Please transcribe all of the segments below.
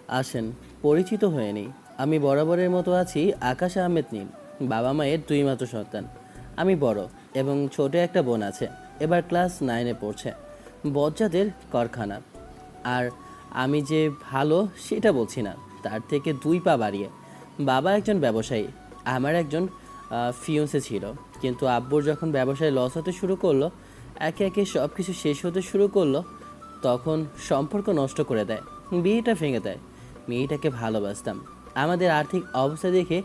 আসেন, পরিচিত হয়ে নেই। আমি বরাবরের মতো আছি আকাশ আহমেদ নীল। বাবা মায়ের দুই মাত্র সন্তান। আমি বড় এবং ছোট একটা বোন আছে, এবার ক্লাস 9-এ পড়ছে। বজ্জাতের কারখানা। আর আমি যে ভালো সেটা বলছি না, তার থেকে 2 পা বাড়িয়ে। বাবা একজন ব্যবসায়ী, আমার একজন ফিয়ন্সে ছিল। কিন্তু আব্বুর যখন ব্যবসায় লস হতে শুরু করলো, একে একে সব কিছু শেষ হতে শুরু করলো, তখন সম্পর্ক নষ্ট করে দেয়, বিয়েটা ভেঙে দেয়। মেয়েটাকে ভালোবাসতাম। আমাদের আর্থিক অবস্থা দেখে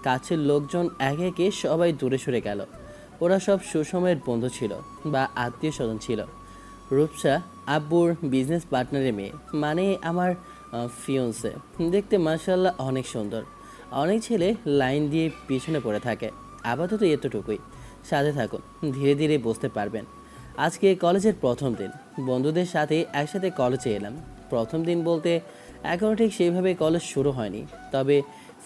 কাছের লোকজন একে একে সবাই দূরে সরে গেল। ওরা সব সুসময়ের বন্ধু ছিল বা আত্মীয় স্বজন ছিল। রূপসা আব্বুর বিজনেস পার্টনারের মেয়ে, মানে আমার ফিয়ন্সে। দেখতে মাশাআল্লাহ অনেক সুন্দর। অনেক ছেলে লাইন দিয়ে পিছনে পড়ে থাকে। আপাতত এতটুকুই। সাথে থাকুন, ধীরে ধীরে বুঝতে পারবেন। আজকে কলেজের প্রথম দিন। বন্ধুদের সাথে একসাথে কলেজে এলাম। প্রথম দিন বলতে এখনও ঠিক সেইভাবে কলেজ শুরু হয়নি, তবে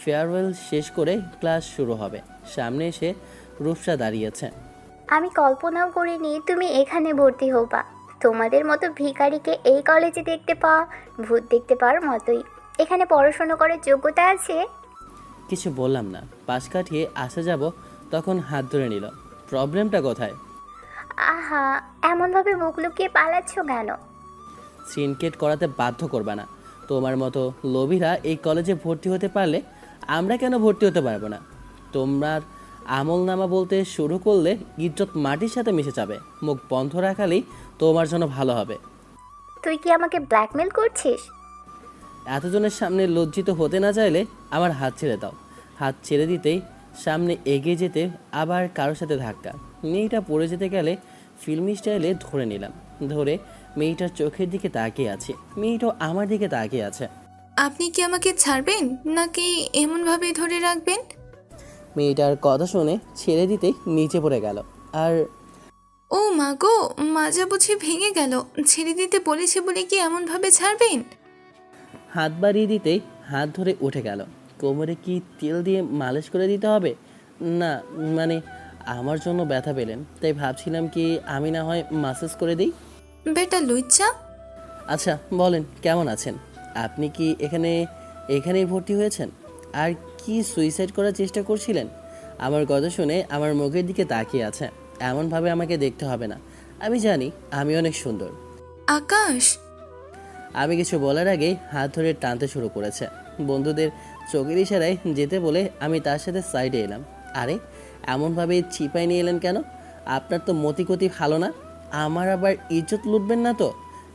ফেয়ারওয়েল শেষ করে ক্লাস শুরু হবে। সামনে এসে রূপসা দাঁড়িয়েছে। আমি কল্পনাও করিনি তুমি এখানে ভর্তি হবা। তোমাদের মতো ভিখারিকে এই কলেজে দেখতে পাওয়া ভূত দেখতে পাওয়ার মতোই। এখানে পড়াশোনা করার যোগ্যতা আছে? কিছু বললাম না। পাশ কাটিয়ে আসে যাব, তখন হাত ধরে নিল। প্রবলেমটা কোথায়? আহা, এমনভাবে মুখ লুকিয়ে পালাচ্ছ কেন? সিনকেট করাতে বাধ্য করবে না। তোমার মতো লোভীরা এই কলেজে ভর্তি হতে পারলে আমরা কেন ভর্তি হতে পারবো না? তোমার আমলনামা বলতে শুরু করলে ইজ্জত মাটির সাথে মিশে যাবে। মুখ বন্ধ রাখালেই তোমার জন্য ভালো হবে। তুই কি আমাকে ব্ল্যাকমেল করছিস? এতজনের সামনে লজ্জিত হতে না চাইলে আমার হাত ছেড়ে দাও। হাত ছেড়ে দিতেই সামনে এগিয়ে যেতে আবার কারোর সাথে ধাক্কা। মেয়েটা পড়ে যেতে গেলে ফিল্মি স্টাইলে ধরে নিলাম। ধরে মেয়েটার চোখের দিকে তাকিয়ে আছে। মেয়েটাও আমার দিকে তাকিয়ে আছে। আপনি কি আমাকে ছাড়বেন নাকি এমনভাবে ধরে রাখবেন? মেয়েটার কথা শুনে ছেড়ে দিতেই নিচে পড়ে গেল। আর ও মা গো, মাজা বুঝি ভেঙে গেল। ছেড়ে দিতে বলেছে বলে কি এমনভাবে ছাড়বেন? হাত বাড়িয়ে দিতেই হাত ধরে উঠে গেল। কোমরে কি তেল দিয়ে মালিশ করে দিতে হবে? না, মানে আমার জন্য ব্যথা পেলেন, তাই ভাবছিলাম কি আমি না হয় মাসাজ করে দিই। বেটা লুচ্চা। আচ্ছা বলেন, কেমন আছেন? আপনি কি এখানেই ভর্তি হয়েছেন? আর কি সুইসাইড করার চেষ্টা করছিলেন? আমার কথা শুনে আমার মুখের দিকে তাকিয়ে আছে। এমনভাবে আমাকে দেখতে হবে না। আমি জানি আমি অনেক সুন্দর। আকাশ। আমি কিছু বলার আগেই হাত ধরে টানতে শুরু করেছে। বন্ধুদের চোখের ইশারায় যেতে বলে আমি তার সাথে সাইডে এলাম। আরে, এমনভাবে চিপায় নিয়ে এলেন কেন? আপনার তো মতিগতি ভালো না। আমার আবার ইজ্জত লুটবেন না তো?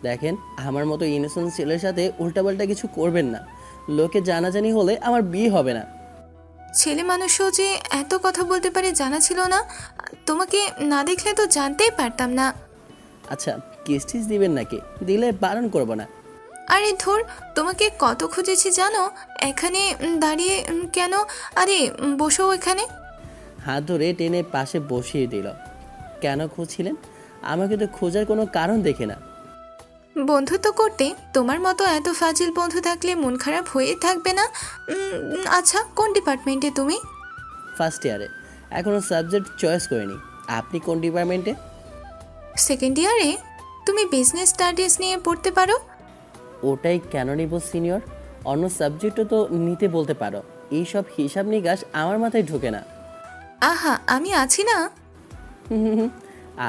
দেখেন, আমার মতো ইনোসেন্ট ছেলের সাথে উল্টাপাল্টা কিছু করবেন না। লোকে জানাজানি হলে আমার বিয়ে হবে না। ছেলে মানুষও যে এত কথা বলতে পারে জানা ছিল না। তোমাকে না দেখলে তো জানতেই পারতাম না। আচ্ছা, কিস টিস দিবেন নাকি? দিলে বারণ করবো না। আরে ধুর, তোমাকে কত খুঁজেছি জানো? এখানে দাঁড়িয়ে কেন? আরে বসো এখানে। হাত ধরে টেনে পাশে বসিয়ে দিল। কেন খুঁজছিলেন? আমাকে তো খোঁজার কোনো কারণ দেখে না। বন্ধুত্ব করতে তোমার মতো এত ফাজিল বন্ধু থাকলে মন খারাপ হয়ে থাকবে না? আচ্ছা, কোন ডিপার্টমেন্টে তুমি? ফার্স্ট ইয়ারে, এখনও সাবজেক্ট চয়েস করিনি। আপনি কোন ডিপার্টমেন্টে? সেকেন্ড ইয়ারে? তুমি বিজনেস স্টাডিজ নিয়ে পড়তে পারো। ওটাই কেন নিব সিনিয়র? অন্য সাবজেক্টও তো নিতে বলতে পারো। এইসব হিসাব নিকাশ আমার মাথায় ঢোকে না। আহা, আমি আছি না।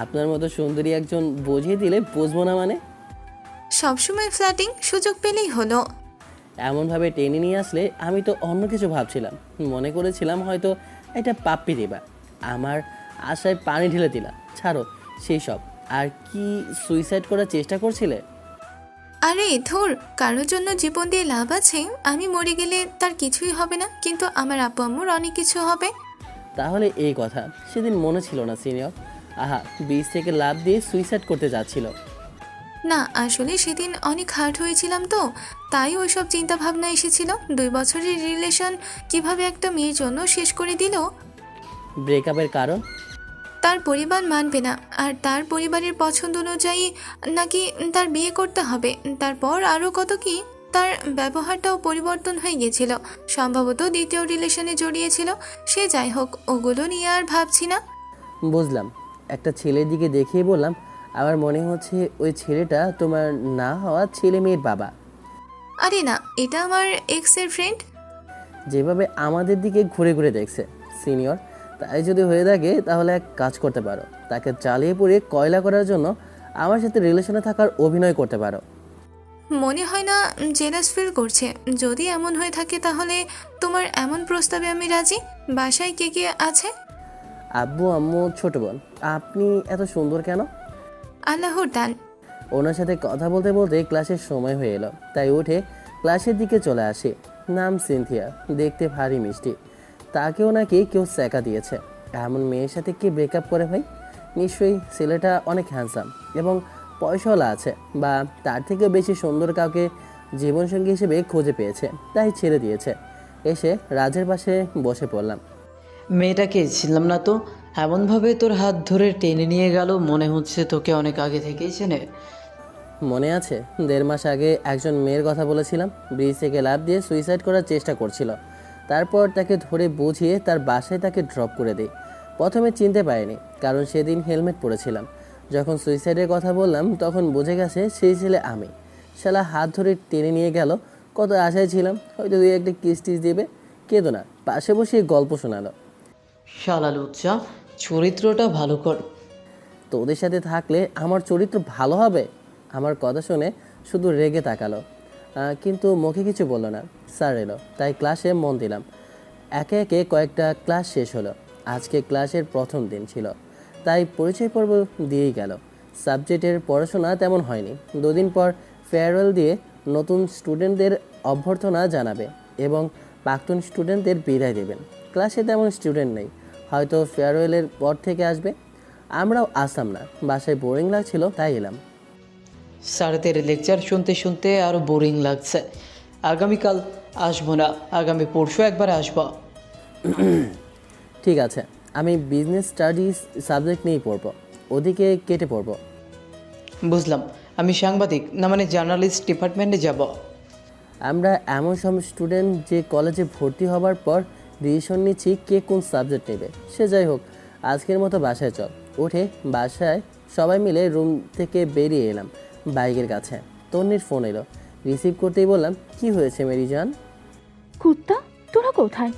আপনার মতো সুন্দরী একজন বুঝিয়ে দিলে বুঝবো না মানে? সবসময় ফ্ল্যাটিং সুযোগ পেলেই হলো। এমনভাবে টেনে নিয়ে আসলে আমি তো অন্য কিছু ভাবছিলাম। মনে করেছিলাম হয়তো এটা পাপ্পি দিবা। আমার আশায় পানি ঢেলে দিলা। ছাড়ো সেই সব। আর কি সুইসাইড করার চেষ্টা করছিলে? আরে ধুর, কারোর জন্য জীবন দিয়ে লাভ আছে? আমি মরে গেলে তার কিছুই হবে না, কিন্তু আমার আব্বু আম্মুর অনেক কিছু হবে। তাহলে এই কথা সেদিন মনে ছিল না সিনিয়র? আহা, বীজ থেকে লাভ দিয়ে সুইসাইড করতে যাচ্ছিল। না, আসলে সেদিন অনেক হার্ট হয়েছিলাম তো, তাই ওইসব চিন্তা ভাবনা এসেছিল। 2 বছরের রিলেশন কিভাবে একটা মেয়ের জন্য শেষ করে দিল। ব্রেকআপের কারণ? তার পরিবার মানবে না, আর তার পরিবারের পছন্দ অনুযায়ী নাকি তার বিয়ে করতে হবে। তারপর আরও কত কি। তার ব্যবহারটাও পরিবর্তন হয়ে গেছিল। সম্ভবত দ্বিতীয় রিলেশনে জড়িয়েছিল। সে যাই হোক, ওগুলো নিয়ে আর ভাবছি না। বুঝলাম। একটা ছেলের দিকে দেখিয়ে বললাম, আমার মনে হচ্ছে ওই ছেলেটা তোমার না হওয়া ছেলে মেয়ের বাবা। আরে না, এটা আমার এক্সের ফ্রেন্ড। যেভাবে আমাদের দিকে ঘুরে ঘুরে দেখছে সিনিয়র, তাই যদি হয়ে থাকে তাহলে এক কাজ করতে পারো, তাকে চালিয়ে পুড়িয়ে কয়লা করার জন্য আমার সাথে রিলেশনে থাকার অভিনয় করতে পারো। মনে হয় না জেলাস ফিল করছে। যদি এমন হয়ে থাকে তাহলে তোমার এমন প্রস্তাবে আমি রাজি। বাসায় কে কে আছে? আব্বু, আম্মু, ছোট বোন। আপনি এত সুন্দর কেন? আল্লাহর দান। ওনার সাথে কথা বলতে বলতে ক্লাসের সময় হয়ে এলো, তাই উঠে ক্লাসের দিকে চলে আসি। নাম সিনথিয়া, দেখতে ভারী মিষ্টি। তাকেও নাকি কেউ স্যাকা দিয়েছে। এমন মেয়ের সাথে কি ব্রেকআপ করে ভাই? নিশ্চয়ই ছেলেটা অনেক হ্যান্ডসাম এবং পয়সাওয়ালা আছে, বা তার থেকে বেশি সুন্দর কাউকে জীবনসঙ্গী হিসেবে খুঁজে পেয়েছে, তাই ছেড়ে দিয়েছে। এসে রাজের পাশে বসে পড়লাম। মেয়েটাকে ছিলাম না তো, এমনভাবে তোর হাত ধরে টেনে নিয়ে গেল, মনে হচ্ছে তোকে অনেক আগে থেকেই চেনে। মনে আছে 1.5 মাস আগে একজন মেয়ের কথা বলেছিলাম, ব্রিজ থেকে লাফ দিয়ে সুইসাইড করার চেষ্টা করছিল। তারপর তাকে ধরে বুঝিয়ে তার বাসায় তাকে ড্রপ করে দিই। প্রথমে চিনতে পারিনি, কারণ সেদিন হেলমেট পরেছিলাম। যখন সুইসাইডের কথা বললাম তখন বুঝে গেছে সেই ছেলে আমি। শালা হাত ধরে টেনে নিয়ে গেল, কত আশায় ছিলাম হয়তো 2-1টা কিস টিস দেবে। কেঁদো না, পাশে বসিয়ে গল্প শোনালো। শালা লুচ্চা, চরিত্রটা ভালো কর। তোদের সাথে থাকলে আমার চরিত্র ভালো হবে? আমার কথা শুনে শুধু রেগে তাকালো, কিন্তু মুখে কিছু বললো না। স্যার এলো, তাই ক্লাসে মন দিলাম। একে একে কয়েকটা ক্লাস শেষ হলো। আজকে ক্লাসের প্রথম দিন ছিল, তাই পরিচয় পর্ব দিয়েই গেল। সাবজেক্টের পড়াশোনা তেমন হয়নি। 2 দিন পর ফেয়ারওয়েল দিয়ে নতুন স্টুডেন্টদের অভ্যর্থনা জানাবে এবং প্রাক্তন স্টুডেন্টদের বিদায় দেবেন। ক্লাসে তেমন স্টুডেন্ট নেই, হয়তো ফেয়ারওয়েলের পর থেকে আসবে। আমরাও আসতাম না, বাসায় বোরিং লাগছিল তাই এলাম। স্যারদের লেকচার শুনতে শুনতে আরও বোরিং লাগছে। আগামীকাল আসবো না, আগামী পরশু একবার আসবো। ঠিক আছে, আমি বিজনেস স্টাডিজ সাবজেক্ট নিয়েই পড়বো, ওদিকে কেটে পড়বো। বুঝলাম, আমি সাংবাদিক না মানে জার্নালিস্ট ডিপার্টমেন্টে যাব। আমরা এমন সব স্টুডেন্ট যে কলেজে ভর্তি হবার পর ডিসিশন নিচ্ছি কে কোন সাবজেক্ট নেবে। সে যাই হোক, আজকের মতো বাসায় চল। উঠে বাসায় সবাই মিলে রুম থেকে বেরিয়ে এলাম। বাইকের কাছে তন্নির ফোন এলো, রিসিভ করতেই বললাম, কি হয়েছে মেরি জান? কুত্তা, তোরা কোথায়?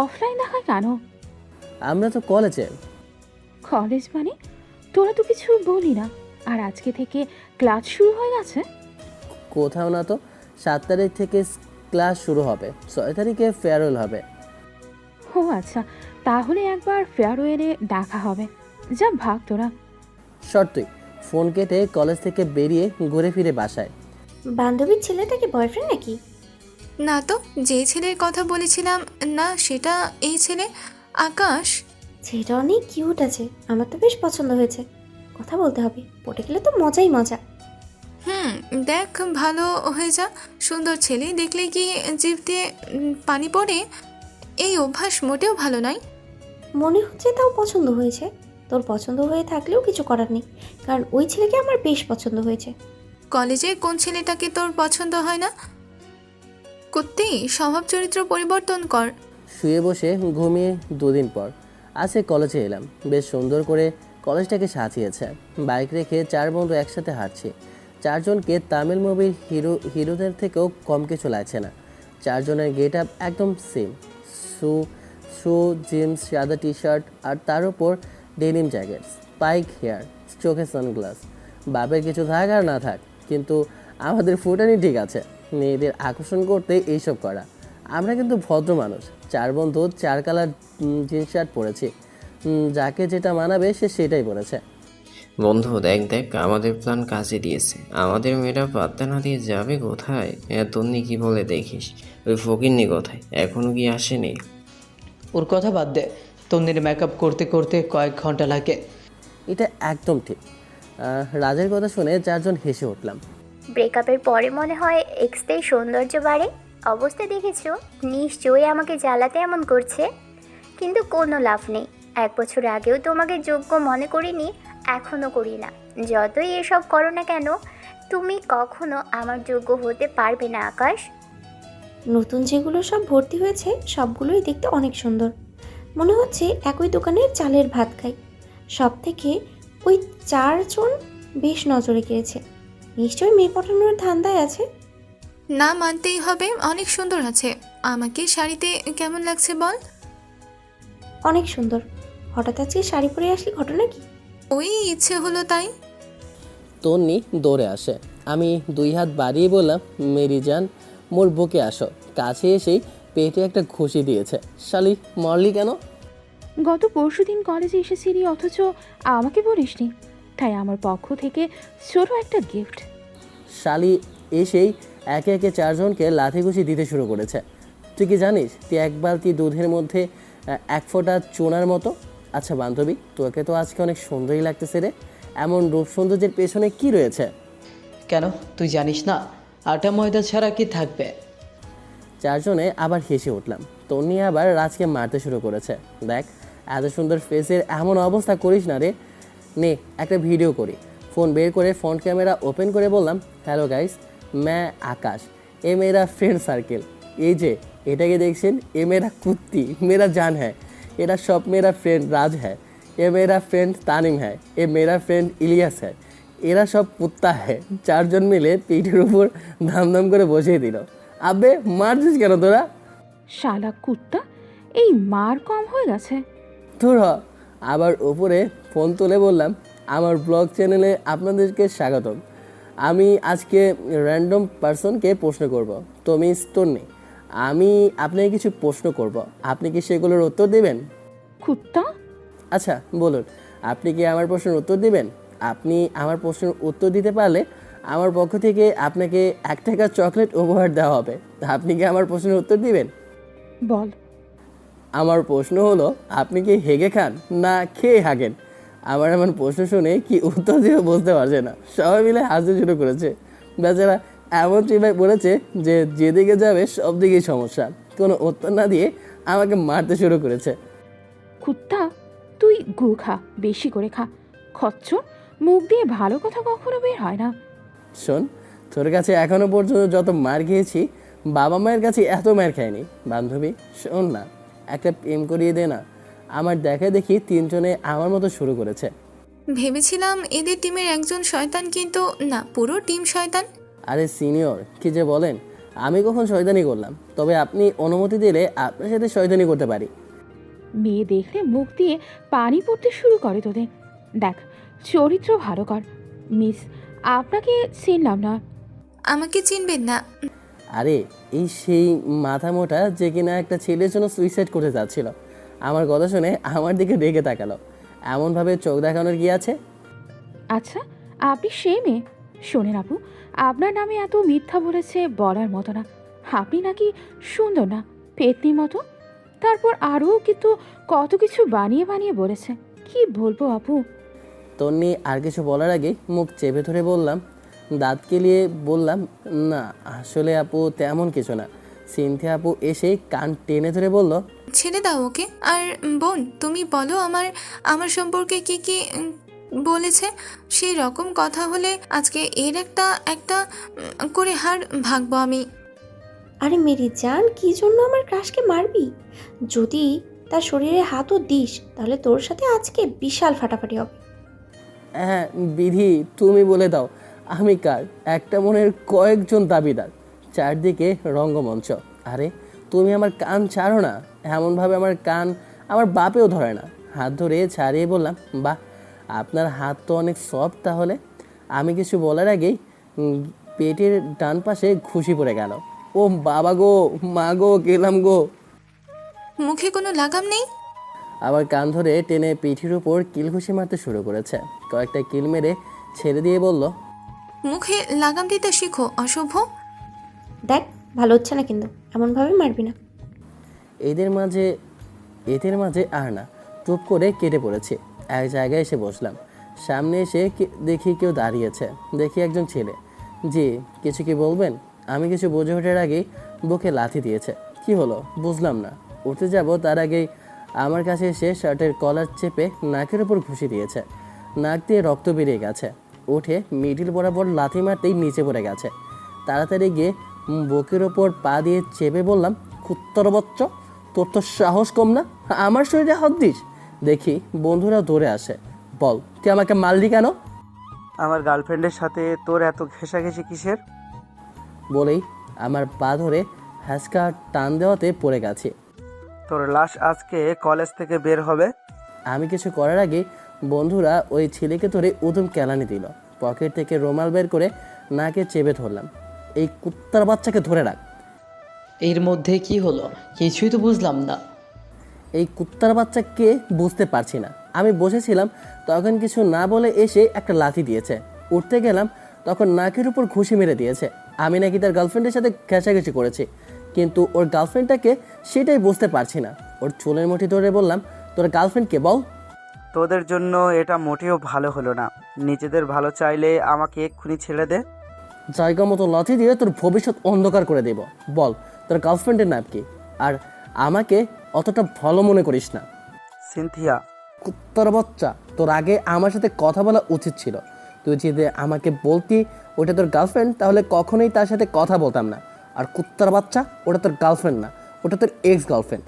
অফলাইন দেখায় কেন? আমরা তো কলেজে। কলেজ মানে? তোরা তো কিছু বলি না, আর আজকে থেকে ক্লাস শুরু হয়ে গেছে? কোথাও না তো, 7 তারিখ থেকে ক্লাস শুরু হবে, 6 তারিখে ফেয়ারওয়েল হবে। ও আচ্ছা, তাহলে একবার ফেয়ারওয়েলে দেখা হবে। যা ভাগ তোরা। শর্তই। ফোন কেটে কলেজ থেকে বেরিয়ে ঘুরে ফিরে বাসায়। বান্ধবীর ছেলেটা কি বয়ফ্রেন্ড নাকি? না তো, যে ছেলের কথা বলেছিলাম না সেটা এই ছেলে আকাশ। ছেলেটা অনেক কিউট আছে, আমার তো বেশ পছন্দ হয়েছে। কথা বলতে হবে, পটে গেলে তো মজাই মজা। দেখ, ভালো হয়ে যা। সুন্দর ছেলে দেখলে কি জিভ দিয়ে পানি পড়ে? এই অভ্যাস মোটেও ভালো নয়। মনে হচ্ছে তাও পছন্দ হয়েছে। তোর পছন্দ হয়ে থাকলেও কিছু করার নেই, কারণ ওই ছেলেকে আমার বেশ পছন্দ হয়েছে। কলেজে কোন ছেলেটাকে তোর পছন্দ হয় না? কুত্তি, স্বভাব চরিত্র পরিবর্তন কর। শুয়ে বসে ঘুমিয়ে 2 দিন পর আজকে কলেজে এলাম। বেশ সুন্দর করে কলেজটাকে সাজিয়েছে। বাইক রেখে 4 বন্ধু একসাথে হাঁটছি। 4 জনকে তামিল মুভির হিরোদের থেকেও কম কিছু লাগছে না। 4 জনের গেট আপ একদম সেম। শু, জিন্স, সাদা টি শার্ট, আর তার উপর ডেনিম জ্যাকেট, স্পাইক হেয়ার, চোখে সানগ্লাস। বাপের কিছু থাক আর না থাক, কিন্তু আমাদের ফুটানি ঠিক আছে। মেয়েদের আকর্ষণ করতে এইসব করা। আমরা কিন্তু ভদ্র মানুষ। 4 বন্ধু 4 কালার জিন্স শার্ট পরেছি। যাকে যেটা মানাবে সে সেটাই পরেছে। বন্ধু দেখ দেখ, আমাদের প্ল্যান কাজে দিয়েছে। আমাদের মেয়েরা পাত্তা না দিয়ে যাবে কোথায়? তন্নি কি বলে দেখিস? ওই ফকিন্নি কোথায়, এখনো কি আসেনি? ওর কথা বাদ দে, তন্নির মেকআপ করতে করতে কয়েক ঘন্টা লাগে। এটা একদম ঠিক। রাজের কথা শুনে 4 জন হেসে উঠলাম। ব্রেকআপের পরে মনে হয় এক্সতেই সৌন্দর্য বাড়ে। অবস্থা দেখেছো? নিশ্চয়ই আমাকে জ্বালাতে এমন করছে, কিন্তু কোনো লাভ নেই। 1 বছর আগেও তোমাকে যোগ্য মনে করিনি, এখনও করি না। যতই এসব করো না কেন, তুমি কখনো আমার যোগ্য হতে পারবে না আকাশ। নতুন যেগুলো সব ভর্তি হয়েছে সবগুলোই দেখতে অনেক সুন্দর। মনে হচ্ছে একই দোকানের চালের ভাত খাই। সব থেকে ওই 4 জন বেশ নজরে কেড়েছে। নিশ্চয়ই মেয়ে পটানোর ধান্দায় আছে। না মানতেই হবে, অনেক সুন্দর আছে। আমাকে শাড়িতে কেমন লাগছে বল? অনেক সুন্দর। হঠাৎ আজকে শাড়ি পরে আসলি, ঘটনা কি? ওই ইচ্ছে হলো তাই। তন্নি দৌড়ে আসে। আমি 2 হাত বাড়িয়ে বললাম, মেরি জান মোর বুকে আসো। কাছে এসেই পেটে একটা ঘুষি দিয়েছে। শালি মরলি কেন? গত পরশুদিন কলেজে এসেছিলি অথচ আমাকে বলিসনি, তাই আমার পক্ষ থেকে ছোট একটা গিফট। শালি এসেই একে একে 4 জনকে লাথি ঘুষি দিতে শুরু করেছে। তুই কি জানিস তুই 1 বালতি দুধের মধ্যে 1 ফোঁটা চুনার মতো। আচ্ছা বান্ধবী, তোকে তো আজকে অনেক সুন্দরই লাগতেছে রে। এমন রূপ সৌন্দর্যের পেছনে কি রয়েছে? কেন, তুই জানিস না আটা ময়দা ছাড়া কি থাকবে? 4 জনে আবার হেসে উঠলাম। তন্নি আবার রাজকে মারতে শুরু করেছে। দেখ, এত সুন্দর ফেসের এমন অবস্থা করিস না রে। নে একটা ভিডিও করি। ফোন বের করে ফ্রন্ট ক্যামেরা ওপেন করে বললাম, হ্যালো গাইস, मैं आकाश, ये मेरा फ्रेंड सर्किल। ये जे এটাকে দেখছেন, এ মেরা কুত্তি মেরা জান হ্যায়। এরা সব মেরা ফ্রেন্ড রাজ হ্যায়। এ মেরা ফ্রেন্ড তানিম হ্যায়। এ মেরা ফ্রেন্ড ইলিয়াস হ্যায়। এরা সব কুত্তা হ্যায়। 4 জন মিলে পিঠের উপর ধাম করে বসিয়ে দিল। আবে মারছিস কেন তোরা? শালা কুত্তা, এই মার কম হয়ে গেছে? তোর আবার উপরে ফোন তুলে বললাম, আমার ব্লগ চ্যানেলে আপনাদেরকে স্বাগতম। আমি আজকে র্যান্ডম পার্সনকে প্রশ্ন করব। তো মিস তন্নি, আমি আপনাকে কিছু প্রশ্ন করব, আপনি কি সেগুলোর উত্তর দেবেন? কুত্তা? আচ্ছা বলুন, আপনি কি আমার প্রশ্নের উত্তর দিবেন? আপনি আমার প্রশ্নের উত্তর দিতে পারলে আমার পক্ষ থেকে আপনাকে 1 টাকার চকলেট উপহার দেওয়া হবে। আপনি কি আমার প্রশ্নের উত্তর দিবেন? বল। আমার প্রশ্ন হলো, আপনি কি হেগে খান না খেয়ে হাগেন? আমার এমন প্রশ্ন শুনে কি উত্তর দিয়ে বুঝতে পারছে না, সবাই মিলে হাসতে শুরু করেছে। বেচারা এমন চিন্তায় পড়েছে যে যেদিকে যাবে সব দিকেই সমস্যা। কোনো উত্তর না দিয়ে আমাকে মারতে শুরু করেছে। কুত্তা, তুই গু খা, বেশি করে খা। খচ্চর, মুখ দিয়ে ভালো কথা কখনো বের হয় না। শোন, তোর কাছে এখনো পর্যন্ত যত মার খেয়েছি, বাবা মায়ের কাছে এত মার খায়নি। বান্ধবী শোন না, একটা প্রেম করিয়ে দে না। আমার দেখা দেখি 3 জনে আমার মতো শুরু করেছে। ভেবেছিলাম এদের টিমের একজন শয়তান, কিন্তু না, পুরো টিম শয়তান। আরে সিনিয়র, কি যে বলেন, আমি কখন শয়তানি করলাম? তবে আপনি অনুমতি দিলে আপনার সাথে শয়তানি করতে পারি। মেয়ে দেখলে মুখ দিয়ে পানি পড়তে শুরু করে তোদের। দেখ, চরিত্র ভালো কর। মিস, আপনাকে চিনলাম না। আমাকে চিনবেন না? আরে এই সেই মাথা মোটা যে কিনা একটা ছেলের জন্য সুইসাইড করতে যাচ্ছিল। আমার কথা শুনে আমার দিকে রেগে তাকালো। এমনভাবে চোখ দেখানোর কি আছে? আচ্ছা, আপনি সে মেয়ে? শোনেন আপু, আপনার নামে এত মিথ্যা বলেছে বলার মতো না। আপনি নাকি সুন্দর না, পেতনি মতো। তারপর আরও কিন্তু কত কিছু বানিয়ে বানিয়ে বলেছে। কি বলবো আপু। তন্নি আর কিছু বলার আগে মুখ চেপে ধরে বললাম, দাঁত কেলিয়ে বললাম, না আসলে আপু তেমন কিছু না। সিনথিয়া আপু এসেই কান টেনে ধরে বলল, ছেড়ে দাও ওকে। আর বোন, তুমি বলো আমার আমার সম্পর্কে কি কি বলেছে। সেই রকম কথা হলে আজকে এর একটা একটা করে হাড় ভাঙবো আমি। আরে মেরি জান, কি জন্য আমার ক্রাশকে মারবি? যদি তার শরীরে হাতও দিস, তাহলে তোর সাথে আজকে বিশাল ফাটাফাটি হবে। হ্যাঁ বিধি, তুমি বলে দাও আমি কার? একটা মনের কয়েকজন দাবিদার, চারদিকে রঙ্গমঞ্চ। আরে তুমি আমার কান ছাড়ো না। এমনভাবে আমার কান আমার বাপেও ধরে না। হাত ধরে ছাড়িয়ে বললাম, বাহ, আপনার হাত তো অনেক সফট তাহলে। আমি কিছু বলার আগেই পেটের ডান পাশে ঘুষি পড়ে গেল। ও বাবা গো, মা গো, গেলাম গো। মুখে কোনো লাগাম নেই? আবার কান ধরে টেনে পিঠির উপর কিল ঘুষি মারতে শুরু করেছে। কয়েকটা কিল মেরে ছেড়ে দিয়ে বলল, মুখে লাগাম দিতে শিখো, অসভ্য। দেখ, ভালো হচ্ছে না কিন্তু, এমনভাবে মারবি না। এদের মাঝে আর না, টুপ করে কেটে পড়েছে। এক জায়গায় এসে বসলাম। সামনে এসে দেখি কেউ দাঁড়িয়েছে। দেখি একজন ছেলে। জি, কিছু কি বলবেন? আমি কিছু বুঝে ওঠার আগেই বুকে লাথি দিয়েছে। কি হলো বুঝলাম না। উঠতে যাব তার আগেই আমার কাছে এসে শার্টের কলার চেপে নাকের উপর ঘুষি দিয়েছে। নাক দিয়ে রক্ত বেরিয়ে গেছে। উঠে মিডিল বরাবর লাথি মারতেই নিচে পড়ে গেছে। তাড়াতাড়ি গিয়ে বুকের ওপর পা দিয়ে চেপে বললাম, কুত্তর বচ্চ, তোর তো সাহস কম না, আমার শরীরে হাত দিস? দেখি বন্ধুরা দৌড়ে আসে। বল, তুই আমাকে মারলি কেন? আমার গার্লফ্রেন্ডের সাথে তোর এত ঘেঁষাঘেঁষি কিসের? বলেই আমার পা ধরে হ্যাঁচকা টান দেওয়াতে পড়ে গেছি। তোর লাশ আজকে কলেজ থেকে বের হবে। আমি কিছু করার আগে বন্ধুরা ওই ছেলেকে ধরে উদম কেলানি দিল। পকেট থেকে রুমাল বের করে নাকে চেপে ধরলাম। এই কুত্তার বাচ্চাকে ধরে রাখ। এর মধ্যে কি হলো কিছুই তো বুঝলাম না। এই কুত্তার বাচ্চাকে বুঝতে পারছি না। আমি বসেছিলাম তখন কিছু না বলে এসে একটা লাথি দিয়েছে। উঠতে গেলাম তখন নাকের উপর ঘুষি মেরে দিয়েছে। আমি নাকি তার গার্লফ্রেন্ডের সাথে ঘেঁষাঘেঁষি করেছি, কিন্তু ওর গার্লফ্রেন্ডটাকে সেটাই বুঝতে পারছি না। ওর চুলের মুঠি ধরে বললাম, তোর গার্লফ্রেন্ডকে বল। তোদের জন্য এটা মোটেও ভালো হলো না। নিজেদের ভালো চাইলে আমাকে এক্ষুনি ছেড়ে দে। জায়গা মতো লাথি দিয়ে তোর ভবিষ্যৎ অন্ধকার করে দেব। বল তোর গার্লফ্রেন্ডের নাম কি? আর আমাকে অতটা ভালো মনে করিস না। সিনথিয়া। কুত্তার বাচ্চা, তোর আগে আমার সাথে কথা বলা উচিত ছিল। তুই যদি আমাকে বলতি ওটা তোর গার্লফ্রেন্ড, তাহলে কখনোই তার সাথে কথা বলতাম না। আর কুত্তার বাচ্চা, ওটা তোর গার্লফ্রেন্ড না, ওটা তোর এক্স গার্লফ্রেন্ড।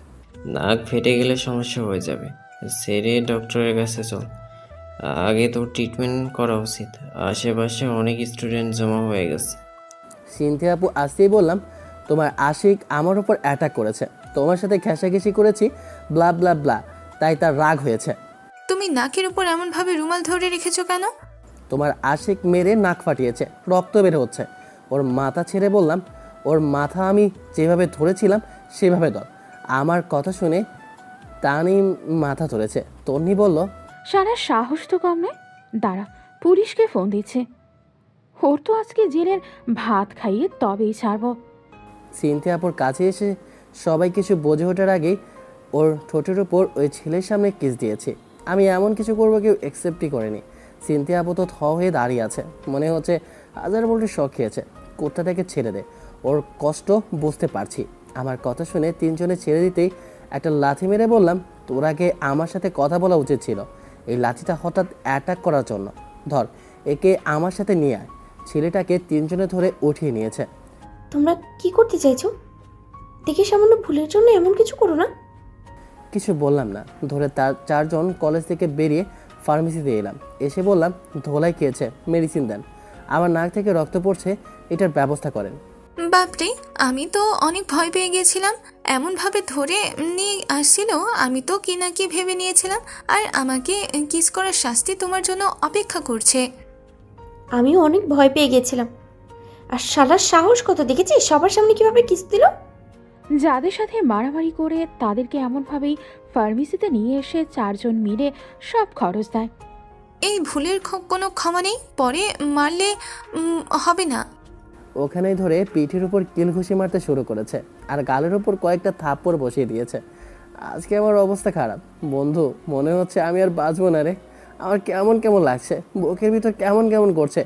নাক ফেটে গেলে সমস্যা হয়ে যাবে, সেরে ডক্টরের কাছে চল। আগে তোর ট্রিটমেন্ট করা উচিত। আশেপাশে অনেক স্টুডেন্ট জমা হয়ে গেছে। সিনথিয়া আপু আসতেই বললাম, তোমার আশিক আমার উপর অ্যাটাক করেছে, তোমার সাথে ঘেঁষাঘেঁষি করেছি, ব্লা ব্লা ব্লা, তাই তার রাগ হয়েছে। তুমি নাকের উপর এমনভাবে রুমাল ধরে রেখেছো কেন? তোমার আশিক মেরে নাক ফাটিয়েছে, রক্ত বের হচ্ছে। ওর মাথা ছেড়ে বললাম, ওর মাথা আমি যেভাবে ধরেছিলাম সেভাবে ধর। আমার কথা শুনে তানিম মাথা ধরেছে। তন্নি বলল, সারা সাহস তো কম নয়। দাঁড়া, পুলিশকে ফোন দিচ্ছে। ওর তো আজকে জেলের ভাত খাইয়ে তবেই ছাড়ব। সিনথিয়া আপুর কাছে এসে সবাই কিছু বোঝে ওঠার আগেই ওর ঠোঁটের উপর ওই ছেলের সামনে কিস দিয়েছি। আমি এমন কিছু করবো কেউ একসেপ্টই করেনি। সিনথিয়া আপু তো হয়ে দাঁড়িয়ে আছে, মনে হচ্ছে হাজার বলটি শখ খেয়েছে। কুত্তাটাকে ছেড়ে দে, ওর কষ্ট বুঝতে পারছি। আমার কথা শুনে তিনজনে ছেড়ে দিতেই একটা লাথি মেরে বললাম, তোর আগে আমার সাথে কথা বলা উচিত ছিল। এই লাঠিটা হঠাৎ অ্যাটাক করার জন্য। ধর, একে আমার সাথে নিয়ে আয়। ছেলেটাকে তিনজনে ধরে উঠিয়ে নিয়েছে। তোমরা কি করতে চাইছো? দেখে সামান্য ভুলের জন্য এমন কিছু করো না। কিছু বললাম না। ধরে তার চারজন কলেজ থেকে বেরিয়ে ফার্মেসিতে এলাম। এসে বললাম, ধোলাই খেয়েছে, মেডিসিন দেন। আমার নাক থেকে রক্ত পড়ছে, এটার ব্যবস্থা করেন। বাপরে, আমি তো অনেক ভয় পেয়ে গেছিলাম। এমনভাবে ধরে নিয়ে আসছিল, আমি তো কি না কি ভেবে নিয়েছিলাম। আর আমাকে কিস করার শাস্তি তোমার জন্য অপেক্ষা করছে। আমিও অনেক ভয় পেয়ে গেছিলাম। আর শালার সাহস কত দেখেছি, সবার সামনে কিভাবে কিস দিল। যাদের সাথে মারামারি করে তাদেরকে এমনভাবেই ফার্মেসিতে নিয়ে এসে চারজন মিলে সব খরচ দেয়। এই ভুলের কোনো ক্ষমা নেই, পরে মারলে হবে না। ওখানেই ধরে পিঠের উপর কিল ঘুষি মারতে শুরু করেছে আর গালের উপর কয়েকটা থাপ্পড় বসিয়ে দিয়েছে। আজকে আমার অবস্থা খারাপ বন্ধু, মনে হচ্ছে আমি আর বাঁচবো না রে। আমার কেমন কেমন লাগছে, বুকের ভিতর কেমন কেমন করছে,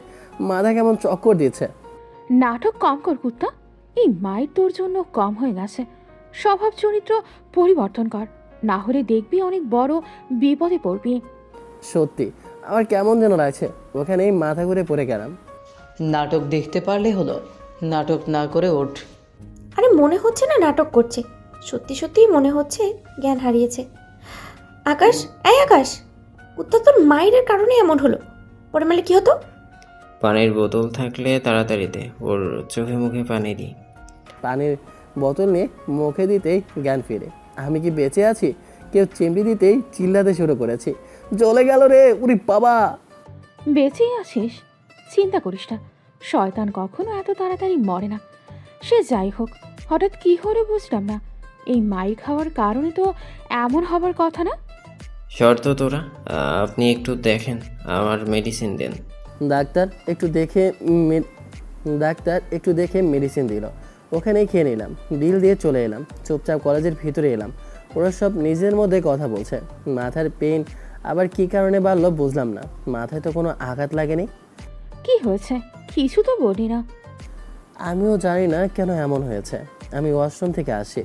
মাথা কেমন চক্কর দিচ্ছে। নাটক কম কর কুত্তা, এই মায়ের তোর জন্য কম হয়ে গেছে। স্বভাব চরিত্র পরিবর্তন কর, না হলে দেখবি অনেক বড় বিপদে পড়বি। সত্যি আমার কেমন যেন লাগছে। ওখানেই মাথা ঘুরে পড়ে গেলাম। নাটক দেখতে পারলে হলো, নাটক না করে ওঠ। আরে মনে হচ্ছে না নাটক করছে, সত্যি সত্যিই মনে হচ্ছে জ্ঞান হারিয়েছে। আকাশ, এই আকাশ, উত্তর তোর মায়ের কারণে এমন হলো। পরে মারলে কি হতো? পানির বোতল থাকলে তাড়াতাড়ি দে, ওর চোখে মুখে পানি দি। পানির বোতল নিয়ে মুখে দিতেই জ্ঞান ফিরে। আমি কি বেঁচে আছি? কেউ চিমড়ি দিতেই চিল্লাতে শুরু করেছি, জ্বলে গেল রে, উরি বাবা। বেঁচেই আছিস, চিন্তা করিস না। শয়তান কখনো এত তাড়াতাড়ি মরে না। সে যাই হোক, হঠাৎ কি হলো বুঝলাম না। এই মাই খাওয়ার কারণে তো এমন হবার কথা না। শর্ত তোরা, আপনি একটু দেখেন, আমার মেডিসিন দেন। ডাক্তার একটু দেখে মেডিসিন দিল। ওখানেই খেয়ে নিলাম, বিল দিয়ে চলে এলাম। চুপচাপ কলেজের ভিতরে এলাম। ওরা সব নিজের মধ্যে কথা বলছে। মাথার পেন আবার কি কারণে বাড়লো বুঝলাম না। মাথায় তো কোনো আঘাত লাগেনি। কি হয়েছে কিছু তো বলি না। আমিও জানি না কেন এমন হয়েছে। আমি ওয়াশরুম থেকে আসি,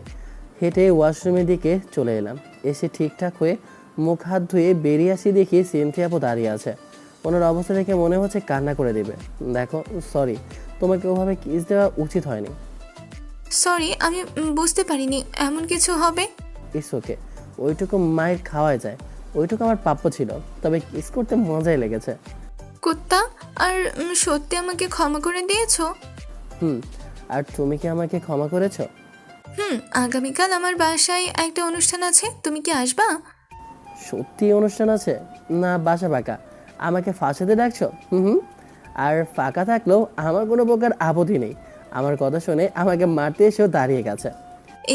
হেঁটে ওয়াশরুমের দিকে চলে এলাম। এসে ঠিকঠাক হয়ে মুখ হাত ধুয়ে বেরিয়ে আসি, দেখি সিনথিয়া আপু দাঁড়িয়ে আছে। ওনার অবস্থা দেখে মনে হচ্ছে কান্না করে দেবে। দেখো, সরি, তোমাকে ওভাবে কিস দেওয়া উচিত হয়নি। সরি, আমি বুঝতে পারিনি এমন কিছু হবে। ইটস ওকে, ওইটুকু মায়ের খাওয়া যায়, ওইটুকু আমার প্রাপ্য ছিল। তবে কিস করতে মজাই লেগেছে। কুত্তা, আর সত্যি আমাকে ক্ষমা করে দিয়েছো? আর তুমি কি আমাকে ক্ষমা করেছো? আগামীকাল আমার বাসায় একটা অনুষ্ঠান আছে, তুমি কি আসবা? সত্যি অনুষ্ঠান আছে? না বাসা ফাঁকা, আমাকে ফাঁসাতে ডাকছো? হুম। আর ফাঁকা থাকলেও আমার কোনো প্রকার আপত্তি নেই। আমার কথা শুনে আমাকে মারতে এসেও দাঁড়িয়ে গেছে।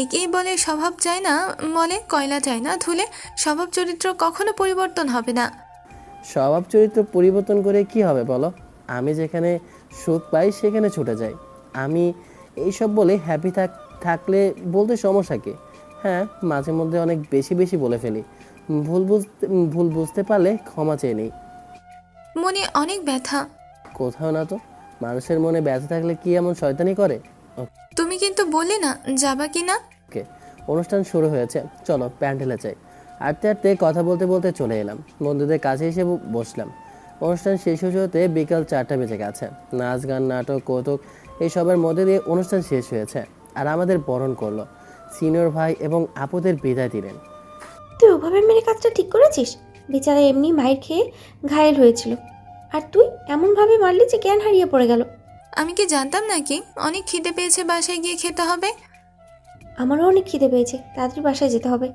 একেই বলে স্বভাব যায় না, বলে কয়লা যায় না ধুলে। স্বভাব চরিত্র কখনো পরিবর্তন হবে না। স্বভাব চরিত্র পরিবর্তন করে কি হবে বলো? আমি যেখানে সুখ পাই সেখানে ছুটে যাই। আমি এইসব বলে হ্যাপি থাকলে বলতে সমস্যা কি? হ্যাঁ, মাঝে মধ্যে অনেক বেশি বেশি বলে ফেলি। ভুল বুঝতে পারলে ক্ষমা চেয়ে নিই। মনে অনেক ব্যথা। কোথাও না তো। মানুষের মনে ব্যথা থাকলে কি এমন শয়তানি করে? তুমি কিন্তু বললে না যাবা কি না। ওকে, অনুষ্ঠান শুরু হয়েছে, চলো প্যান্ডেলে যাই। হাঁটতে হাঁটতে কথা বলতে বলতে চলে এলাম, বন্ধুদের কাছে এসে বসলাম। অনুষ্ঠান শেষ হতে হতে বিকাল 4টা বেজে গেছে। নাচ গান নাটক কৌতুক এইসবের মধ্যে দিয়ে অনুষ্ঠান শেষ হয়েছে। আর আমাদের বরণ করলো। সিনিয়র ভাই এবং আপুদের বিদায় দিলেন। তুই ওভাবে মেরে কাজটা ঠিক করেছিস? বেচারা এমনি মায়ের খেয়ে ঘায়েল হয়েছিল, আর তুই এমনভাবে মারলি যে জ্ঞান হারিয়ে পড়ে গেল। আমি কি জানতাম নাকি অনেক খিদে পেয়েছে, বাসায় গিয়ে খেতে হবে? আমারও অনেক খিদে পেয়েছে, তাড়াতাড়ি বাসায় যেতে হবে।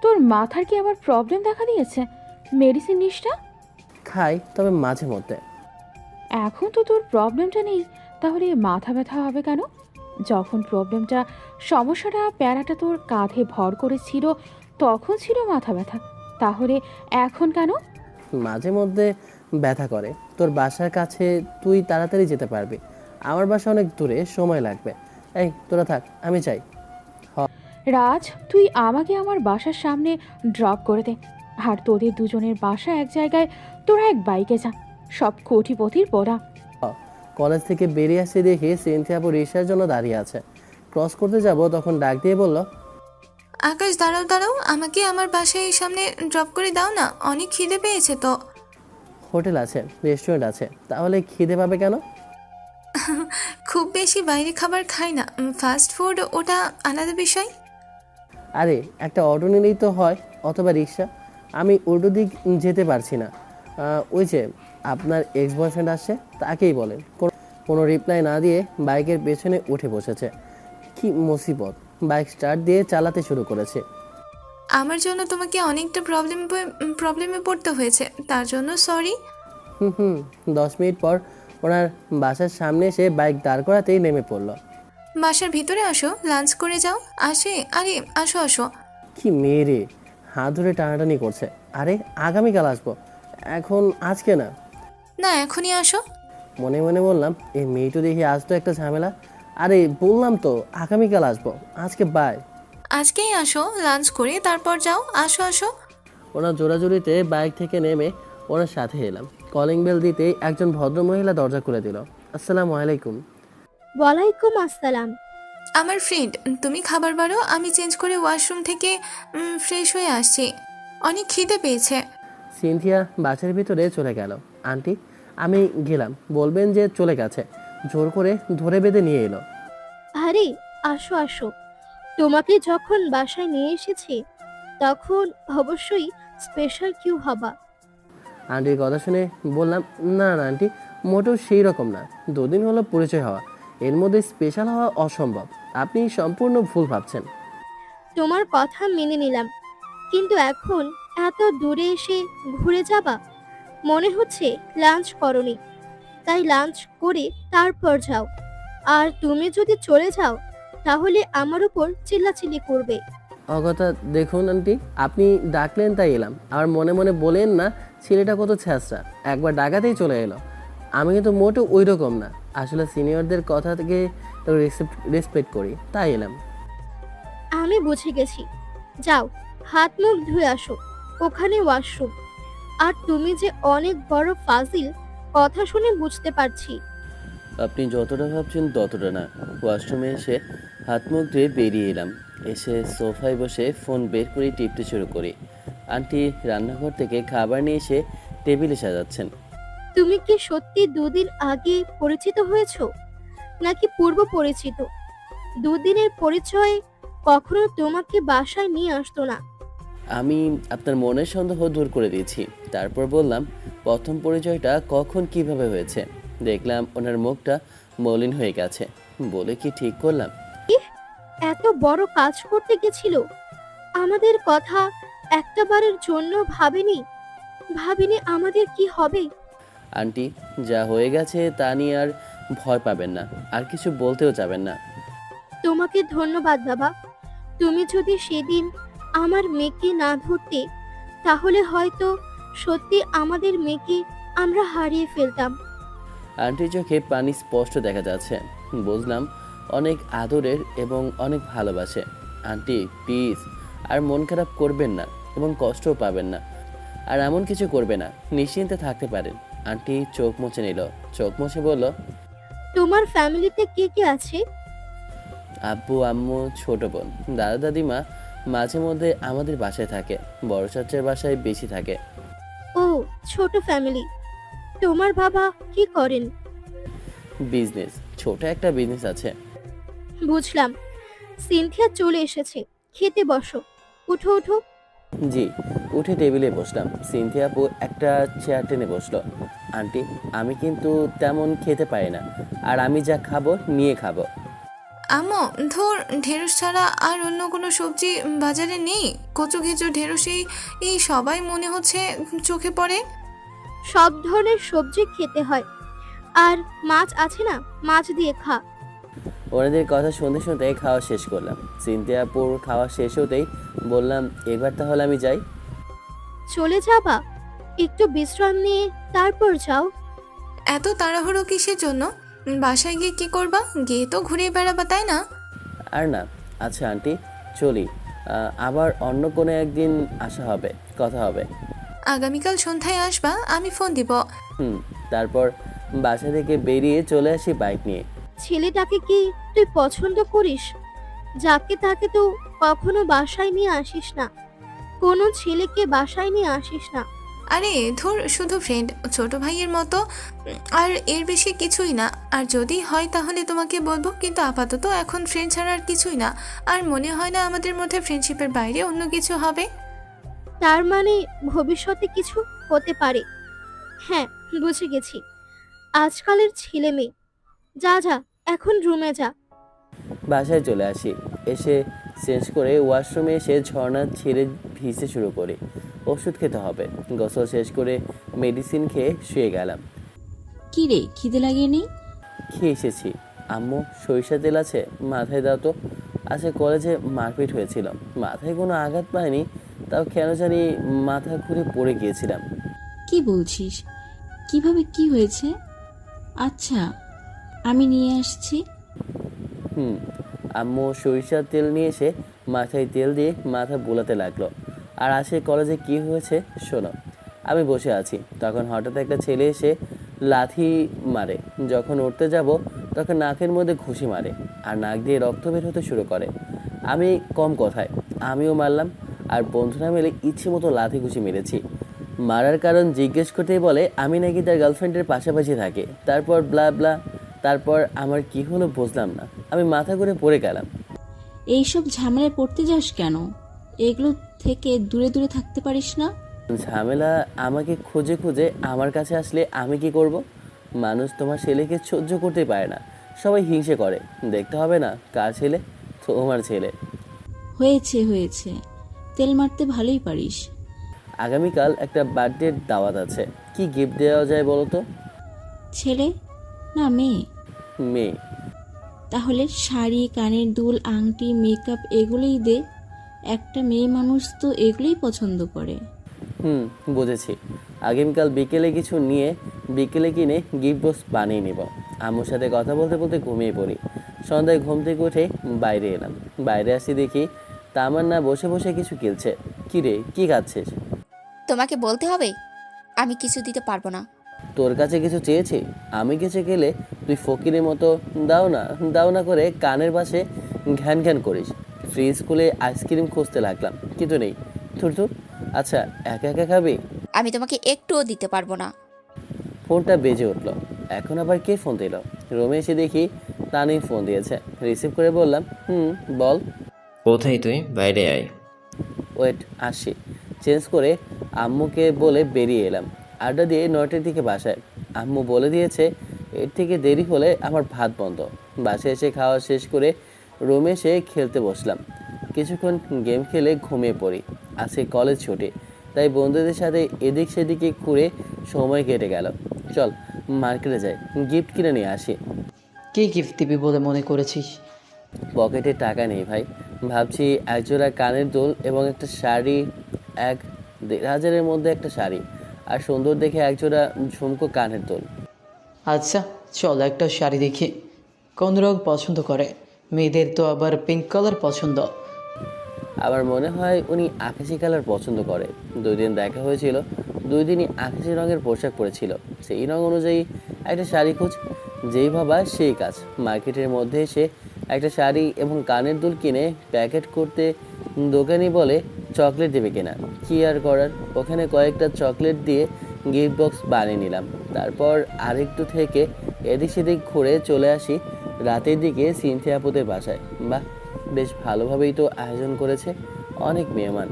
তোর মাথার কি আবার প্রবলেম দেখা দিয়েছে? মেডিসিন নিস না? খাই, তবে মাঝে মধ্যে। এখন তো তোর প্রবলেমটা নেই, তাহলে মাথা ব্যথা হবে কেন? যখন সমস্যাটা প্যারাটা তোর কাঁধে ভর করেছিল তখন ছিল মাথা ব্যথা, তাহলে এখন কেন? মাঝে মধ্যে ব্যথা করে। তোর বাসার কাছে, তুই তাড়াতাড়ি যেতে পারবি। আমার বাসা অনেক দূরে, সময় লাগবে। এই তোরা থাক, আমি চাই। রাজ, তুই আমাকে আমার বাসার সামনে ড্রপ করে দে। আর তোদের দুজনের বাসা এক জায়গায়, তোরা এক বাইকে যা। সব কোটিপতির পড়া। কলেজ থেকে বেরিয়ে আসতে দেখি সিনথিয়া আপু রিক্সার জন্য দাঁড়িয়ে আছে। ক্রস করতে যাব, তখন ডাক দিয়ে বলল, আকাশ দাঁড়াও দাঁড়াও, আমাকে আমার বাসায় সামনে ড্রপ করে দাও না, অনেক খিদে পেয়েছে তো। হোটেল আছে, রেস্টুরেন্ট আছে, তাহলে খিদে পাবে কেন? খুব বেশি বাইরে খাবার খাই না, ফাস্ট ফুড ওটা আলাদা বিষয়। আরে একটা অটো নিলেই তো হয়, অথবা রিক্সা। আমি উল্টো দিক যেতে পারছি না। ওই যে আপনার এক্স বয়ফ্রেন্ড আসছে, তাকেই বলেন। কোনো রিপ্লাই না দিয়ে বাইকের পেছনে উঠে বসেছে। কি মুসিবত! বাইক স্টার্ট দিয়ে চালাতে শুরু করেছে। আমার জন্য তোমাকে অনেকটা প্রবলেমে পড়তে হয়েছে, তার জন্য সরি। হুম 10 মিনিট পর ওনার বাসার সামনে এসে বাইক দাঁড় করাতেই নেমে পড়লো। বাসার ভিতরে আসো, লাঞ্চ করে যাও। আরে আসো আসো। কি মেয়ে রে, হাত ধরে টানাটানি করছে। আরে আগামীকাল আসবো, এখন আজকে না। না এখনই আসো। মনে মনে বললাম, এই মেয়েটা দেখি আজ তো একটা ঝামেলা। আরে বললাম তো আগামীকাল আসবো, আজকে বাই। আজকেই আসো, লাঞ্চ করে তারপর যাও। আসো আসো। ওনার জোরাজুরিতে বাইক থেকে নেমে ওনার সাথে এলাম। কলিং বেল দিতেই একজন ভদ্রমহিলা দরজা খুলে দিল। আসসালামু আলাইকুম। ওয়ালাইকুম আসসালাম। আমার ফ্রেন্ড, তুমি খাবার বাড়ো, আমি চেঞ্জ করে ওয়াশরুম থেকে ফ্রেশ হয়ে আসছি, অনেক খিদে পেয়েছে। সিনথিয়া বাসের ভিতরে চলে গেল। আন্টি, আমি গেলাম, বলবেন যে চলে গেছে। জোর করে ধরে বেঁধে নিয়ে এলো। আরে আসো আসো, তোমাকে যখন বাসায় নিয়ে এসেছি তখন অবশ্যই স্পেশাল কিউ হবা। আন্টির কথা শুনে বললাম, না না আন্টি, মোটেও সেই রকম না। 2 দিন হলো পরিচয় হওয়া, এর মধ্যে স্পেশাল হওয়া অসম্ভব। আপনি সম্পূর্ণ ভুল ভাবছেন। তোমার কথা মেনে নিলাম, কিন্তু এখন এত দূরে এসে ঘুরে যাবা? মনে হচ্ছে লাঞ্চ করনি, তাই লাঞ্চ করে তারপর যাও। আর তুমি যদি চলে যাও তাহলে আমার উপর চিল্লাচিল্লি করবে। অগতা দেখুন আন্টি, আপনি ডাকলেন তাই এলাম। আর মনে মনে বলেন না ছেলেটা কত ছ্যাঁচড়া, একবার ডাকাতেই চলে এলো। আমি কিন্তু মোটেও ওই রকম না, আসলে সিনিয়রদের কথা থেকে রেসপেক্ট করি, তাই এলাম। আমি বুঝে গেছি, যাও হাত মুখ ধুয়ে আসো, ওখানে ওয়াশরুম। আর তুমি যে অনেক বড় ফাজিল, কথা শুনে বুঝতে পারছি। আপনি যতটা ভাবছেন ততটা না। ওয়াশরুমে এসে হাত মুখ ধুয়ে বেরিয়ে এলাম। এসে সোফায় বসে ফোন বের করে টিপতে শুরু করি। আন্টি রান্নাঘর থেকে খাবার নিয়ে এসে টেবিলে সাজাচ্ছেন। তুমি কি সত্যি 2 দিন আগে পরিচিত হয়েছো, নাকি পূর্ব পরিচিত? 2 দিনের পরিচয়ে কখনো তোমাকে বাসায় নিয়ে আসতো না। আমি আপনার মনের সন্দেহ দূর করে দিয়েছি। তারপর বললাম, প্রথম পরিচয়টা কখন কিভাবে হয়েছে। দেখলাম ওনার মুখটা মলিন হয়ে গেছে। বলে কি ঠিক করলাম? এত বড় কাজ করতে গেছিল, আমাদের কথা একটাবারের জন্য ভাবিনি আমাদের কি হবে। আন্টি, যা হয়ে গেছে তা নিয়ে আর ভয় পাবেন না, আর কিছু বলতেও যাবেন না। তোমাকে ধন্যবাদ বাবা। তুমি যদি সেদিন আমার মেয়েকে না ধরতে, তাহলে হয়তো সত্যি আমাদের মেয়েকে আমরা হারিয়ে ফেলতাম। আন্টির চোখে পানি স্পষ্ট দেখা যাচ্ছে। বুঝলাম অনেক আদরের এবং অনেক ভালোবাসে। আন্টি প্লিজ আর মন খারাপ করবেন না এবং কষ্টও পাবেন না, আর এমন কিছু করবে না, নিশ্চিন্তে থাকতে পারেন। আন্টি চোখ মুছে নিল, চোখ মুছে বলল, তোমার ফ্যামিলিতে কে কে আছে? আব্বু, আম্মু, ছোট বোন, দাদা, দাদিমা মাঝে মধ্যে আমাদের বাসায় থাকে, বড় চাচার বাসায় বেশি থাকে। ও, ছোট ফ্যামিলি। তোমার বাবা কি করেন? বিজনেস, ছোট একটা বিজনেস আছে। বুঝলাম। সিনথিয়া চলে এসেছে, খেতে বসো। উঠো উঠো। জি। উঠে টেবিলে বসলাম। সিনথিয়া আপু একটা চেয়ার টেনে বসলো। আন্টি, আমি কিন্তু তেমন খেতে পারি না, আর আমি যা খাবো নিয়ে খাবো। আম্মু, ধর ঢেঁড়স ছাড়া আর অন্য কোনো সবজি বাজারে নেই? কচু ঘেঁচু ঢেঁড়সেই এই সবাই মনে হচ্ছে চোখে পড়ে। সব ধরনের সবজি খেতে হয়, আর মাছ আছে না, মাছ দিয়ে খা। ওনাদের কথা শুনতে শুনতে খাওয়া শেষ করলাম। সিনথিয়া আপুর খাওয়া শেষ হতেই বললাম, এবার তাহলে আমি যাই। চলে যাবা? একটু বিশ্রাম নিয়ে তারপর যাও। এত তাড়াহুড়ো কিসের জন্য? বাসায় গিয়ে কি করবা? গিয়ে তো ঘুরে বেড়াবা, তাই না? আর না। আচ্ছা আন্টি, চলি। আবার অন্য কোনো একদিন আসা হবে, কথা হবে। আগামীকাল সন্ধ্যায় আসবা, আমি ফোন দিব। তারপর বাসা থেকে বেরিয়ে চলে আসি বাইক নিয়ে। ছেলেটাকে কি তুই পছন্দ করিস? যাকে তাকে তো কখনো বাসায় নিয়ে আসিস না। কোনো ছেলেকে বাসায় নিয়ে আসিস না। আরে ধুর, শুধু ফ্রেন্ড, ছোট ভাইয়ের মতো, আর এর বেশি কিছুই না। আর যদি হয় তাহলে তোমাকে বলবো, কিন্তু আপাতত এখন ফ্রেন্ড ছাড়া আর কিছুই না। আর মনে হয় না আমাদের মধ্যে ফ্রেন্ডশিপের বাইরে অন্য কিছু হবে। তার মানে ভবিষ্যতে কিছু হতে পারে। হ্যাঁ, বুঝে গেছি। আজকালের ছেলে মেয়ে। যা যা, এখন রুমে যা। বাসায় চলে আসি। এসে চেঞ্জ করে ওয়াশরুমে এসে ঝর্ণা ছেড়ে ভিজতে শুরু করি। ওষুধ খেতে হবে। গোসল শেষ করে মেডিসিন খেয়ে শুয়ে গেলাম। কি রে, খিদে লাগিয়ে নেই? খেয়ে এসেছি। আম্মু, সরিষা তেল আছে? মাথায় দাও তো। আচ্ছা, কলেজে মারপিট হয়েছিল, মাথায় কোনো আঘাত পায়নি, তাও কেন জানি মাথা ঘুরে পড়ে গিয়েছিলাম। কি বলছিস? কিভাবে, কি হয়েছে? আচ্ছা, আমি নিয়ে আসছি। আম্মু সরিষার তেল নিয়ে এসে মাথায় তেল দিয়ে মাথা বোলাতে লাগলো। আর আসে কলেজে কি হয়েছে শোনো। আমি বসে আছি, তখন হঠাৎ একটা ছেলে এসে লাথি মারে। যখন উঠতে যাব তখন নাকের মধ্যে ঘুষি মারে, আর নাক দিয়ে রক্ত বের হতে শুরু করে। আমি কম কথায় আমিও মারলাম, আর বন্ধুরা মিলে ইচ্ছে মতো লাথি ঘুষি মেরেছি। মারার কারণ জিজ্ঞেস করতেই বলে আমি নাকি তার গার্লফ্রেন্ডের পাশাপাশি থাকি। তারপর ব্লা ব্লা। তারপর আমার কি হলো বুঝলাম না, আমি মাথা ঘুরে পড়ে গেলাম। এইসব ঝামেলায় পড়তে যাস কেন? এগুলো থেকে দূরে দূরে থাকতে পারিস না? ঝামেলা আমাকে খুঁজে খুঁজে আমার কাছে আসলে আমি কি করব? মানুষ তোমার ছেলেকে সহ্য করতে পারে না, সবাই হিংসে করে। দেখতে হবে না কার ছেলে? তোমার ছেলে। হয়েছে হয়েছে, তেল মারতে ভালোই পারিস। আগামীকাল একটা বার্থডের দাওয়াত আছে, কি গিফট দেওয়া যায় বলো তো? ছেলে না মেয়ে? মেয়ে। তাহলে শাড়ি, কানের দুল, আংটি, মেকআপ এগুলোই দে। একটা মেয়ে মানুষ তো এগুলোই পছন্দ করে। বুঝেছি। আগামীকাল বিকেলে কিছু নিয়ে বিকেলে কিনে গিফট বক্স বানিয়ে নিব। আম্মুর সাথে কথা বলতে বলতে ঘুমিয়ে পড়ি। সন্ধ্যায় ঘুম থেকে উঠে বাইরে এলাম। বাইরে আসি দেখি তামান্না বসে বসে কিছু কিনছে। কি রে, কি খাচ্ছিস? তোমাকে বলতে হবে, আমি কিছু দিতে পারবো না। তোর কাছে কিছু চেয়েছি? আমি কিছু গেলে তুই ফকিরের মতো দাও না দাও না করে কানের পাশে ঘ্যান ঘ্যান করিস। ফ্রিজ খুলে আইসক্রিম খুঁজতে লাগলাম, কিন্তু নেই। থুর থুর। আচ্ছা, একা একা খাবি? আমি তোমাকে একটুও দিতে পারবো না। ফোনটা বেজে উঠলো। এখন আবার কে ফোন দিল? রুমে এসে দেখি তানিম ফোন দিয়েছে। রিসিভ করে বললাম, বল। কোথায় তুই? বাইরে আয়। ওয়েট, আসি। চেঞ্জ করে আম্মুকে বলে বেরিয়ে এলাম। আড্ডা দিয়ে 9টার দিকে বাসায়। আম্মু বলে দিয়েছে এর থেকে দেরি হলে আমার ভাত বন্ধ। বাসায় এসে খাওয়া শেষ করে রুমে এসে খেলতে বসলাম। কিছুক্ষণ গেম খেলে ঘুমিয়ে পড়ি। আজকে কলেজ ছুটি, তাই বন্ধুদের সাথে এদিক সেদিকে ঘুরে সময় কেটে গেল। চল মার্কেটে যাই, গিফট কিনে নিয়ে আসি। কী গিফট দিবি বলে মনে করেছিস? পকেটে টাকা নেই ভাই, ভাবছি একজোড়া কানের দুল এবং একটা শাড়ি, 1,500-এর মধ্যে একটা শাড়ি, আর সুন্দর দেখে একজোড়া ঝুমকো কানের দুল। আচ্ছা চল একটা শাড়ি দেখি। কোন রং পছন্দ করে? মেয়েদের তো আবার পিঙ্ক কালার পছন্দ। আমার মনে হয় উনি আকাশি কালার পছন্দ করে। 2 দিন দেখা হয়েছিল, 2 দিনই আকাশি রঙের পোশাক পরেছিল। সেই রং অনুযায়ী একটা শাড়ি খোঁজ, যেই ভাবা সেই কাজ। মার্কেটের মধ্যে এসে একটা শাড়ি এবং কানের দুল কিনে প্যাকেট করতে দোকানি বলে চকলেট দেবে কিনা। কি আর করার, ওখানে কয়েকটা চকলেট দিয়ে গিফট বক্স বানিয়ে নিলাম। তারপর আরেকটু থেকে এদিক সেদিক ঘুরে চলে আসি রাতের দিকে সিনথিয়া আপুদের বাসায়। বাহ, বেশ ভালোভাবেই তো আয়োজন করেছে, অনেক মেহমান।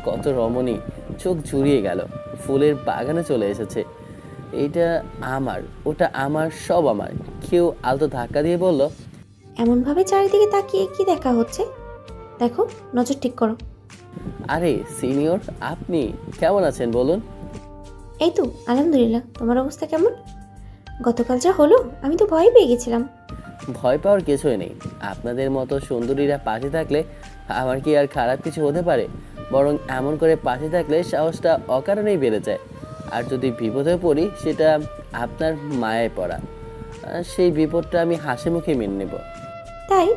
কত রমণী, চোখ জুড়িয়ে গেল। ফুলের বাগানে চলে এসেছে। এইটা আমার, ওটা আমার, সব আমার। কেউ আলতো ধাক্কা দিয়ে বলল, এমনভাবে চারিদিকে তাকিয়ে কি দেখা হচ্ছে? দেখো, নজর ঠিক করো। আরে সিনিয়র, আপনি কেমন আছেন বলুন? এই তো আলহামদুলিল্লাহ, তোমার অবস্থা কেমন? গতকাল যা হলো, আমি তো ভয় পেয়ে গেছিলাম। ভয় পাওয়ার কিছুই নেই। আপনাদের মতো সুন্দরীরা পাশে থাকলে আমার কি আর খারাপ কিছু হতে পারে? বরং এমন করে পাশে থাকলে সাহসটা অকারণেই বেড়ে যায়। আর যদি বিপদে পড়ি, সেটা আপনার মায়ায় পড়া। সেই বিপদটা আমি হাসি মুখে মেনে নেব। তাই?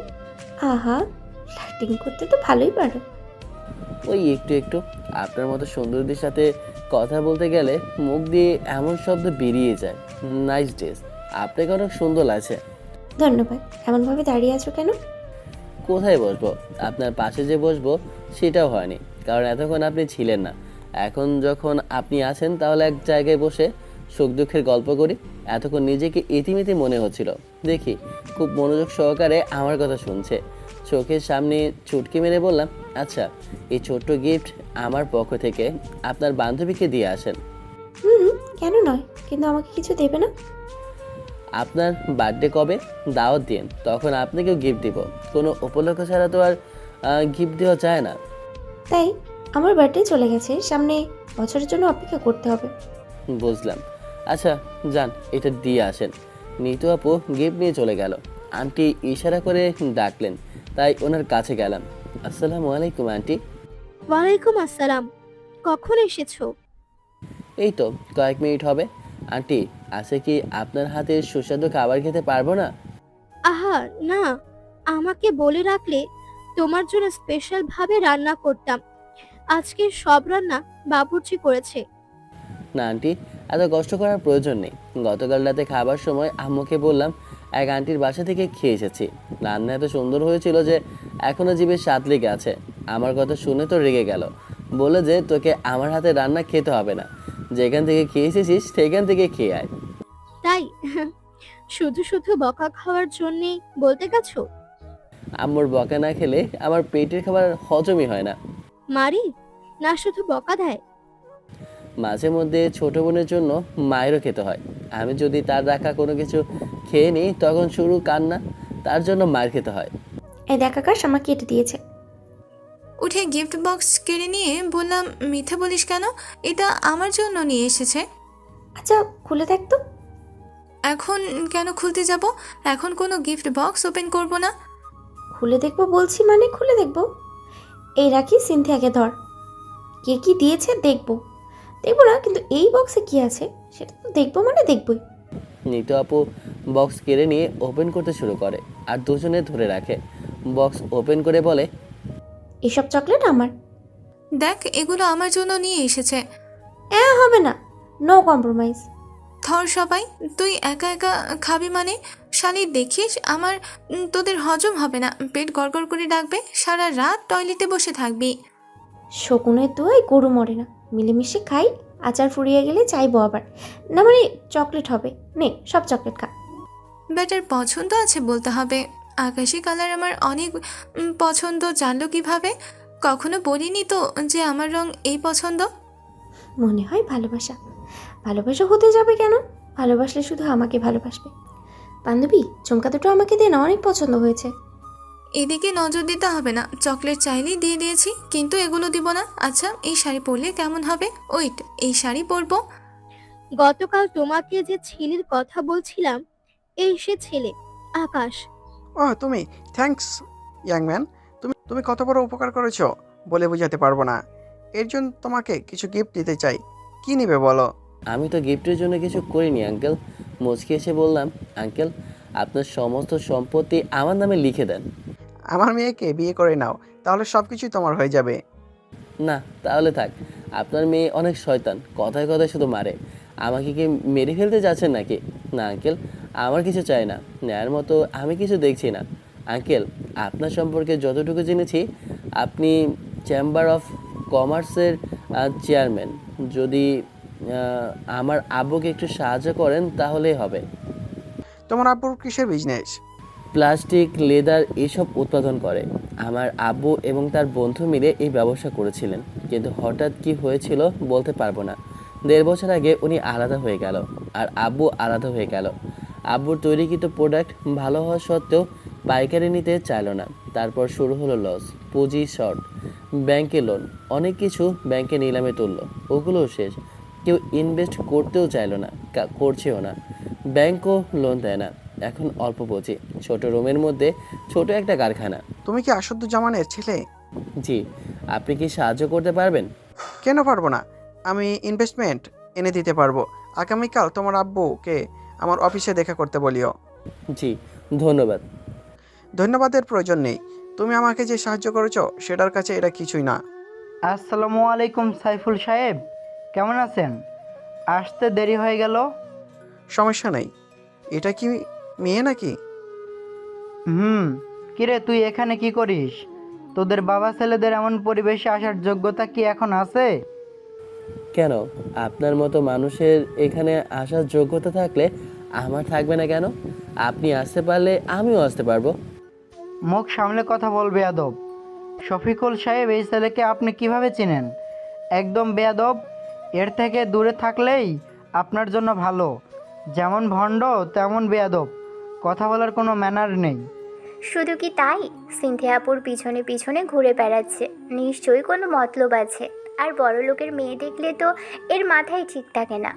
আহা, লাইটিং করতে তো ভালোই পারো। ওই একটু একটু। আপনার মতো সুন্দরীদের সাথে কথা বলতে গেলে মুখ দিয়ে এমন শব্দ বেরিয়ে যায়। নাইস ড্রেস, আপনাকে অনেক সুন্দর লাগছে। ধন্যবাদ। এমনভাবে দাঁড়িয়ে আছো কেন? কোথায় বসবো? আপনার পাশে যে বসবো সেটাও হয়নি, কারণ এতক্ষণ আপনি ছিলেন না। এখন যখন আপনি আছেন, তাহলে এক জায়গায় বসে সুখ দুঃখের গল্প করি। এতক্ষণ নিজেকে ইতিমিতি মনে হচ্ছিল। দেখি খুব মনোযোগ সহকারে আমার কথা শুনছে। চোখের সামনে চুটকি মেরে বললাম, আচ্ছা, এই ছোট্ট গিফট আমার পক্ষ থেকে আপনার বান্ধবীকে দিয়ে আসেন। কেন নয়, কিন্তু আমাকে কিছু দেবে না? আপনার বার্থডে কবে? দাওয়াত দিন, তখন আপনাকেও গিফট দিব। কোনো উপলক্ষ ছাড়া তো আর গিফট দেওয়া যায় না। তাই? আমার বার্থডে চলে গেছে, সামনে বছরের জন্য অপেক্ষা করতে হবে। বুঝলাম। আচ্ছা যান, এটা দিয়ে আসেন। নিতু আপু গিফট নিয়ে চলে গেল। আন্টি ইশারা করে ডাকলেন, তাই ওনার কাছে গেলাম। আসসালামু আলাইকুম আন্টি। ওয়ালাইকুম আসসালাম। কখন এসেছো? এই তো কয়েক মিনিট হবে। আন্টি, আছে কি আপনার হাতে সুস্বাদু খাবার খেতে পারবো না? আহা না, আমাকে বলে রাখলে তোমার জন্য স্পেশাল ভাবে রান্না করতাম। আজকে সব রান্না বাবুর্চি করেছে। না আন্টি, এত কষ্ট করার প্রয়োজন নেই। গতকাল রাতে খাবার সময় আম্মুকে বললাম এক আন্টির বাসা থেকে খেয়ে এসেছি। রান্না এত সুন্দর হয়েছিল যে এখনো জিভে স্বাদ লেগে আছে। আমার কথা শুনে তো রেগে গেল, বলে যে তোকে আমার হাতে রান্না খেতে হবে না, যেখান থেকে খেয়ে এসেছিস সেখান থেকে খেয়ে আয়। তাই শুধু শুধু বকা খাওয়ার জন্যেই বলতে গেছো? আম্মুর বকা না খেলে আমার পেটের খাবার হজমই হয় না। মারি না, শুধু বকা দেয়? মাঝে মধ্যে ছোট বোনের জন্য মায়েরও খেতে হয়। আমি যদি তার রাখা কোনো কিছু খেয়ে নিই, তখন শুরু কান্না। তার জন্য মায়ের খেতে হয়। এই দেখ আকাশ, আমাকে এটা দিয়েছে। উঠে গিফট বক্স কেড়ে নিয়ে বললাম, মিথ্যা বলিস কেন? এটা আমার জন্য নিয়ে এসেছে। আচ্ছা খুলে দেখ তো। এখন কেন খুলতে যাব? এখন কোনো গিফট বক্স ওপেন করব না। খুলে দেখবো বলছি মানে খুলে দেখবো। এই রাখি, সিনথিয়াকে ধর। কে কি দিয়েছে দেখবো। দেখবো না, কিন্তু এই বক্সে কি আছে সেটা তো দেখবো, মানে দেখবই। নিতু আপু বক্স কেড়ে নিয়ে ওপেন করতে শুরু করে, আর দুজনে ধরে রাখে। বক্স ওপেন করে বলে, এসব চকলেট আমার। দেখ, এগুলো আমার জন্য নিয়ে এসেছে। হবে না, নো কম্প্রোমাইজ। ধর সবাই, তুই একা একা খাবি মানে? শালি দেখিস আমার, তোদের হজম হবে না, পেট গড়গড় করে ডাকবে, সারা রাত টয়লেটে বসে থাকবি। শকুনের দোয়ায় গরু মরে না, মিলেমিশে খাই। আচার ফুরিয়ে গেলে চাইবো আবার। না মানে চকলেট হবে, নে সব চকলেট খা। ব্যাটার পছন্দ আছে বলতে হবে। আকাশি কালার আমার অনেক পছন্দ, জানলো কিভাবে? কখনো বলিনি তো যে আমার রং এই পছন্দ। মনে হয় ভালোবাসা। ভালোবাসা হতে যাবে কেন? ভালোবাসলে শুধু আমাকে ভালোবাসবে। বান্ধবী চমকা দুটো আমাকে দে না, অনেক পছন্দ হয়েছে। এদিকে নজর দিতে হবে না, চকলেট চাইলেই দিয়ে দিয়েছি, কিন্তু এগুলো দিব না। আচ্ছা, এই শাড়ি পরলে কেমন হবে? ওয়েট, এই শাড়ি পরবো। গতকাল তোমাকে যে ছেলের কথা বলছিলাম, এই সে ছেলে, আকাশ। ও তুমি, থ্যাঙ্কস ইয়াং ম্যান। তুমি কত বড় উপকার করেছো বলে বোঝাতে পারবো না। এর জন্য তোমাকে কিছু গিফট দিতে চাই। কি নেবে বলো? আমি তো গিফটের জন্য কিছু করিনি আঙ্কেল। মুচকি এসে বললাম, আঙ্কেল আপনার সমস্ত সম্পত্তি আমার নামে লিখে দেন। আমার মেয়েকে বিয়ে করে নাও, তাহলে সব কিছুই তোমার হয়ে যাবে। না, তাহলে থাক। আপনার মেয়ে অনেক শয়তান, কথায় কথায় শুধু মারে। আমাকে কি মেরে ফেলতে যাচ্ছেন নাকি? না আঙ্কেল, আমার কিছু চাই না। ন্যায়ের মতো আমি কিছু দেখছি না। আঙ্কেল, আপনার সম্পর্কে যতটুকু জেনেছি, আপনি চেম্বার অফ কমার্সের চেয়ারম্যান। যদি আমার আব্বুকে একটু সাহায্য করেন তাহলেই হবে। তোমার আব্বুর কিসের বিজনেস? প্লাস্টিক, লেদার এসব উৎপাদন করে। আমার আব্বু এবং তার বন্ধু মিলে এই ব্যবসা করেছিলেন, কিন্তু হঠাৎ কি হয়েছিল বলতে পারবো না। 1.5 বছর আগে উনি আলাদা হয়ে গেল, আর আব্বু আলাদা হয়ে গেল। আব্বুর তৈরিকৃত প্রোডাক্ট ভালো হওয়া সত্ত্বেও পাইকারি নিতে চাইলো না। তারপর শুরু হলো লস, পুঁজি শর্ট, ব্যাংকে লোন, অনেক কিছু ব্যাংকে নিলামে তুললো, ওগুলোও শেষ। কেউ ইনভেস্ট করতেও চাইলো না, করছেও না। ব্যাংকও লোন দেয় না। এখন অল্প পুঁজি, ছোট রুমের মধ্যে ছোট একটা কারখানা। তুমি কি আসাদুজ্জামানের ছেলে? জি। আপনি কি সাহায্য করতে পারবেন? কেন পারবো না? আমি ইনভেস্টমেন্ট এনে দিতে পারবো। আগামীকাল তোমার আব্বুকে আমার অফিসে দেখা করতে বলিও। জি, ধন্যবাদ। ধন্যবাদের প্রয়োজন নেই। তুমি আমাকে যে সাহায্য করেছো সেটার কাছে এটা কিছুই না। আসসালামু আলাইকুম সাইফুল সাহেব, কেমন আছেন? আসতে দেরি হয়ে গেল। সমস্যা নেই। এটা কি মেয়ে নাকি? কিরে তুই এখানে কি করিস? তোদের বাবা ছেলেদের এমন পরিবেশে আসার যোগ্যতা কি এখন আছে? কেন, আপনার মতো মানুষের এখানে আসার যোগ্যতা থাকলে আমার থাকবে না কেন? আপনি আসতে পারলে আমিও আসতে পারবো। মুখ সামলে কথা বল বেয়াদব। শফিকুল সাহেব, এই ছেলেকে আপনি কিভাবে চিনেন? একদম বেয়াদব। এর থেকে দূরে থাকলেই আপনার জন্য ভালো। যেমন ভণ্ড তেমন বেয়াদব, কথা বলার কোনো ম্যানার নেই। শুধু কি তাই, সিনথিয়া আপুর পিছনে পিছনে ঘুরে বেড়াচ্ছে, নিশ্চয়ই কোনো মতলব আছে। আর বড় লোকের মেয়ে দেখলে তো এর মাথায় ঠিক থাকে না।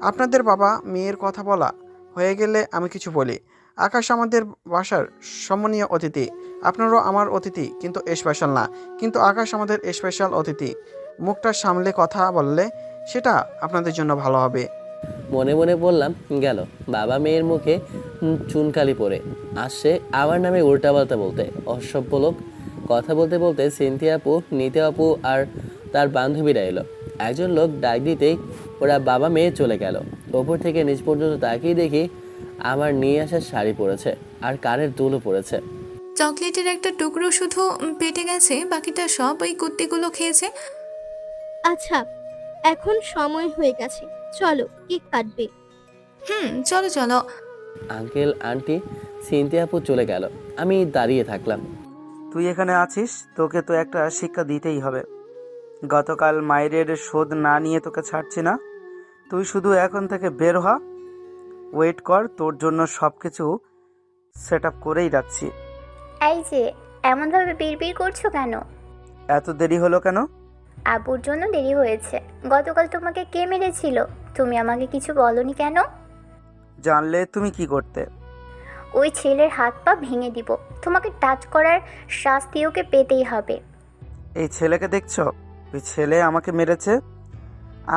আপনাদের বাবা মেয়ের কথা বলা হয়ে গেলে আমি কিছু বলি। আকাশ আমাদের বাসার সম্মানীয় অতিথি। আপনারও আমার অতিথি, কিন্তু স্পেশাল না। কিন্তু আকাশ আমাদের স্পেশাল অতিথি। মুখটা সামলে কথা বললে সেটা আপনাদের জন্য ভালো হবে। মনে মনে বললাম, গেল বাবা মেয়ের মুখে চুনকালি পড়ে আসছে আমার নামে উল্টাপাল্টা বলতে, অসভ্য লোক। কথা বলতে বলতে সিনথিয়া আপু, নিতে আপু আর তার বান্ধবীরা এলো। একজন লোক ডাক দিতেই ওরা বাবা মেয়ে চলে গেল। ওপর থেকে নিচ পর্যন্ত তাকিয়ে দেখি আমার নিয়ে আসা শাড়ি পরেছে আর কানের দুলও পরেছে। চকলেটের একটা টুকরো শুধু পেটে গেছে, বাকিটা সব ওই কুত্তিগুলো খেয়েছে। আচ্ছা, এখন সময় হয়ে গেছে, চলো কেক কাটবে। চলো চলো। আঙ্কেল, আন্টি, সিনথিয়া আপু চলে গেল। আমি দাঁড়িয়ে থাকলাম। তুই এখানে আছিস, তোকে তো একটা শিক্ষা দিতেই হবে। গতকাল মায়ের শোধ না নিয়ে তোকে ছাড়ছি না। তুই শুধু এখন থেকে বের হ, ওয়েট কর, তোর জন্য সব কিছু সেট আপ করেই রাখছি। এই যে এমনভাবে বিড়বিড় করছো কেন? এত দেরি হলো কেন? আব্বুর জন্য দেরি হয়েছে। গতকাল তোমাকে কে মেরেছিল? তুমি আমাকে কিছু বলনি কেন? জানলে তুমি কি করতে? ওই ছেলের হাত পা ভেঙে দিব। তোমাকে টাচ করার শাস্তি ওকে পেতেই হবে। এই ছেলেকে দেখছো? ওই ছেলে আমাকে মেরেছে।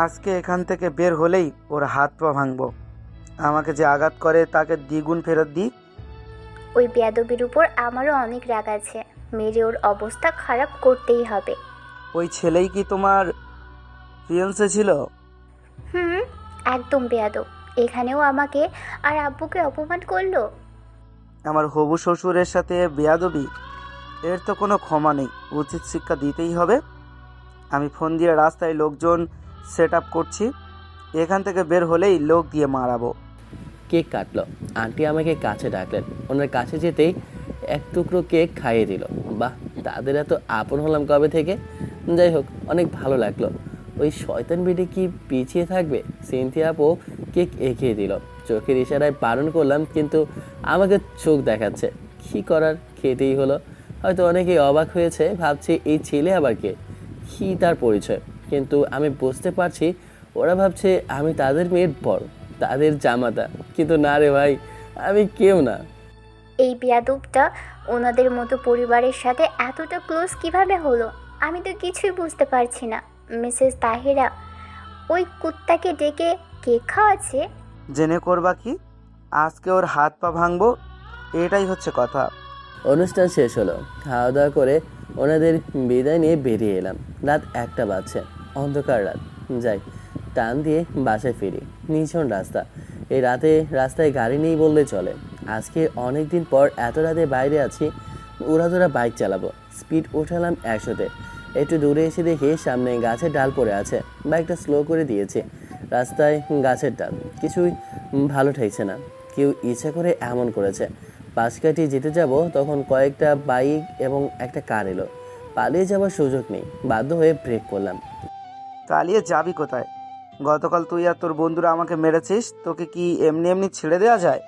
আজকে এখান থেকে বের হলেই ওর হাত পা ভাঙবো। আমাকে যে আঘাত করে তাকে দ্বিগুণ ফেরত দিই। ওই বেয়াদবির উপর আমারও অনেক রাগ আছে। মেরে ওর অবস্থা খারাপ করতেই হবে। ওই ছেলেই কি তোমার ফিয়ান্সে ছিল? একদম বেয়াদব। এখানেও আমাকে আর আব্বুকে অপমান করলো। আমার হবু শ্বশুরের সাথে বেয়াদবি, এর তো কোনো ক্ষমা নেই। উচিত শিক্ষা দিতেই হবে। আমি ফোন দিয়ে রাস্তায় লোকজন সেট আপ করছি। এখান থেকে বের হলেই লোক দিয়ে মারাবো। কেক কাটলো। আন্টি আমাকে কাছে ডাকলেন। ওনার কাছে যেতেই এক টুকরো কেক খাইয়ে দিল। বাহ, তাদের এত আপন হলাম কবে থেকে। যাই হোক, অনেক ভালো লাগলো। ওই শয়তান বেটে কি পিছিয়ে থাকবে? সিনথিয়া আপু কেক এগিয়ে দিল। চোখের ইশারায় বারণ করলাম, কিন্তু আমাকে চোখ দেখাচ্ছে। কী করার, খেতেই হলো। হয়তো অনেকেই অবাক হয়েছে, ভাবছে এই ছেলে আবার কে, কী তার পরিচয়। কিন্তু আমি বুঝতে পারছি ওরা ভাবছে আমি তাদের মেয়ের বর, তাদের জামাতা। কিন্তু না রে ভাই, আমি কেউ না। এই বেয়াদবটা ওনাদের মতো পরিবারের সাথে এতটা ক্লোজ কিভাবে হলো? আমি তো কিছুই বুঝতে পারছি না। মিসেস তাহিরা ওই কুত্তাকে ডেকে কেক খাওয়াচ্ছে। জেনে করবা কি? আজকে ওর হাত পা ভাঙবো, এটাই হচ্ছে কথা। অনুষ্ঠান শেষ হলো, খাওয়া দাওয়া করে ওনাদের বিদায় নিয়ে বেরিয়ে এলাম। রাত 1টা বাজছে, অন্ধকার রাত। যাই, টান দিয়ে বাসায় ফিরি। নিঝুম রাস্তা, এই রাতে রাস্তায় গাড়ি নেই বললে চলে। আজকে অনেক দিন পর এত রাতে বাইরে আছি, উড়াধুরা বাইক চালাবো। স্পিড উঠালাম 100-তে। একটু দূরে এসে দেখি সামনে গাছের ডাল পড়ে আছে। বাইকটা স্লো করে দিয়েছি। রাস্তায় গাছের ডাল, কিছুই ভালো ঠেকছে না। কেউ ইচ্ছা করে এমন করেছে। পাশ কাটিয়ে যেতে যাব, তখন কয়েকটা বাইক এবং একটা কার এলো। পালিয়ে যাওয়ার সুযোগ নেই, বাধ্য হয়ে ব্রেক করলাম। পালিয়ে যাবি কোথায়? গতকাল তুই আর তোর বন্ধুরা আমাকে মেরেছিস, তোকে কি এমনি এমনি ছেড়ে দেওয়া যায়?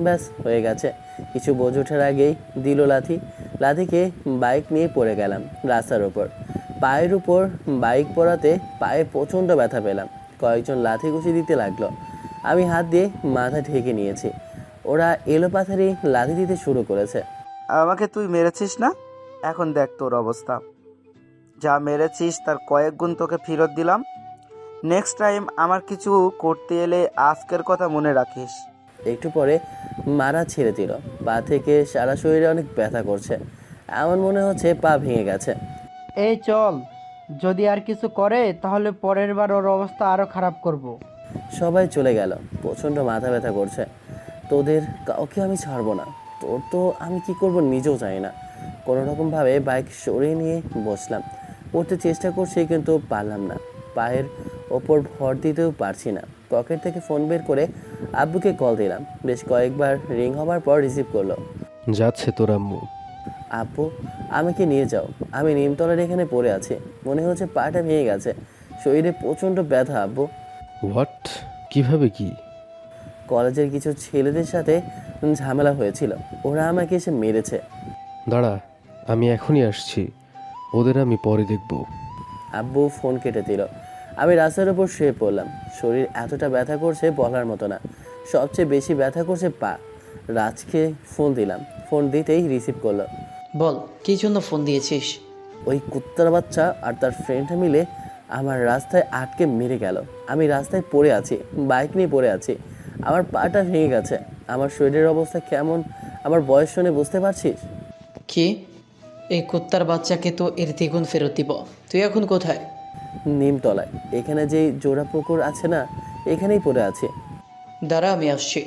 ব্যাস হয়ে গেছে। কিছু বোঝ ওঠার আগেই দিল লাথি। লাথিকে বাইক নিয়ে পড়ে গেলাম রাস্তার ওপর। পায়ের উপর বাইক পড়াতে পায়ে প্রচণ্ড ব্যথা পেলাম। কয়েকজন লাথি ঘুষি দিতে লাগলো। আমি হাত দিয়ে মাথা ঢেকে নিয়েছি। ওরা এলোপাথারি লাথি দিতে শুরু করেছে। আমাকে তুই মেরেছিস না? এখন দেখ তোর অবস্থা। যা মেরেছিস তার কয়েক গুণ তোকে ফেরত দিলাম। নেক্সট টাইম আমার কিছু করতে এলে আজকের কথা মনে রাখিস। একটু পরে মারা ছেড়ে দিল। পা থেকে সারা শরীরে অনেক ব্যথা করছে, এমন মনে হচ্ছে পা ভেঙে গেছে। এই চল, যদি আর কিছু করে তাহলে পরের বার ওর অবস্থা আরও খারাপ করব। সবাই চলে গেল। প্রচণ্ড মাথা ব্যথা করছে। তোদের কাউকে আমি ছাড়বো না। তোর তো আমি কি করব নিজেও জানি না। কোনোরকমভাবে বাইক সরিয়ে নিয়ে বসলাম। উঠতে চেষ্টা করছি, কিন্তু পারলাম না। পায়ের ওপর ভর দিতেও পারছি না। পকেট থেকে ফোন বের করে আব্বুকে কল দিলাম। বেশ কয়েকবার রিং হবার পর রিসিভ করলো। যাচ্ছে তোর আম্মু? আব্বু, আমাকে নিয়ে যাও। আমি নিমতলার এখানে পড়ে আছি। মনে হচ্ছে পাটা ভেঙে গেছে। শরীরে প্রচণ্ড ব্যথা আব্বু। হোয়াট? কিভাবে কি? কলেজের কিছু ছেলেদের সাথে ঝামেলা হয়েছিল, ওরা আমাকে এসে মেরেছে। দাঁড়া, আমি এখনই আসছি। ওদের আমি পরে দেখব। আব্বু ফোন কেটে দিল। আমি রাস্তার উপর শুয়ে পড়লাম। শরীর এতটা ব্যথা করছে বলার মতো না। সবচেয়ে বেশি ব্যথা করছে পা। রাজকে ফোন দিলাম। ফোন দিতেই রিসিভ করলো। বল, কী জন্য ফোন দিয়েছিস? ওই কুত্তার বাচ্চা আর তার ফ্রেন্ডটা মিলে আমার রাস্তায় আটকে মেরে গেল। আমি রাস্তায় পড়ে আছি, বাইক নিয়ে পড়ে আছি। আমার পাটা ভেঙে গেছে। আমার শরীরের অবস্থা কেমন আমার বয়স শুনে বুঝতে পারছিস? কি? এই কুত্তার বাচ্চাকে তো এর দ্বিগুণ ফেরত দিব। তুই এখন কোথায়? নিমতলায়। এখানে যে জোড়া পুকুর আছে না, এখানেই পড়ে আছে। দাঁড়া, আমি আসছি।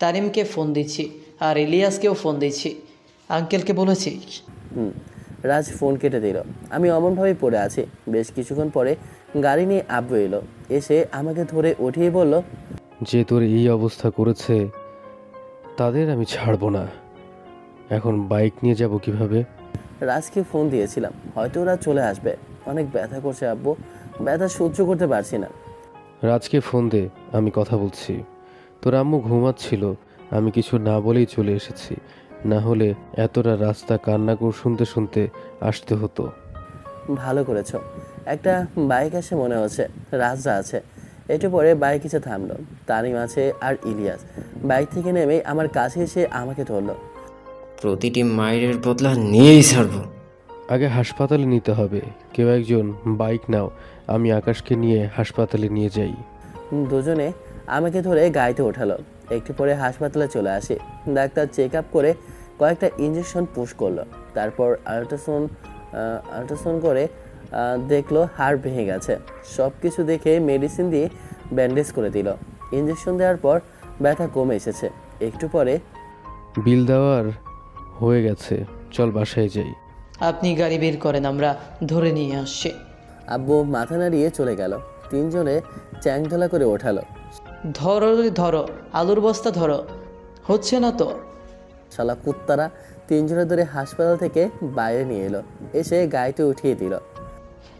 তারিমকে ফোন দিচ্ছি আর ইলিয়াসকেও ফোন দিচ্ছি। আঙ্কেলকে বলেছিস? রাজ ফোন কেটে দিল। আমি অমনভাবেই পড়ে আছি। বেশ কিছুক্ষণ পরে গাড়ি নিয়ে আব্বু এলো। এসে আমাকে ধরে উঠিয়ে বলল, যে তোর এই অবস্থা করেছে তাদের আমি ছাড়বো না। এখন বাইক নিয়ে যাব কিভাবে? রাজকে ফোন দিয়েছিলাম, হয়তো ওরা চলে আসবে। অনেক ব্যথা করছে আব্বু, ব্যথা সহ্য করতে পারছি না। রাজকে ফোন দে, আমি কথা বলছি। তোর আম্মু ঘুমাচ্ছিল, আমি কিছু না বলেই চলে এসেছি। না হলে এতটা রাস্তা কান্না করে শুনতে শুনতে আসতে হতো। ভালো করেছ। একটা বাইক আসে মনে হচ্ছে, রাজা আছে। একটু পরে বাইক এসে থামলো। তানিম আছে আর ইলিয়াস। বাইক থেকে নেমে আমার কাছে এসে আমাকে ধরলো। প্রতিটি মায়ের বদলা নিয়েই ছাড়বো। আগে হাসপাতালে নিতে হবে। কেউ একজন বাইক নাও, আমি আকাশকে নিয়ে হাসপাতালে নিয়ে যাই। দুজনে আমাকে ধরে গাড়িতে ওঠালো। একটু পরে হাসপাতালে চলে আসি। ডাক্তার চেক আপ করে কয়েকটা ইঞ্জেকশন পুশ করলো। তারপর আল্ট্রাসাউন্ড করে দেখলো হাড় ভেঙে গেছে। সব কিছু দেখে মেডিসিন দিয়ে ব্যান্ডেজ করে দিল। ইঞ্জেকশন দেওয়ার পর ব্যথা কমে এসেছে। একটু পরে বিল দেওয়ার হয়ে গেছে, চল বাসায় যাই। আপনি গাড়ি বের করেন, আমরা ধরে নিয়ে আসছি। আব্বু মাথা নাড়িয়ে চলে গেল। তিনজনে চ্যাংধলা করে ওঠালো। ধরো ধরো, আলুর বস্তা ধরো। হচ্ছে না তো? শালা কুত্তারা তিনজনে ধরে হাসপাতাল থেকে বাইরে নিয়ে এলো। এসে গাড়িতে উঠিয়ে দিল।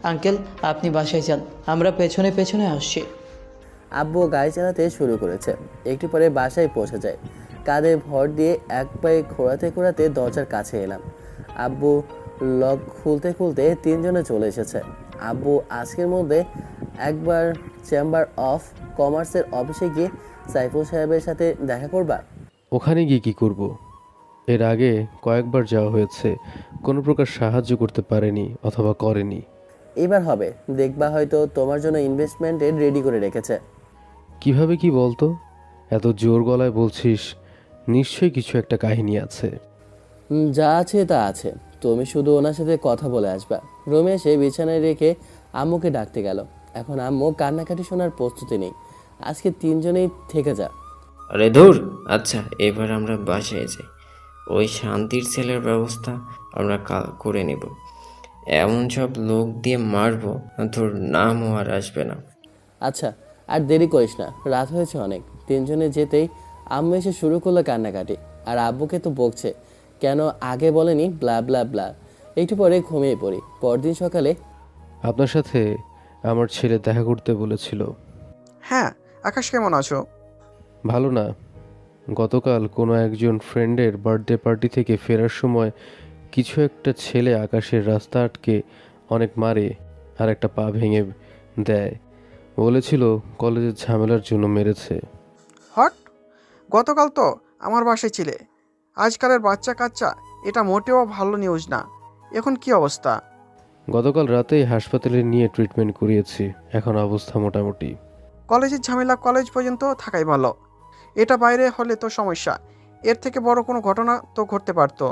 আঙ্কেল, আপনি বাসায় যান, আমরা পেছনে পেছনে আসছি। আব্বু গাড়ি চালাতে শুরু করেছে। একটু পরে বাসায় পৌঁছে যায়। কাঁধে ভর দিয়ে এক পায়ে ঘোরাতে ঘোরাতে দরজার কাছে এলাম। আব্বু লক খুলতে খুলতে তিনজনে চলে এসেছে। আব্বু আজকের মধ্যে একবার চেম্বার অফ কমার্সের অফিসে গিয়ে সাইফুল সাহেবের সাথে দেখা করবা? ওখানে গিয়ে কী করব? এর আগে কয়েকবার যাওয়া হয়েছে, কোনো প্রকার সাহায্য করতে পারেনি অথবা করেনি। এবার হবে, দেখবা হয়তো তোমার জন্য ইনভেস্টমেন্টের রেডি করে রেখেছে। কিভাবে কি বলতো? এত জোর গলায় বলছিস, নিশ্চয়ই কিছু একটা কাহিনী আছে। যা আছে তা আছে, তুমি শুধু ওনার সাথে কথা বলে আসবা। রুমে এসে বিছানায় রেখে আম্মুকে ডাকতে গেল। এখন আম্মু কান্নাকাটি শোনার প্রস্তুতি নেই। আজকে তিনজনেই থেকে যা। আরে ধুর, আচ্ছা এবার আমরা বাসায় যাই। ওই শান্তির ছেলের ব্যবস্থা আমরা করে নেব। এমন সব লোক দিয়ে মারবো, তোর নামও আর আসবে না। আচ্ছা, আর দেরি করিস না, রাত হয়েছে অনেক। তিনজনে যেতেই আম্মু এসে শুরু করলো কান্নাকাটি। আর আব্বুকে তো বকছে, কেন আগে বলেনি ব্লা ব্লা ব্লা। একটু পরে ঘুমিয়ে পড়ি। পরদিন সকালে আপনার সাথে আমার ছেলে দেখা করতে বলেছিল। হ্যাঁ, আকাশ কেমন আছো? ভালো না। গতকাল কোনো একজন ফ্রেন্ডের বার্থডে পার্টি থেকে ফেরার সময় কিছু একটা ছেলে আকাশের রাস্তা আটকে অনেক মারে আর একটা পা ভেঙে দেয়। বলেছিল কলেজের ঝামেলার জন্য মেরেছে। হট, গতকাল তো আমার বাসায় ছিলে। আজকালের বাচ্চা কাচ্চা, এটা মোটেও ভালো নিউজ না। এখন কি অবস্থা? গতকাল রাতেই হাসপাতালে নিয়ে ট্রিটমেন্ট করিয়েছি, এখন অবস্থা মোটামুটি। কলেজের ঝামেলা কলেজ পর্যন্ত থাকাই ভালো। এটা বাইরে হলে তো সমস্যা। এর থেকে বড় কোনো ঘটনা তো ঘটতে পারতো।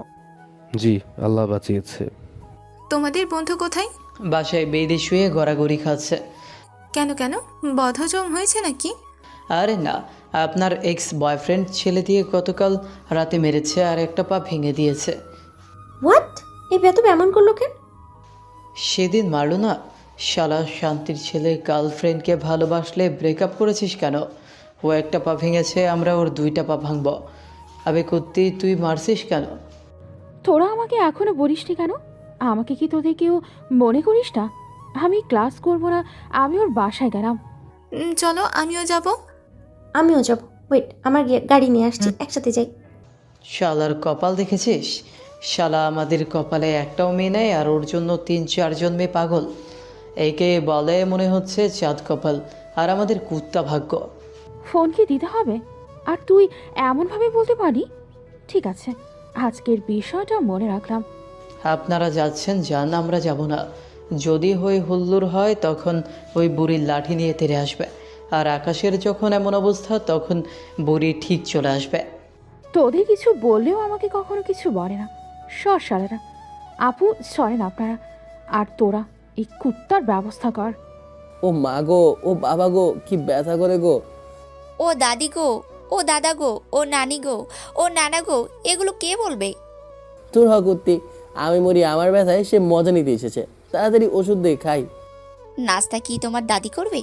জি, আল্লাহ বাঁচিয়েছে। তোমাদের বন্ধু কোথায়? বাসায় বেঁধে শুয়ে গড়াগড়ি খাচ্ছে। কেন কেন, বদহজম হয়েছে নাকি? আরে না, আপনার এক্স বয়ফ্রেন্ড ছেলে দিয়ে গতকাল রাতে মেরেছে আর একটা পা ভেঙে দিয়েছে। হোয়াট? এই বেতব এমন করলো কেন? সেদিন মারলো না, শালা শান্তির ছেলে। গার্লফ্রেন্ডকে ভালোবাসলে ব্রেকআপ করেছিস কেন? ও একটা পা ভেঙেছে, আমরা ওর দুইটা পা ভাঙব। আবে কুত্তি, তুই মারছিস কেন? তোরা আমাকে এখনো বলিসনি কেন? আমাকে কি তোদের কেউ মনে করিস না? আমি ক্লাস করব না, আমি ওর বাসায় গেলাম। চলো আমিও যাব। আমিও যাব। ওয়েট, আমার গাড়ি নিয়ে আসছি, একসাথে যাই। শালার কপাল দেখেছিস? শালা আমাদের কপালে একটাও মেয়ে নেই, আর ওর জন্য 3-4 মেয়ে পাগল। একে বলে মনে হচ্ছে চাঁদ কপাল, আর আমাদের কুত্তা ভাগ্য। ফোন কি দিতে হবে? আর তুই এমনভাবে বলতে পারি? ঠিক আছে, আজকের বিষয়টা মনে রাখলাম। আপনারা যাচ্ছেন যান, আমরা যাব না। যদি হই হুল্লোড় হয় তখন ওই বুড়ির লাঠি নিয়ে তেড়ে আসবে, আর আকাশের যখন এমন অবস্থা তখন বুড়ি ঠিক চলে আসবে। তোদের কিছু বললেও আমাকে কখনো কিছু বলে না, সর সালেরা। আপু সরেন আপনারা। আর তোরা এই কুত্তার ব্যবস্থা কর। ও মা গো, ও বাবা গো, কি ব্যথা করে গো। ও দাদি গো, ও দাদা গো, ও নানি গো, ও নানা গো, এগুলো কে বলবে? তোর হকুত্তি, আমি মরি আমার ব্যথায়, সে মজা নিতে এসেছে। তাড়াতাড়ি ওষুধ দিয়ে খাই। নাস্তা কি তোমার দাদি করবে?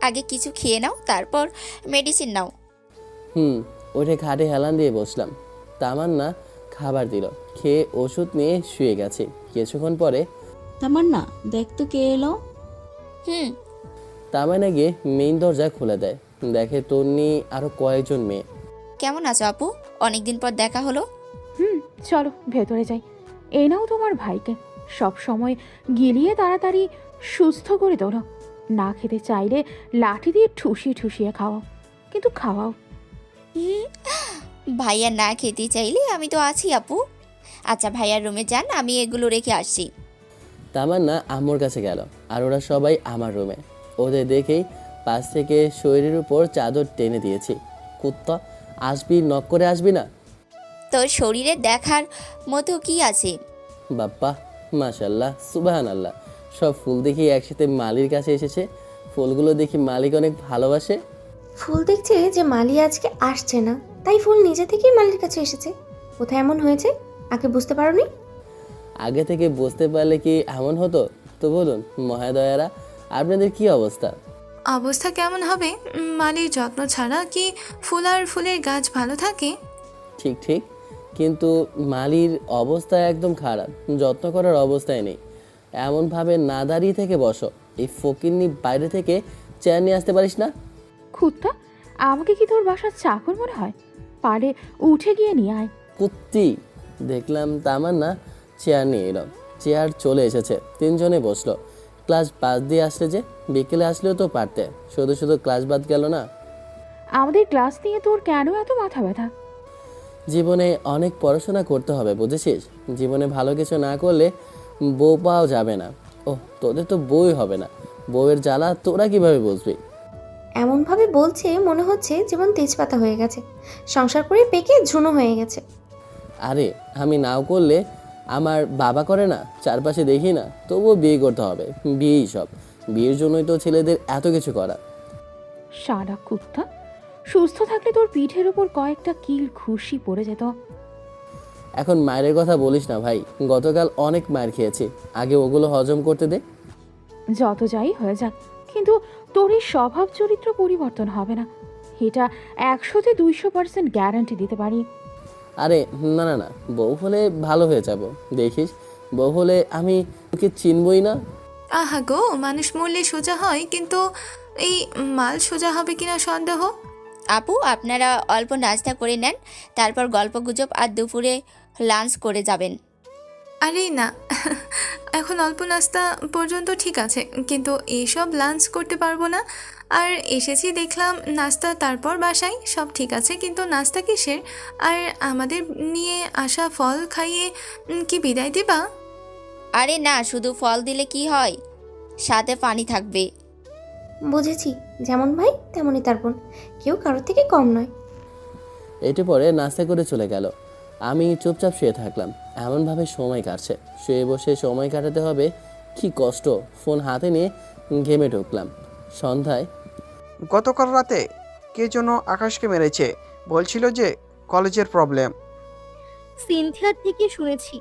আগে কিছু খেয়ে নাও, তারপর মেডিসিন নাও। ওঠে খাটে হেলান দিয়ে বসলাম। তামান্না খাবার দিল, খেয়ে ওষুধ নিয়ে শুয়ে গেছে। কিছুক্ষণ পরে তামান্না, দেখ তো কে এলো। তামান্না গিয়ে মেইন দরজা খুলে দেয়। দেখে তন্নি আরো কয়েকজন মেয়ে। কেমন আছো আপু? অনেকদিন পর দেখা হলো। চলো ভেতরে যাই। এই নাও তোমার ভাইকে, সব সময় গিলিয়ে তাড়াতাড়ি সুস্থ করে তোলো। না খেতে চাইলে লাঠি দিয়ে ঠুসিয়ে ঠুসিয়ে খাওয়াও, কিন্তু খাওয়াও। ভাইয়া না খেতে চাইলে আমি তো আছি আপু। আচ্ছা ভাইয়ার রুমে যান, আমি এগুলো রেখে আসছি। তামান্না আম্মুর কাছে গেল, আর ওরা সবাই আমার রুমে। ওদের দেখেই পাশ থেকে শরীরের উপর চাদর টেনে দিয়েছি। কুত্তা, আসবি, নক করে আসবি না? তোর শরীরে দেখার মতো কি আছে? বাপ্পা, মাশাল্লাহ, সুবাহান আল্লাহ। সব ফুল দেখি একসাথে মালির কাছে এসেছে। ফুলগুলো দেখি মালিক অনেক ভালোবাসে। ফুল দেখছে যে মালি আজকে আসছে না, তাই ফুল নিজে থেকেই মালির কাছে এসেছে। কোথায় এমন হয়েছে আগে বুঝতে পারোনি? আগে থেকে বুঝতে পারলে কি এমন হতো? তো বলুন মহাদয়ারা, আপনাদের কি অবস্থা? অবস্থা কেমন হবে? মালির যত্ন ছাড়া কি ফুল আর ফুলের গাছ ভালো থাকে? ঠিক ঠিক, কিন্তু মালির অবস্থা একদম খারাপ, যত্ন করার অবস্থায় নেই। এমনভাবে না দাঁড়িয়ে থেকে বসো। এই ফকিন্নি বাইরে থেকে চেয়ার নিয়ে আসতে পারিস না? কুত্তা, আমাকে কি তোর বাসার চাকর মনে হয়? পারে উঠে গিয়ে নিয়ে আয়। কুত্তি। দেখলাম তামান্না চেয়ার নিয়ে এলো, চেয়ার চলে এসেছে, তিনজনে বসলো। ক্লাস বাদ দিয়ে আসলে যে, বিকেলে আসলেও তো পারতে, শুধু শুধু ক্লাস বাদ গেল না। আমাদের ক্লাস নিয়ে তোর কেন এত মাথা ব্যথা? জীবনে অনেক পড়াশোনা করতে হবে, বুঝেছিস? জীবনে ভালো কিছু না করলে বউ পাওয়া যাবে না। ও, তোদের তো বই হবে না, বউয়ের জ্বালা তোরা কিভাবে বুঝবি? এমনভাবে বলছে মনে হচ্ছে জীবন তেজপাতা হয়ে গেছে, সংসার করে পেকে ঝুনো হয়ে গেছে। আরে আমি নাও করলে আমার বাবা করে না, চারপাশে দেখি না, তবুও বিয়ে করতে হবে। বিয়েই সব, বিয়ের জন্যই তো ছেলেদের এত কিছু করা। সারা কুত্তা, সুস্থ থাকলে তোর পিঠের ওপর কয়েকটা কিল ঘুষি পড়ে যেত। এখন মায়ের কথা বলিস না ভাই, গতকাল অনেক মায়ের খেয়েছি, আগে ওগুলো হজম করতে দে। যত যাই হয়ে যাক, কিন্তু তোর এই স্বভাব চরিত্র পরিবর্তন হবে না, এটা 100-200% গ্যারান্টি দিতে পারি। আরে না না না, বউ হলে ভালো হয়ে যাব, দেখিস। বউ হলে আমি তোকে চিনবই না। আহা গো, মানুষ মরলে সোজা হয়, কিন্তু এই মাল সোজা হবে কিনা সন্দেহ। আপু, আপনারা অল্প নাস্তা করে নেন, তারপর গল্পগুজব আর দুপুরে লাঞ্চ করে যাবেন। আরে না, এখন অল্প নাস্তা পর্যন্ত ঠিক আছে, কিন্তু এইসব লাঞ্চ করতে পারবো না। আর এসেছি দেখলাম নাস্তা, তারপর বাসায়, সব ঠিক আছে, কিন্তু নাস্তা কিসের? আর আমাদের নিয়ে আসা ফল খাইয়ে কি বিদায় দিবা? আরে না, শুধু ফল দিলে কি হয়, সাথে পানি থাকবে। বুঝেছি, যেমন ভাই তেমনই তার বোন, কেউ কারোর থেকে কম নয়। একটু পরে নাস্তা করে চলে গেল। আমি চুপচাপ শুয়ে থাকলাম, এমনভাবে সময় কাটছে, শুয়ে বসে সময় কাটাতে হবে, কি কষ্ট। ফোন হাতে নিয়ে ঘেমে ঢুকলাম। সন্ধ্যায় গতকাল রাতে কে যেন আকাশকে মেরেছে, বলছিল যে কলেজের প্রবলেম। সিনথিয়ার থেকে শুনেছি।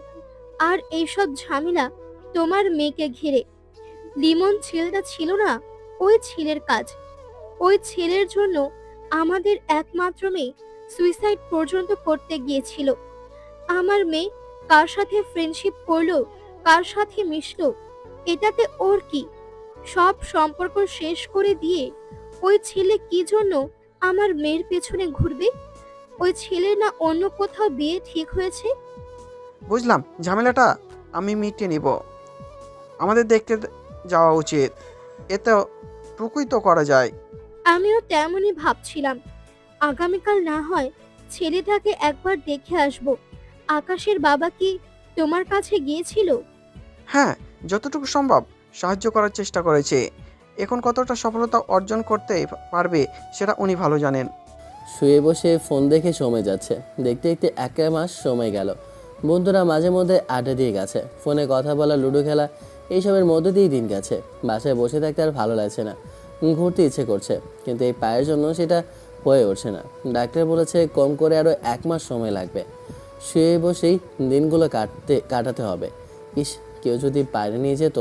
আর এইসব ঝামেলা তোমার মেয়েকে ঘিরে। লিমন ছেলেটা ছিল না, ওই ছেলের কাজ। ওই ছেলের জন্য আমাদের একমাত্র মেয়ে সুইসাইড পর্যন্ত করতে গিয়েছিল। আমার মেয়ে কার সাথে ফ্রেন্ডশিপ করলো, কার সাথে মিশলো, এটাতে ওর কি? সব সম্পর্ক শেষ করে দিয়ে ওই ছেলে কি জন্য আমার মেয়ের পেছনে ঘুরবে? ওই ছেলের না অন্য কোথাও বিয়ে ঠিক হয়েছে? বুঝলাম, ঝামেলাটা আমি মিটিয়ে নিব। আমাদের দেখতে যাওয়া উচিত, এতে টুকুই তো করা যায়। আমিও তেমনই ভাবছিলাম। আগামীকাল না হয় ছেলেটাকে একবার দেখে আসব। আকাশের বাবা কি তোমার কাছে গিয়েছিল? হ্যাঁ, যতটুকু সম্ভব সাহায্য করার চেষ্টা করেছে। এখন কতটা সফলতা অর্জন করতে পারবে সেটা উনি ভালো জানেন। শুয়ে বসে ফোন দেখে সময় যাচ্ছে, দেখতে দেখতে 1 মাস সময় গেল। বন্ধুরা মাঝে মধ্যে আড্ডা দিয়ে গেছে, ফোনে কথা বলা, লুডো খেলা, এইসবের মধ্যে দিয়েই দিন গেছে। বাসায় বসে থাকতে আর ভালো লাগছে না, ঘুরতে ইচ্ছে করছে, কিন্তু এই পায়ের জন্য সেটা হয়ে উঠছে না। ডাক্তার বলেছে কম করে আরও 1 মাস সময় লাগবে। শুয়ে বসেই দিনগুলো কাটাতে হবে। ইস, কেউ যদি বাইরে নিয়ে যেত।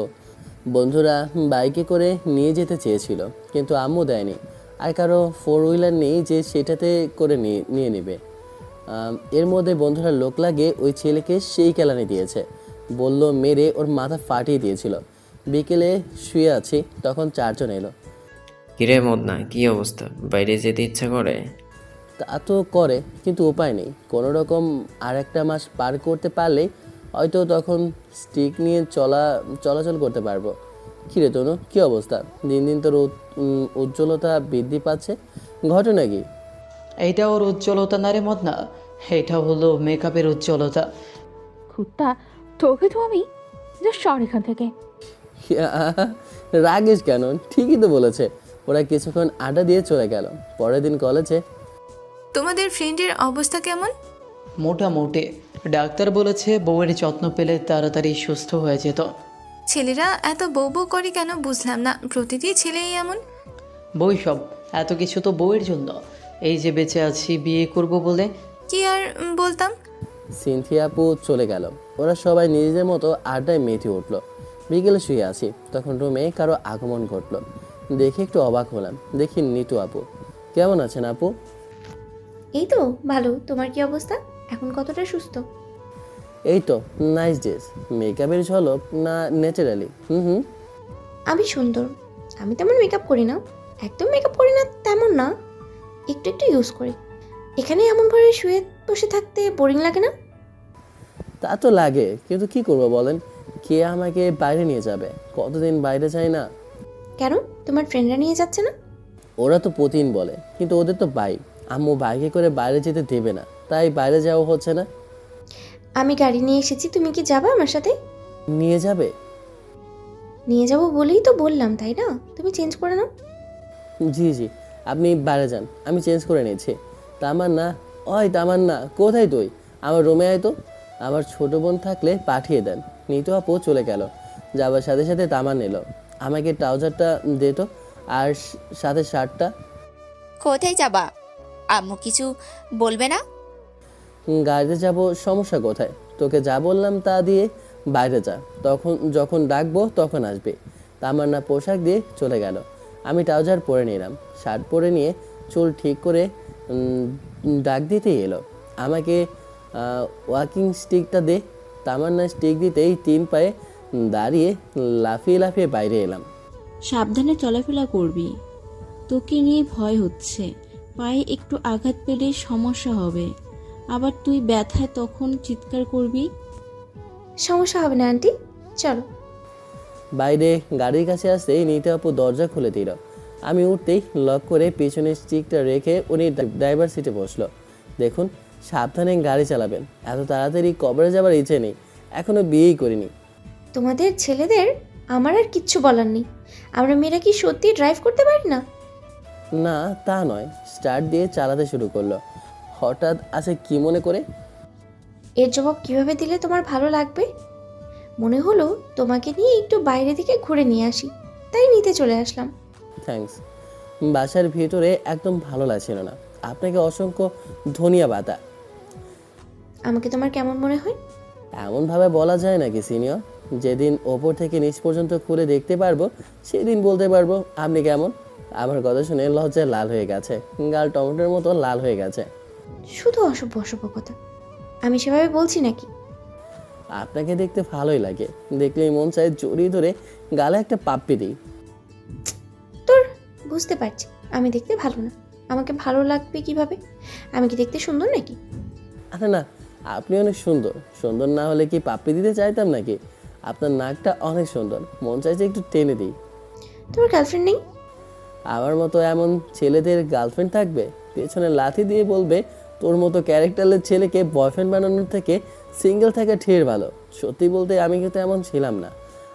বন্ধুরা বাইকে করে নিয়ে যেতে চেয়েছিল, কিন্তু আম্মু দেয়নি। আর কারো 4 হুইলার নেই যে সেটাতে করে নিয়ে নেবে। এর মধ্যে বন্ধুরা লোক লাগে ওই ছেলেকে সেই কেলানি দিয়েছে, বলল মেরে ওর মাথা ফাটিয়ে দিয়েছিল। বিকেলে শুয়ে আছি, তখন 4 জন এলো। কিরে মদনা, কি অবস্থা? বাইরে যেতে ইচ্ছা করে? তা তো করে, কিন্তু উপায় নেই। কোনো রকম আর 1 মাস পার করতে পারলেই হয়তো তখন স্টিক নিয়ে চলাচল করতে পারবো। কিরে তনু, কি অবস্থা? দিন দিন তোর উজ্জ্বলতা বৃদ্ধি পাচ্ছে, ঘটনা কি? এইটা ওর উজ্জ্বলতা না রে মদনা, এটা হলো মেকআপের উজ্জ্বলতা। কুত্তা, তোকে তো আমি যা সর এখান থেকে। রাগিস কেন? ঠিকই তো বলেছে। ওরা কিছুক্ষণ আড্ডা দিয়ে চলে গেল। পরের দিন কলেজে। তোমাদের ফ্রেন্ডের অবস্থা কেমন? মোটামুটি, ডাক্তার বলেছে বউয়ের যত্ন পেলে তাড়াতাড়ি সুস্থ হয়ে যেত। ছেলেরা এত বউ বউ করে কেন বুঝলাম না, প্রতিটি ছেলেই এমন। বই সব, এত কিছু তো বউয়ের জন্য। এই যে বেঁচে আছি বিয়ে করব বলে। কি আর বলতাম। সিনথিয়া আপু চলে গেল, ওরা সবাই নিজেদের মতো আড্ডায় মেতে উঠলো। বিকেলে শুয়ে আছি, তখন রুমে কারো আগমন ঘটলো। দেখে একটু অবাক হলাম, দেখি নিতু আপু। কেমন আছেন আপু? এই তো ভালো, তোমার কি অবস্থা? এখন কতটা সুস্থ? এই তো, নাইস ড্রেস। মেকআপের ঝলক না ন্যাচারালি? আমি সুন্দর, আমি তেমন মেকআপ করি না, একদম মেকআপ করি না তেমন না, একটু একটু ইউজ করি। এখানে এমনভাবে শুয়ে বসে থাকতে বোরিং লাগে না? তা তো লাগে, কিন্তু কি করবো বলেন? কে আমাকে বাইরে নিয়ে যাবে? কতদিন বাইরে যাই না। কেন, তোমার ফ্রেন্ডরা নিয়ে যাচ্ছে না? ওরা তো প্রতিদিন বলে, কিন্তু ওদের তো বাইক। আম্মু বাইকে করে বাইরে যেতে দেবে না, তাই বাইরে যাওয়া হচ্ছে না। আমি গাড়ি নিয়ে এসেছি, তুমি কি যাবে আমার সাথে? নিয়ে যাবে? নিয়ে যাব বলেই তো বললাম, তাই না? তুমি চেঞ্জ করে নাও। জি জি, আপনি বাইরে যান, আমি চেঞ্জ করে নিয়েছি। তামান্না, ওই তামান্না, কোথায় তুই? আমার রুমে আয় তো। আমার ছোট বোন থাকলে পাঠিয়ে দেন। নিতু আপু চলে গেল, যাবার সাথে সাথে তামান এলো। আমাকে ট্রাউজারটা দে তো, আর সাথে শার্টটা। কোথায় যাবা? আম্মু কিছু বলবে না? গাড়িতে যাব, সমস্যা কোথায়? তোকে যা বললাম তা দিয়ে বাইরে যা, তখন যখন ডাকবো তখন আসবে। তামান্না পোশাক দিয়ে চলে গেল। আমি ট্রাউজার পরে নিলাম, শার্ট পরে নিয়ে চুল ঠিক করে ডাক দিতেই এলো। আমাকে ওয়াকিং স্টিকটা দে। তামান্না স্টিক দিতেই 3 পায়ে দাঁড়িয়ে লাফিয়ে লাফিয়ে বাইরে এলাম। সাবধানে চলাফেরা করবি, তোকে নিয়ে ভয় হচ্ছে। পায়ে একটু আঘাত পেলে সমস্যা হবে, আবার তুই ব্যথায় তখন চিৎকার করবি। সমস্যা হবে না আন্টি, চলো। বাইরে গাড়ির কাছে আসতেই নিতু আপু দরজা খুলে দিল। আমি উঠতেই লক করে পেছনের স্টিকটা রেখে উনি ড্রাইভার সিটে বসলো। দেখুন, সাবধানে গাড়ি চালাবেন, এত তাড়াতাড়ি কবরে যাবার ইচ্ছে নেই, এখনো বিয়েই করিনি। তোমাদের ছেলেদের আমার আর কিচ্ছু বলার নেই। আমরা মেয়েরা কি সত্যি ড্রাইভ করতে পারি না? না তা নয়, স্টার্ট দিয়ে চালাতে শুরু করলো। হঠাৎ আছে কি মনে করে? এর জবাব কিভাবে দিলে তোমার ভালো লাগবে? মনে হলো তোমাকে নিয়ে একটু বাইরে থেকে ঘুরে নিয়ে আসি, তাই নিতে চলে আসলাম। থ্যাঙ্কস। বাসার ভিতরে একদম ভালো লাগছিল না। আপনাকে অসংখ্য ধন্যবাদ। আমাকে তোমার কেমন মনে হয়? এমনভাবে বলা যায় নাকি সিনিয়র? যেদিন ওপর থেকে নিচ পর্যন্ত খুলে দেখতে পারবো সেদিন বলতে পারবো আপনি কেমন। আমার কথা শুনে লজ্জায় লাল হয়ে গেছে, গাল টমেটোর মতো লাল হয়ে গেছে। শুধু অসভ্য অসভ্য কথা, আমি সেভাবে বলছি নাকি? আপনাকে দেখতে ভালোই লাগে, দেখলেই মন চায় জড়িয়ে ধরে গালে একটা পাপ্পি দিই। তোর বুঝতে পারছি আমি দেখতে ভালো না, আমাকে ভালো লাগবে কিভাবে? আমি কি দেখতে সুন্দর নাকি? আরে না, আপনি অনেক সুন্দর। সুন্দর না হলে কি পাপ্পি দিতে চাইতাম নাকি? আপনার নাকটা অনেক সুন্দর, মন চাইছে একটু টেনে দিই। তোমার গার্লফ্রেন্ড নেই? আমার মতো এমন ছেলেদের গার্লফ্রেন্ড থাকবে? পেছনে লাথি দিয়ে বলবে তোর মতো ক্যারেক্টারের ছেলেকে বয়ফ্রেন্ড বানানোর থেকে সিঙ্গেল থাকা ঢের ভালো। সত্যি বলতে আমি কিন্তু এমন ছিলাম না,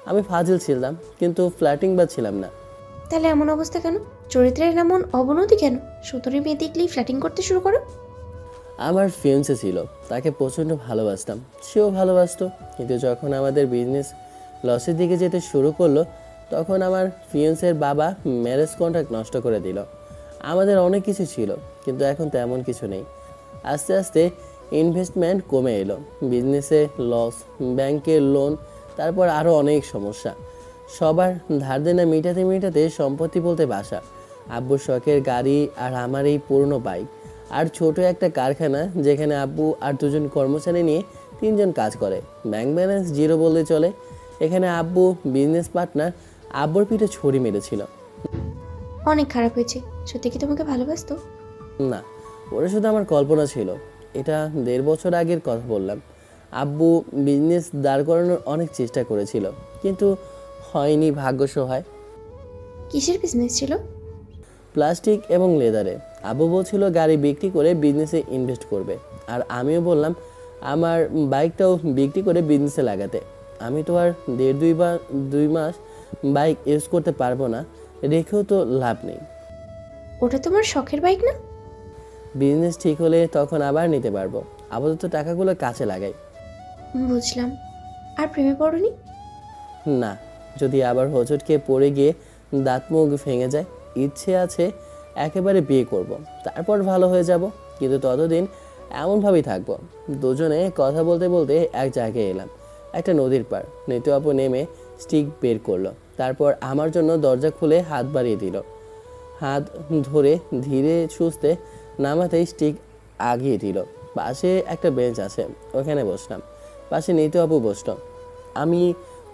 আমি ফাজিল ছিলাম, কিন্তু ফ্ল্যাটিং বা ছিলাম না। তাহলে এমন অবস্থা কেন? চরিত্রের এমন অবনতি কেন? সুতরাং মেয়ে দেখলেই ফ্ল্যাটিং করতে শুরু করো? আমার ফিয়ান্সে ছিল, তাকে প্রচণ্ড ভালোবাসতাম, সেও ভালোবাসতো। কিন্তু যখন আমাদের বিজনেস লসের দিকে যেতে শুরু করলো, তখন আমার ফিয়ান্সের বাবা ম্যারেজ কন্ট্রাক্ট নষ্ট করে দিল। আমাদের অনেক কিছু ছিল, কিন্তু এখন তেমন কিছু নেই। আস্তে আস্তে ইনভেস্টমেন্ট কমে এলো, বিজনেসে লস, ব্যাংকের লোন, তারপর আরও অনেক সমস্যা। সবার ধার দেনা মেটাতে মেটাতে সম্পত্তি বলতে বাসা, আব্বুর শখের গাড়ি, আর আমার এই পুরনো বাইক, আর ছোট একটা কারখানা যেখানে আব্বু আর 2 জন কর্মচারী নিয়ে 3 জন কাজ করে। ব্যাংক ব্যালেন্স 0 বললে চলে। এখানে আব্বু বিজনেস পার্টনার আব্বুর পিঠে ছড়ি মেরেছিল। অনেক খারাপ হয়েছে। সত্যি কি তোমাকে ভালোবাসতো? না, ওরা শুধু আমার কল্পনা ছিল। এটা 1.5 বছর আগের কথা বললাম। আব্বু বিজনেস দাঁড় করানোর অনেক চেষ্টা করেছিল, কিন্তু হয়নি, ভাগ্য সহায়। কিসের বিজনেস ছিল? প্লাস্টিক এবং লেদারে। আব্বু বলছিল গাড়ি বিক্রি করে বিজনেসে ইনভেস্ট করবে, আর আমিও বললাম আমার বাইকটাও বিক্রি করে বিজনেসে লাগাতে। আমি তো আর 1.5-2 মাস বাইক ইউজ করতে পারবো না, রেখেও তো লাভ নেই। ওটা তোমার শখের বাইক না? বিজনেস ঠিক হলে তখন আবার নিতে পারবো, আপাতত টাকাগুলো কাছে লাগাই। বুঝলাম। আর প্রেমে পড়োনি? না, যদি আবার হোঁচট খেয়ে পড়ে গিয়ে দাঁত মুখ ভেঙে যায়, ইচ্ছে আছে একেবারে বিয়ে করব, তারপর ভালো হয়ে যাব। কিন্তু ততদিন এমনভাবেই থাকবো। দুজনে কথা বলতে বলতে এক জায়গায় এলাম, একটা নদীর পাড়। নিতু আপু নেমে স্টিক বের করলো, তারপর আমার জন্য দরজা খুলে হাত বাড়িয়ে দিল। হাত ধরে ধীরে সুস্থে নামাতেই স্টিক আগিয়ে দিল। পাশে একটা বেঞ্চ আছে, ওখানে বসলাম। পাশে নিতু আপু বসল। আমি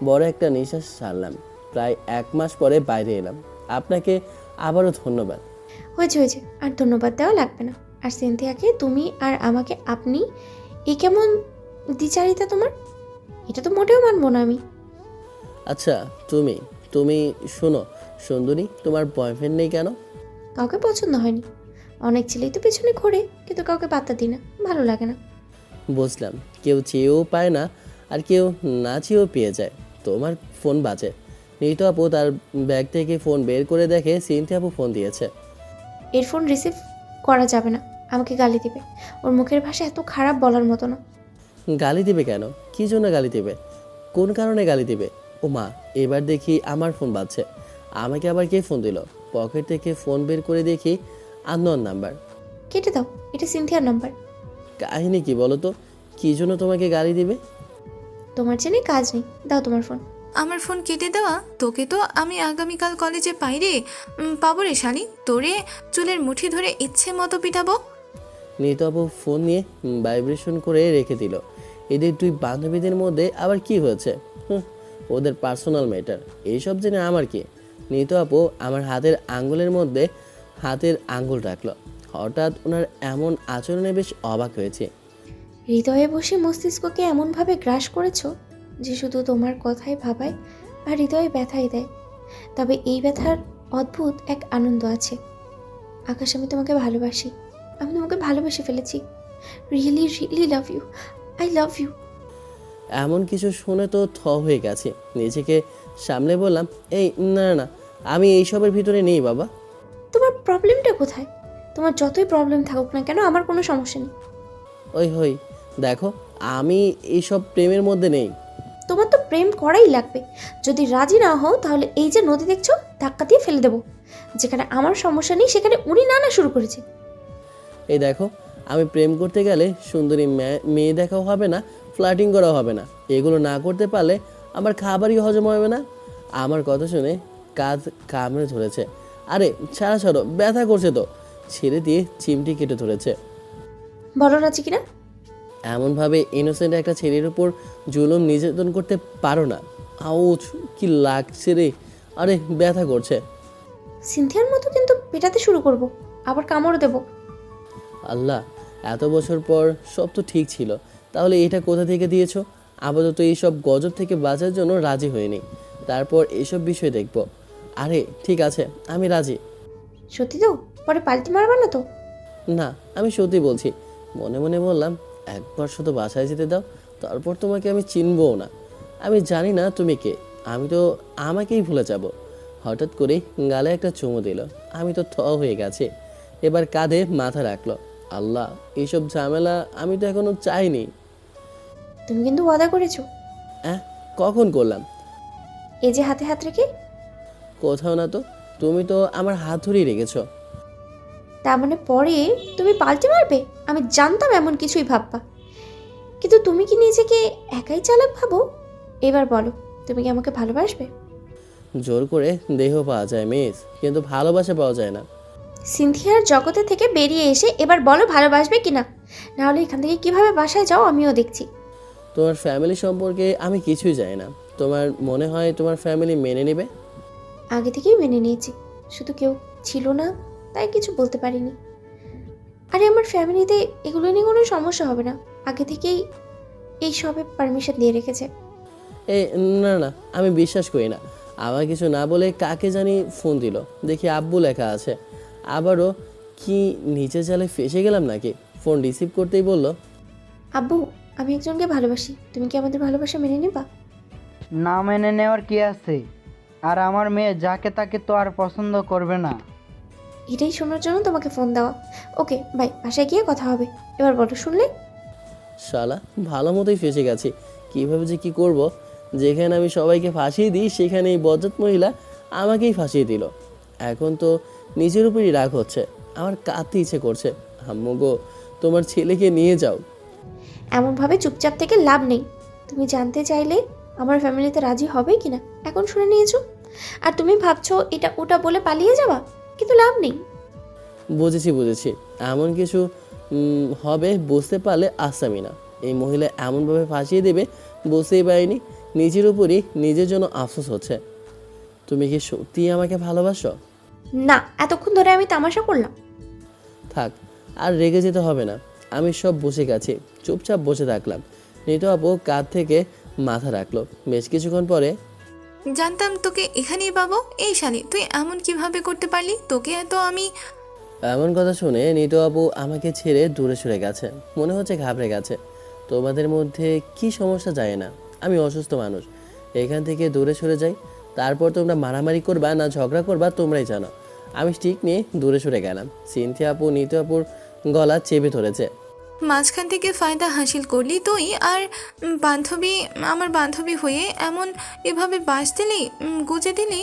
বড় একটা নিঃশ্বাস ছাড়লাম। প্রায় 1 মাস পরে বাইরে এলাম। আপনাকে আবারও ধন্যবাদ। হয়েছে হয়েছে, আর ধন্যবাদ দেওয়া লাগবে না। আর সিনথিয়াকে তুমি আর আমাকে আপনি, এই কেমন দ্বিচারিতা তোমার? এটা তো মোটেও মানবো না আমি। আচ্ছা তুমি তুমি শোনো সুন্দরী, তোমার বয়ফ্রেন্ড নেই কেন? কাউকে পছন্দ হয়নি। অনেক ছেলেই তো পেছনে ঘোরে, কিন্তু কাউকে পাত্তা দিই না, ভালো লাগে না। বুঝলাম, কেউ চেয়েও পায় না আর কেউ না চেয়েও পেয়ে যায়। তোমার ফোন বাজে। নিতু আপু তার ব্যাগ থেকে ফোন বের করে দেখে সিনথিয়া আপু ফোন দিয়েছে। এর ফোন রিসিভ করা যাবে না, আমাকে গালি দিবে। ওর মুখের ভাষা এত খারাপ বলার মতো না। গালি দিবে কেন? কী জন্য গালি দিবে? কোন কারণে গালি দিবে? ও মা, এবার দেখি আমার ফোন বাজছে। আমাকে আবার কে ফোন দিল? পকেট থেকে ফোন বের করে দেখি আননোন নাম্বার। কেটে দাও, এটা সিনথিয়ার নাম্বার। কাহিনী কি বলো তো? কী জন্য তোমাকে গালি দিবে? তোমার জেনে কাজ নেই, দাও তোমার ফোন। আমার ফোন কেটে দেওয়া? তোকে তো আমি আগামীকাল কলেজে পাই রে, পাবো রে শালি, তোরে চুলের মুঠি ধরে ইচ্ছে মতো পিটাবো। নিতু আপু ফোন নিয়ে ভাইব্রেশন করে রেখে দিল। এদের দুই বান্ধবীদের মধ্যে আবার কি হয়েছে? ওদের পার্সোনাল ম্যাটার, এইসব জেনে আমার কি? নিতু আপু আমার হাতের আঙ্গুলের মধ্যে হাতের আঙ্গুল রাখলো। হঠাৎ ওনার এমন আচরণে বেশ অবাক হয়েছে। হৃদয়ে বসে মস্তিষ্ককে এমনভাবে গ্রাস করেছো যে শুধু তোমার কথাই ভাবায় আর হৃদয়ে ব্যথাই দেয়। তবে এই ব্যথার অদ্ভুত এক আনন্দ আছে। আকাশ, আমি তোমাকে ভালোবাসি, আমি তোমাকে ভালোবেসে ফেলেছি। Really really love you, I love you. এমন কিছু শুনে তো থ হয়ে গেছে। নিজেকে সামলে বললাম, এই না না না, আমি এইসবের ভিতরে নেই বাবা। তোমার প্রবলেমটা কোথায়? তোমার যতই প্রবলেম থাকুক না কেন, আমার কোনো সমস্যা নেই। ওই হই দেখো, আমি এইসব প্রেমের মধ্যে নেই। তোমার তো প্রেম করাই লাগবে। যদি রাজি না হও তাহলে এই যে নদী দেখছো, ধাক্কা দিয়ে ফেলে দেবো। যেখানে আমার সমস্যা নেই সেখানে উনি নানা শুরু করেছে। এই দেখো, আমি প্রেম করতে গেলে সুন্দরী মেয়ে দেখাও হবে না, ফ্লার্টিং করাও হবে না। এগুলো না করতে পারলে আমার খাবারই হজম হবে না। আমার কথা শুনে কাঁধ কামড়ে ধরেছে। আরে ছাড়া ছাড়ো, ব্যথা করছে তো। ছেড়ে দিয়ে চিমটি কেটে ধরেছে। বলো রাজি কিনা? এমনভাবে ইনোসেন্ট একটা ছেলের উপর জুলুম নির্যাতন করতে পারো না। আউচ, কি লাগছে রে! আরে ব্যথা করছে। সিনথিয়ার মতো কিন্তু পেটাতে শুরু করব, আবার কামড় দেব। আল্লাহ, এত বছর পর সব তো ঠিক ছিল, তাহলে এটা কোথা থেকে দিয়েছো? আপাতত এইসব গজব থেকে বাঁচার জন্য রাজি হয়নি, তারপর এইসব বিষয় দেখব। আরে ঠিক আছে, আমি রাজি। সত্যি তো? পরে পাল্টি মারবা না তো? না, আমি সত্যি বলছি। মনে মনে বললাম, একবার শুধু বাসায় যেতে দাও, তারপর তোমাকে আমি চিনবও না। আমি জানি না তুমি কে, আমি তো আমাকেই ভুলে যাব। হঠাৎ করে গালে একটা চুমু দিল। আমি তো থ হয়ে গেছি। এবার কাঁধে মাথা রাখলো। আল্লাহ, এইসব ঝামেলা আমি তো এখনো চাইনি। তুমি কিন্তু ওয়াদা করেছো। কখন করলাম? এই যে হাতে হাত রেখে। কোথাও না তো, তুমি তো আমার হাত ধরেই রেখেছো। তার মানে পরে তুমি পাল্টে মারবে? আমি জানতাম এমন কিছুই ভাববা, কিন্তু তুমি কি নিজেকে একাই চালাক ভাবো? এবার বলো, তুমি কি আমাকে ভালোবাসবে? জোর করে দেহ পাওয়া যায় মিস, কিন্তু ভালোবাসা পাওয়া যায় না। সিনথিয়ার জগতে থেকে বেরিয়ে এসে এবার বলো ভালোবাসবে কিনা, নাহলে এখান থেকে কিভাবে বাসায় যাও আমিও দেখছি। তোমার ফ্যামিলি সম্পর্কে আমি কিছুই জানি না। তোমার মনে হয় তোমার ফ্যামিলি মেনে নেবে? আগে থেকেই মেনে নিয়েছি, শুধু কেউ ছিল না তাই কিছু বলতে পারিনি। আরে আমার ফ্যামিলিতে এগুলো নিয়ে কোনো সমস্যা হবে না, আগে থেকেই এই সবে পারমিশন দিয়ে রেখেছে। না না, আমি বিশ্বাস করি না। আমার কিছু না বলে কাকে জানি ফোন দিল, দেখি আব্বু লেখা আছে। আবারও কি নিচে জালে ফেসে গেলাম নাকি? ফোন রিসিভ করতেই বলল, আব্বু, আমি একজনকে ভালোবাসি, তুমি কি আমাদের ভালোবাসা মেনে নেবা? না মেনে নেওয়ার কি আছে? আর আমার মেয়ে যাকে তাকে তো আর পছন্দ করবে না। এটাই শোনার জন্য তোমাকে ফোন দেওয়া। ওকে বাই, বাসায় গিয়ে কথা হবে। এবার বলো, শুনলে? শালা ভালো মতোই ফেসে গেছি। কীভাবে যে কী করব? যেখানে আমি সবাইকে ফাঁসিয়ে দিই, সেখানে এই বজ্জাত মহিলা আমাকেই ফাঁসিয়ে দিল। এখন তো নিজের উপরই রাগ হচ্ছে, আমার কাঁদতে ইচ্ছে করছে। আম্মু গো, তোমার ছেলেকে নিয়ে যাও। এমনভাবে চুপচাপ থেকে লাভ নেই। তুমি জানতে চাইলে আমার ফ্যামিলিতে রাজি হবে কিনা এখন শুনে নিয়েছো, আর তুমি ভাবছো এটা ওটা বলে পালিয়ে যাবা, কিন্তু লাভ নেই। বুঝেছি। এমন কিছু হবে বুঝতে পারলে আসামি না। এই মহিলা এমনভাবে ফাঁসিয়ে দেবে বুঝতেই পারিনি। নিজের উপরই নিজের জন্য আফসোস হচ্ছে। তুমি কি সত্যিই আমাকে ভালোবাসো? না, এতক্ষণ ধরে আমি তামাশা করলাম। থাক, আর রেগে যেতে হবে না। আমি সব বুঝে গেছি। চুপচাপ বসে থাকলাম। নিতু আপু কাঁধ থেকে মাথা রাখলো। বেশ কিছুক্ষণ পরে, জানতাম তোকে এখানেই পাবো। এই শালি, তুই এমন কিভাবে করতে পারলি? তোকে এত আমি এমন কথা শুনে নিতু আপু আমাকে ছেড়ে দূরে সরে গেছে। মনে হচ্ছে ঘাবড়ে গেছে। তোমাদের মধ্যে কি সমস্যা যায় না? আমি অসুস্থ মানুষ, এখান থেকে দূরে সরে যাই। তারপর তোমরা মারামারি করবা না ঝগড়া করবা তোমরাই জানো। আমি স্টিক নিয়ে দূরে সরে গেলাম। সিনথিয়া আপু নিতু আপুর গলা চেপে ধরেছে। মাঝখান থেকে ফায়দা হাসিল করলি তুই, আর আমার বান্ধবী হয়ে এমন এভাবে বাস দিলি, গুজে দিলি।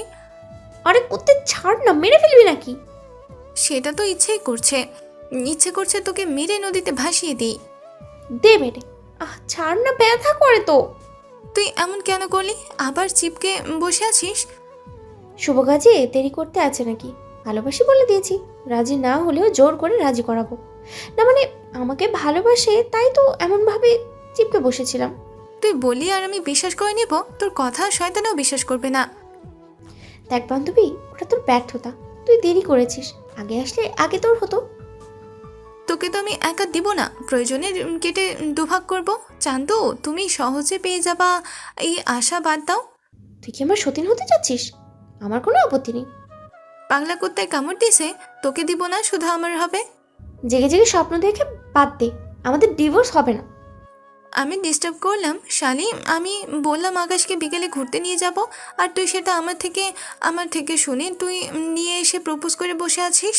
আরে করতে ছাড় না, মেরে ফেলবি নাকি? সেটা তো ইচ্ছে করছে তোকে মেরে নদীতে ভাসিয়ে দিই। দে মেরে। ছাড় না, ব্যথা করে তো। তুই এমন কেন করলি? আবার চিপকে বসে আছিস? শুভ কাজে দেরি করতে আছে নাকি? ভালোবাসি বলে দিয়েছি, রাজি না হলেও জোর করে রাজি করাবো। না মানে আমাকে ভালোবাসে তাই তো এমনভাবে চিপকে বসেছিলাম। তুই বলি আর আমি বিশ্বাস করে নেব? তোর কথা শয়তানেও বিশ্বাস করবে না। দেখ বান্ধবী, ওটা তোর ব্যর্থতা। তুই দেরি করেছিস, আগে আসলে আগে তোর হতো। তোকে তো আমি একা দিব না, প্রয়োজনে কেটে দুভাগ করব। চান্দু, তুমি সহজে পেয়ে যাবা এই আশা বাদ দাও। তুই কি আমার সতীন হতে চাচ্ছিস? আমার কোনো আপত্তি নেই। পাগলা কুত্তায় কামড় দিছে, তোকে দিব না, শুধু আমার হবে। জেগে জেগে স্বপ্ন দেখে বাদ দে, আমাদের ডিভোর্স হবে না। আমি ডিস্টার্ব করলাম শালি? আমি বললাম আকাশকে বিকেলে ঘুরতে নিয়ে যাব, আর তুই সেটা আমার থেকে শুনে তুই নিয়ে এসে প্রপোজ করে বসে আছিস।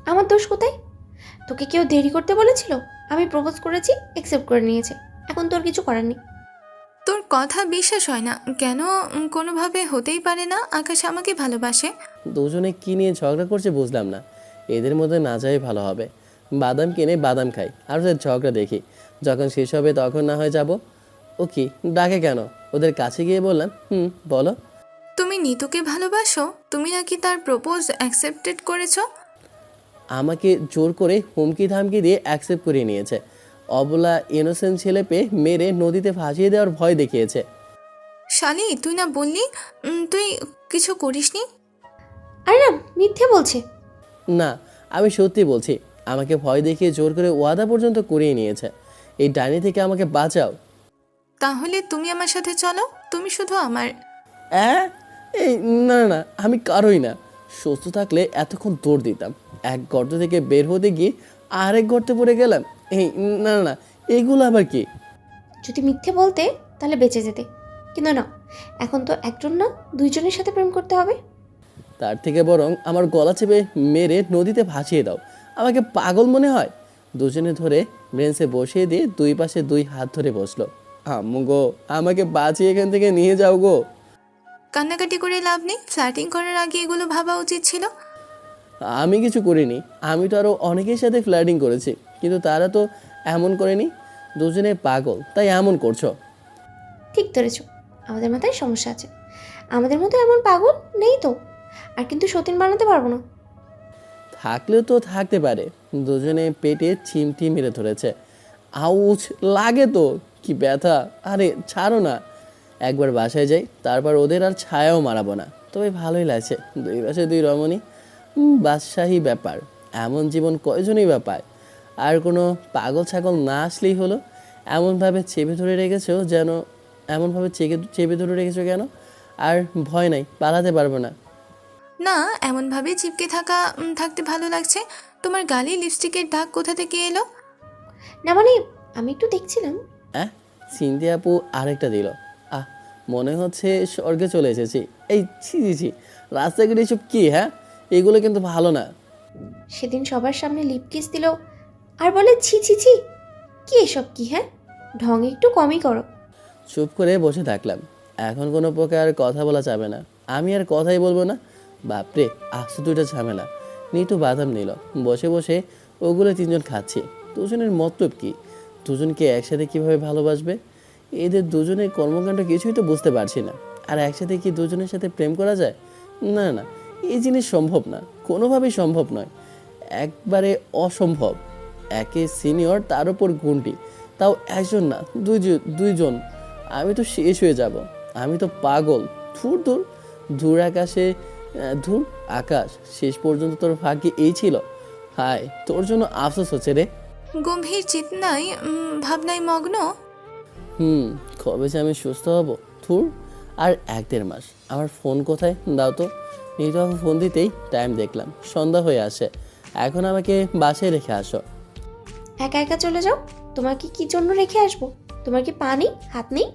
আমার দোষ কোথায়? তোকে কেউ দেরি করতে বলেছিল? আমি প্রপোজ করেছি, অ্যাকসেপ্ট করে নিয়েছে। এখন তোর কিছু করার নেই। তোর কথা বিশ্বাস হয় না কেন? কোনোভাবে হতেই পারে না আকাশ আমাকে ভালোবাসে। দুজনে কি নিয়ে ঝগড়া করছে বুঝলাম না। এদের মধ্যে না যাই ভালো হবে। বাদাম কিনে বাদাম খাই আর ওদের ঝগড়া দেখি। যখন শেষ হবে তখন না হয় যাব। ও কি ডাকে কেন? ওদের কাছে গিয়ে বললাম, বলো। তুমি নিতুকে ভালোবাসো? তুমি নাকি তার প্রপোজ অ্যাকসেপ্টেড করেছো? আমাকে জোর করে হুমকি ধামকি দিয়ে অ্যাকসেপ্ট করিয়ে নিয়েছে। অবলা ইনোসেন্ট ছেলে পেয়ে মেরে নদীতে ভাসিয়ে দেওয়ার ভয় দেখিয়েছে। শালি, তুই না বললি তুই কিছু করিসনি? আরে না, মিথ্যে বলছে। না, আমি সত্যি বলছি। আমাকে ভয় দেখিয়ে জোর করে ওয়াদা পর্যন্ত করিয়ে নিয়েছে। এই ডাইনি থেকে আমাকে বাঁচাও। তাহলে তুমি আমার সাথে চলো, তুমি শুধু আমার। এই না না, আমি কারোই না। সুস্থ থাকলে এতক্ষণ দৌড় দিতাম। এক গর্ত থেকে বের হতে গিয়ে আরেক গর্তে পড়ে গেলাম। এই না না, এগুলো আবার কি? যদি মিথ্যে বলতে তাহলে বেঁচে যেতে, কিন্তু না, এখন তো একজন না দুইজনের সাথে প্রেম করতে হবে। তার থেকে বরং আমার গলা চেপে মেরে নদীতে ভাসিয়ে দাও। আমাকে পাগল মনে হয়? দুজনে ধরে ব্রেঞ্চে বসিয়ে দিয়ে দুই পাশে দুই হাত ধরে বসলো। আম্মু গো, আমাকে বাঁচিয়ে এখান থেকে নিয়ে যাও গো। কান্নাকাটি করে লাভ নেই, ফ্ল্যাটিং করার আগে এগুলো ভাবা উচিত ছিল। আমি কিছু করিনি। আমি তো আরও অনেকের সাথে ফ্ল্যাটিং করেছি, কিন্তু তারা তো এমন করেনি। দুজনে পাগল, তাই এমন করছো। ঠিক ধরেছ, আমাদের মাথায় সমস্যা আছে। আমাদের মতো এমন পাগল নেই তো। আর কিন্তু সতীন বানাতে পারবো না। থাকলেও তো থাকতে পারে। দুজনে পেটে চিমটি মেরে ধরেছে। আউচ লাগে তো, কি ব্যথা। আরে ছাড়ো না। একবার বাসায় যাই, তারপর ওদের আর ছায়াও মারাবো না। তবে ভালোই লাগছে, দুই পাশে দুই রমণী। বাদশাহী ব্যাপার। এমন জীবন কয়জনই বা পায়। আর কোনো পাগল ছাগল না আসলেই হলো। এমনভাবে চেপে ধরে রেখেছো যেন, এমনভাবে চেপে ধরে রেখেছো কেন? আর ভয় নাই, পালাতে পারবো না। না, এমনভাবে চিপকে থাকতে ভালো লাগছে। তোমার গালে লিপস্টিকের দাগ কোথা থেকে এলো? না মানে আমি একটু দেখছিলাম। সিনথি আপু আরেকটা দিল। মনে হচ্ছে স্বর্গে চলে এসেছি। এই ছি ছি ছি, রাস্তাঘাটে এসব কি? এগুলো কিন্তু ভালো না। সেদিন সবার সামনে লিপ কিস দিল আর বলে ছি ছি ছি। কি এসব কি? ঢং একটু কমই করো। চুপ করে বসে থাকলাম। এখন কোনো প্রকার কথা বলা যাবে না। আমি আর কথাই বলবো না। বাপরে, আসতে দুইটা ঝামেলা। নিতু বাদাম নিল। বসে বসে ওগুলো তিনজন খাচ্ছি। দুজনের মতলব কি? দুজনকে একসাথে কিভাবে ভালোবাসবে? এদের দুজনের কর্মকাণ্ড কিছুই তো বুঝতে পারছি না। আর একসাথে কি দুজনের সাথে প্রেম করা যায়? না না, এই জিনিস সম্ভব না, কোনোভাবেই সম্ভব নয়। একবারে অসম্ভব। একে সিনিয়র, তার উপর গুন্ডি, তাও একজন না, দুইজন। আমি তো শেষ হয়ে যাব। আমি তো পাগল। দূর দূর দূর আকাশে ধুর আকাশ, শেষ পর্যন্ত তোর ভাগ্যে এই ছিল। হায়, তোর জন্য আফসোস হচ্ছে রে। গম্ভীর চিন্তায় ভাবনায় মগ্ন। কবে যে আমি সুস্থ হব? থুর, আর 1-1.5 মাস। আমার ফোন কোথায় দাও তো। নিতু ফোন দিতেই টাইম দেখলাম সন্ধ্যা হয়ে আসে। এখন আমাকে বাসায় রেখে আসো। একা একা চলে যাও? তোমাকে কি জন্য রেখে আসবো? তোমার কি পা নেই, হাত নেই?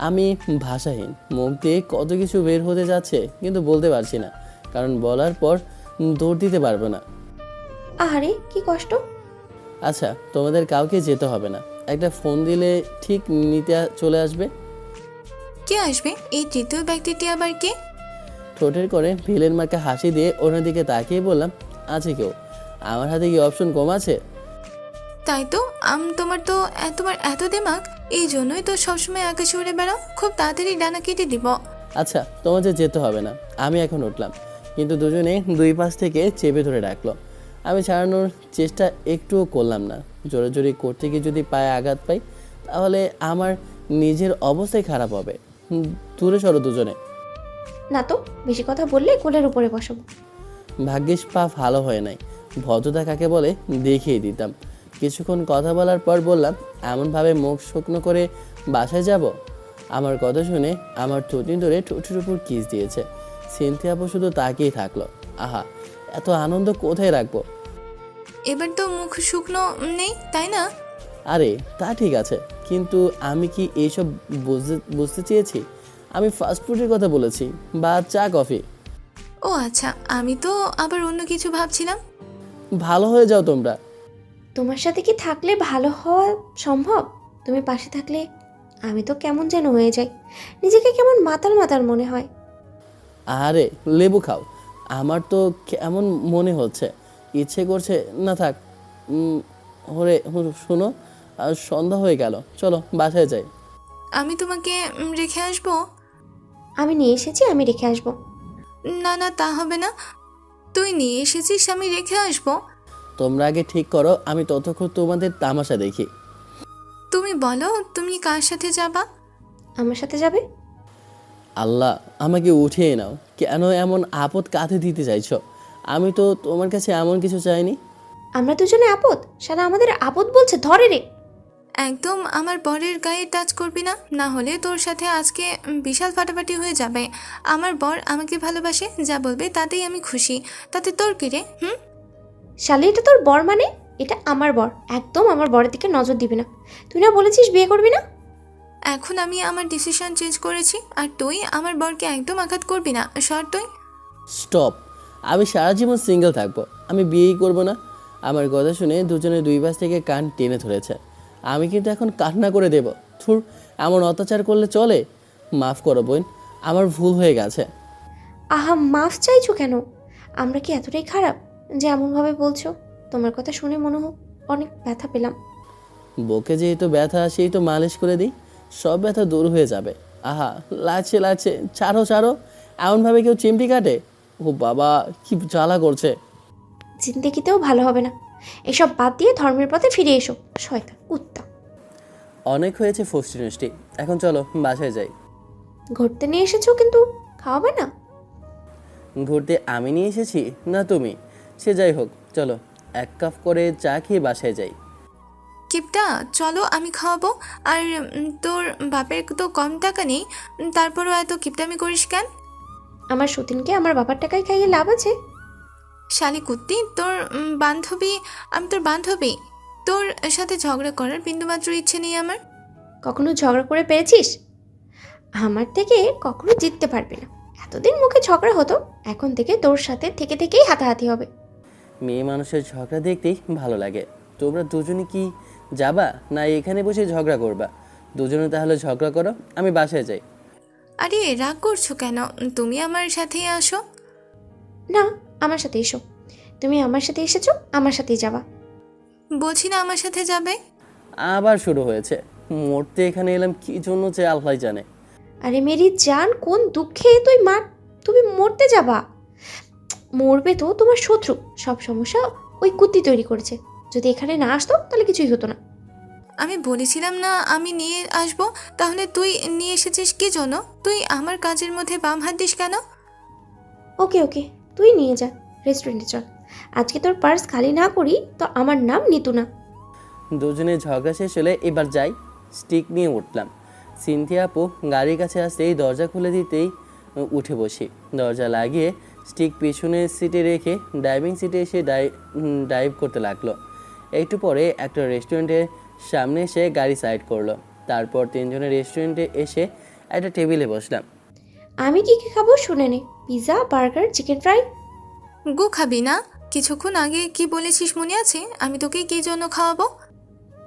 আমি ভাষাহীন, মুখ দিয়ে কত কিছু বের হতে যাচ্ছে কিন্তু বলতে পারছি না, কারণ বলার পর দৌড় দিতে পারবো না। আহারে কি কষ্ট। আচ্ছা, তোমাদের কাউকে যেতে হবে না, একটা ফোন দিলে ঠিক নিতে চলে আসবে। কে আসবে? এই তৃতীয় ব্যক্তিটি আবার কে? ঠোঁটের করে ভিলেন মাকে হাসি দিয়ে ওনার দিকে তাকিয়ে বললাম, আছে কেউ? আমার হাতে কি অপশন কম আছে? তাই তো, তোমার এত দিমাগ, এই জন্যই তো সবসময় আকাশে উড়ে বেড়াও। খুব তাড়াতাড়ি ডানা কেটে দিব। আচ্ছা, তোমাদের যেতে হবে না, আমি এখন উঠলাম। কিন্তু দুজনে দুই পাশ থেকে চেপে ধরে রাখলো। আমি ছাড়ানোর চেষ্টা একটুও করলাম না। জোরাজোরি করতে গিয়ে যদি পায়ে আঘাত পাই তাহলে আমার নিজের অবস্থাই খারাপ হবে। দূরে সরো দুজনে। না তো, বেশি কথা বললে কোলের উপরে বসাবো। ভাগ্যিস পা ভালো হয় নাই, ভদ্রতা কাকে বলে দেখিয়ে দিতাম। কিছুক্ষণ কথা বলার পর বললাম, এমনভাবে মুখ শুকনো করে বাসায় যাব? আমার কথা শুনে আমার থুতনি ধরে ঠোঁটের উপর কিস দিয়েছে। সিনথিয়া আপু শুধু তাকিয়ে থাকলো। আহা, এত আনন্দ কোথায় রাখবো? এবার তো মুখ শুকনো নেই, তাই না? আরে তা ঠিক আছে, কিন্তু আমি কি এইসব বুঝতে চেয়েছি? আমি ফাস্টফুডের কথা বলেছি, বা চা কফি। ও আচ্ছা, আমি তো আবার অন্য কিছু ভাবছিলাম। ভালো হয়ে যাও তোমরা। তোমার সাথে কি থাকলে ভালো হওয়া সম্ভব? তুমি পাশে থাকলে আমি তো কেমন যেন হয়ে যাই, নিজেকে কেমন মাতাল মাতাল মনে হয়। আরে লেবু খাও, আমার তো কেমন মনে হচ্ছে, ইচ্ছে করছে না থাক। শোনো, আর সন্ধ্যা হয়ে গেল, চলো বাসায় যাই। আমি তোমাকে রেখে আসবো? আমি নিয়ে এসেছি, আমি রেখে আসবো। না না, তা হবে না। তুই নিয়ে এসেছিস, আমি রেখে আসবো? তোমরা আগে ঠিক করো, আমি ততক্ষণ তোমাদের তামাশা দেখি। তুমি বলো, তুমি কার সাথে যাবা? আমার সাথে যাবে? আল্লাহ, আমাকে উঠিয়ে নাও। কেন এমন আপদ কাঁধে দিতে চাইছো? আমি তো তোমার কাছে এমন কিছু চাইনি। আমরা দুজনে আপদ? সারা আমাদের আপদ বলছে, ধরে রে। একদম আমার বরের গায়ে টাচ করবি না, না হলে তোর সাথে আজকে বিশাল ফাটাফাটি হয়ে যাবে। আমার বর আমাকে ভালোবাসে, যা বলবে তাতেই আমি খুশি। তাতে তোর কি রে? শালি, এটা তোর বর মানে? এটা আমার বর, একদম আমার বরের দিকে নজর দিবি না। তুই না বলেছিস বিয়ে করবি না? এখন আমি আমার ডিসিশন চেঞ্জ করেছি, আর তুই আমার বরকে একদম আঘাত করবি না। সর তুই। স্টপ, আমি সারা জীবন সিঙ্গেল থাকবো, আমি বিয়েই করবো না। আমার কথা শুনে দুজনে দুই পাশ থেকে কান টেনে ধরেছে। আমি কিন্তু এখন কান্না করে দেব। থুর, এমন অত্যাচার করলে চলে? মাফ করো বোন, আমার ভুল হয়ে গেছে। আহা, মাফ চাইছো কেন? আমরা কি এতটাই খারাপ যে এমনভাবে বলছো? তোমার কথা শুনে মনে হোক অনেক ব্যথা পেলাম। বুকে যেহেতু ব্যথা, সেই তো মালিশ করে দিই, সব ব্যথা দূর হয়ে যাবে। আহা, লাগছে লাগছে, ছাড়ো ছাড়ো। এমনভাবে কেউ চিমটি কাটে? ও বাবা, কি জ্বালা করছে। জিন্দেগিতেও ভালো হবে না। এসব বাদ দিয়ে ধর্মের পথে ফিরে এসো, শয়তান কুত্তা। অনেক হয়েছে ফষ্টি নষ্টি, এখন চলো বাসায় যাই। ঘুরতে নিয়ে এসেছো, কিন্তু খাওয়াবে না? ঘুরতে আমি নিয়ে এসেছি না তুমি? সে যাই হোক, চলো 1 কাপ করে চা খেয়ে বাসায় যাই। কিপটা, চলো আমি খাওয়াবো। আর তোর বাপের তো কম টাকা নেই, তারপরও এত কিপটামি করিস কেন? আমার সতীনকে আমার বাবার টাকায় খাইয়ে লাভ আছে? শালি কুত্তি, তোর বান্ধবী, আমি তোর বান্ধবী। তোর সাথে ঝগড়া করার বিন্দুমাত্র ইচ্ছে নেই আমার। কখনো ঝগড়া করে পেরেছিস? আমার থেকে কখনো জিততে পারবি না। এতদিন মুখে ঝগড়া হতো, এখন থেকে তোর সাথে থেকে থেকেই হাতাহাতি হবে। মেয়ে মানুষের ঝগড়া দেখতেই ভালো লাগে। তোমরা দুজনে কি যাবা না এখানে বসে ঝগড়া করবা? দুজনে তাহলে ঝগড়া করো, আমি বাসায় যাই। আরে রাগ করছো কেন? তুমি আমার সাথেই আসো। না, আমার সাথে এসো। তুমি আমার সাথে এসেছো, আমার সাথেই যাবা। বলছি না আমার সাথে যাবে। আবার শুরু হয়েছে। মরতে এখানে এলাম কি জন্য যে আল্লাহ জানে। আরে মেরি জান, কোন দুঃখে তুমি মরতে যাবা? মরবে তো তোমার শত্রু। সব সমস্যা ওই কুত্তি তৈরি করেছে। যদি এখানে না আসতো তাহলে কিছুই হতো না। আমি বলেছিলাম না আমি নিয়ে আসবো? তাহলে তুই নিয়ে এসেছিস কি জন্য? তুই আমার কাজের মধ্যে বাম হাত দিস কেন? ওকে ওকে, তুই নিয়ে যা, রেস্টুরেন্টে চল। আজকে তোর পার্স খালি না করি তো আমার নাম নিতু না। দুজনে ঝগড়া শেষ হলে এবার যাই। স্টিক নিয়ে উঠলাম। সিনথিয়া আপু গাড়ির কাছে আসতেই দরজা খুলে দিতেই উঠে বসি। দরজা লাগিয়ে স্টিক পিছনের সিটে রেখে ড্রাইভিং সিটে এসে ড্রাইভ করতে লাগলো। একটু পরে একটা রেস্টুরেন্টের সামনে এসে গাড়ি সাইড করলো। তারপর তিনজনের রেস্টুরেন্টে এসে একটা টেবিলে বসলাম। আমি কি কি খাবো শুনে নে। Pizza, burger, chicken fry. গু খাবি না? কিছুক্ষণ আগে কি বলেছিস মনে আছে? আমি তোকে কি জন্য খাওয়াবো?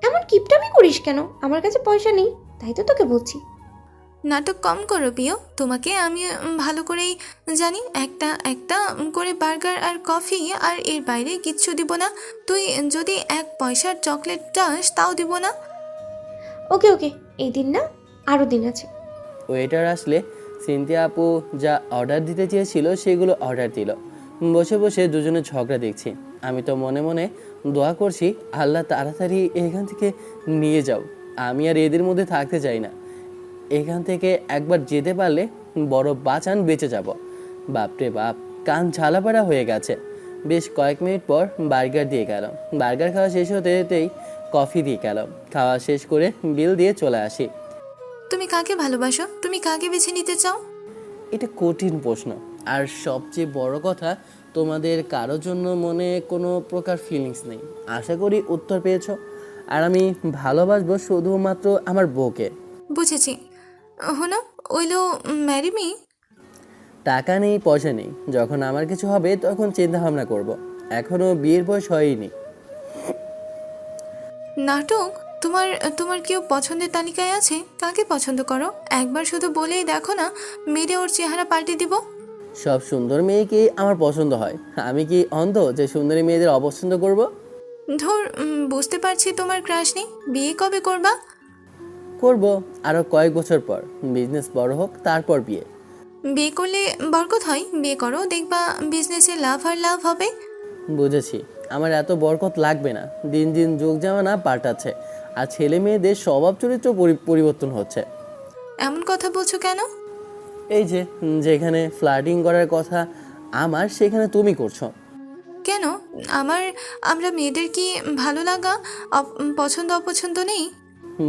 এমন কিপটামি করিস কেন? আমার কাছে পয়সা নেই, তাই তো তোকে বলছি। নাটক কম করো প্রিয়, তোমাকে আমি ভালো করেই জানি। একটা একটা করে বার্গার আর কফি, আর এর বাইরে কিচ্ছু দিব না। তুই যদি 1 পয়সার চকলেট চাস তাও দিব না। ওকে ওকে, এই দিন না, আরও দিন আছে। ওয়েটার আসলে সিনথিয়া আপু যা অর্ডার দিতে চেয়েছিল সেগুলো অর্ডার দিল। বসে বসে দুজনে ঝগড়া দেখছি। আমি তো মনে মনে দোয়া করছি, আল্লাহ তাড়াতাড়ি এখান থেকে নিয়ে যাও। আমি আর এদের মধ্যে থাকতে চাই না। এখান থেকে একবার যেতে পারলে বড় বাঁচান বেঁচে যাব। বাপরে বাপ, কান ঝালাপাড়া হয়ে গেছে। বেশ কয়েক মিনিট পর বার্গার দিয়ে গেল। বার্গার খাওয়া শেষ হতে হতেই কফি দিয়ে গেল। খাওয়া শেষ করে বিল দিয়ে চলে আসি। তুমি কাকে ভালোবাসো? তুমি কাকে বেছে নিতে চাও? এটা কঠিন প্রশ্ন, আর সবচেয়ে বড় কথা, তোমাদের কারোর জন্য মনে কোনো প্রকার ফিলিংস নেই। আশা করি উত্তর পেয়েছো। আর আমি ভালোবাসবো শুধুমাত্র আমার বউকে। বুঝেছি। হনো ওইলো ম্যারি মি। টাকা নেই, পয়সা নেই। যখন আমার কিছু হবে তখন চিন্তা ভাবনা করব। এখনো বিয়ের বয়স হয়নি। নাটক? তোমার তোমার কেউ পছন্দের তালিকায় আছে? কাকে পছন্দ করো? একবার শুধু বলেই দেখো না, মেরে ওর চেহারা পাল্টে দিব। সব সুন্দর মেয়েকে আমার পছন্দ হয়। আমি কি অন্ধ যে সুন্দরী মেয়েদের অপছন্দ করব? ধর, বুঝতে পারছি তোমার ক্রাশ নেই। বিয়ে কবে করবা? করব আরো কয়েক বছর পর। বিজনেস বড় হোক, তারপর বিয়ে। বিয়ে করলে বরকত হয়। বিয়ে করো, দেখবা বিজনেসে লাভ আর লাভ হবে। বুঝেছি, আমার এত বরকত লাগবে না। দিন দিন যুগ জামানা পাল্টাচ্ছে, আর ছেলে মেয়েদের স্বভাব চরিত্র পরিবর্তন হচ্ছে। এমন কথা বলছো কেন? এই যে যেখানে ফ্লার্টিং করার কথা আমার, সেখানে তুমি করছো। কেন? আমরা মেয়েদের কি ভালো লাগা, পছন্দ অপছন্দ নেই?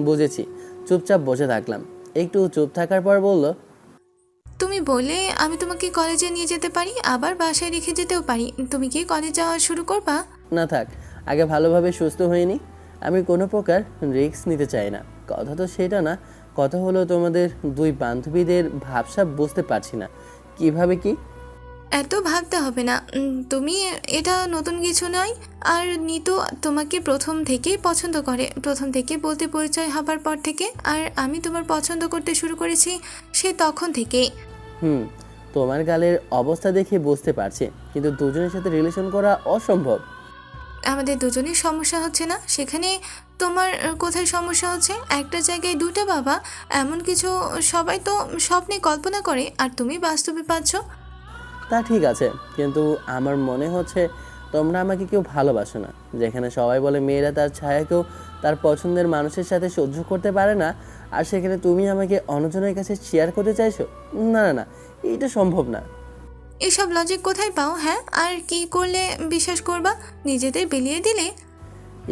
বুঝেছি। চুপচাপ বসে থাকলাম। একটু চুপ থাকার পর বলল, তুমি বলে আমি তোমাকে কলেজে নিয়ে যেতে পারি, আবার বাসায় রেখে যেতেও পারি। তুমি কি কলেজ যাওয়া শুরু করবা? না থাক, আগে ভালোভাবে সুস্থ হয়নি। আমি কোনো প্রকার রিস্ক নিতে চাই না। কথা তো সেটা না। কথা হলো তোমাদের দুই বান্ধবীদের ভাবসাব বুঝতে পারছি না কিভাবে কি। এত ভাবতে হবে না। তুমি, এটা নতুন কিছু নয়। আর নিতু তোমাকে প্রথম থেকেই পছন্দ করে, প্রথম থেকে বলতে পরিচয় হবার পর থেকে। আর আমি তোমার পছন্দ করতে শুরু করেছি সে তখন থেকেই। তোমার গালের অবস্থা দেখে বুঝতে পারছি, কিন্তু দুজনের সাথে রিলেশন করা অসম্ভব। আমাদের দুজনের সমস্যা হচ্ছে না, সেখানে তোমার কোথায় সমস্যা হচ্ছে? একটা জায়গায় দুটো বাবা, এমন কিছু সবাই তো স্বপ্নে কল্পনা করে, আর তুমি বাস্তবে পাচ্ছ। তা ঠিক আছে, কিন্তু আমার মনে হচ্ছে তোমরা আমাকে কেউ ভালোবাসো না। যেখানে সবাই বলে মেয়েরা তার ছায়াকেও তার পছন্দের মানুষের সাথে সহ্য করতে পারে না, আর সেখানে তুমি আমাকে অন্যজনের কাছে শেয়ার করতে চাইছো। না না না, এটা সম্ভব না। এসব লজিক কোথায় পাও? হ্যাঁ, আর কি করলে বিশ্বাস করবা? নিজেদের বিলিয়ে দিলে?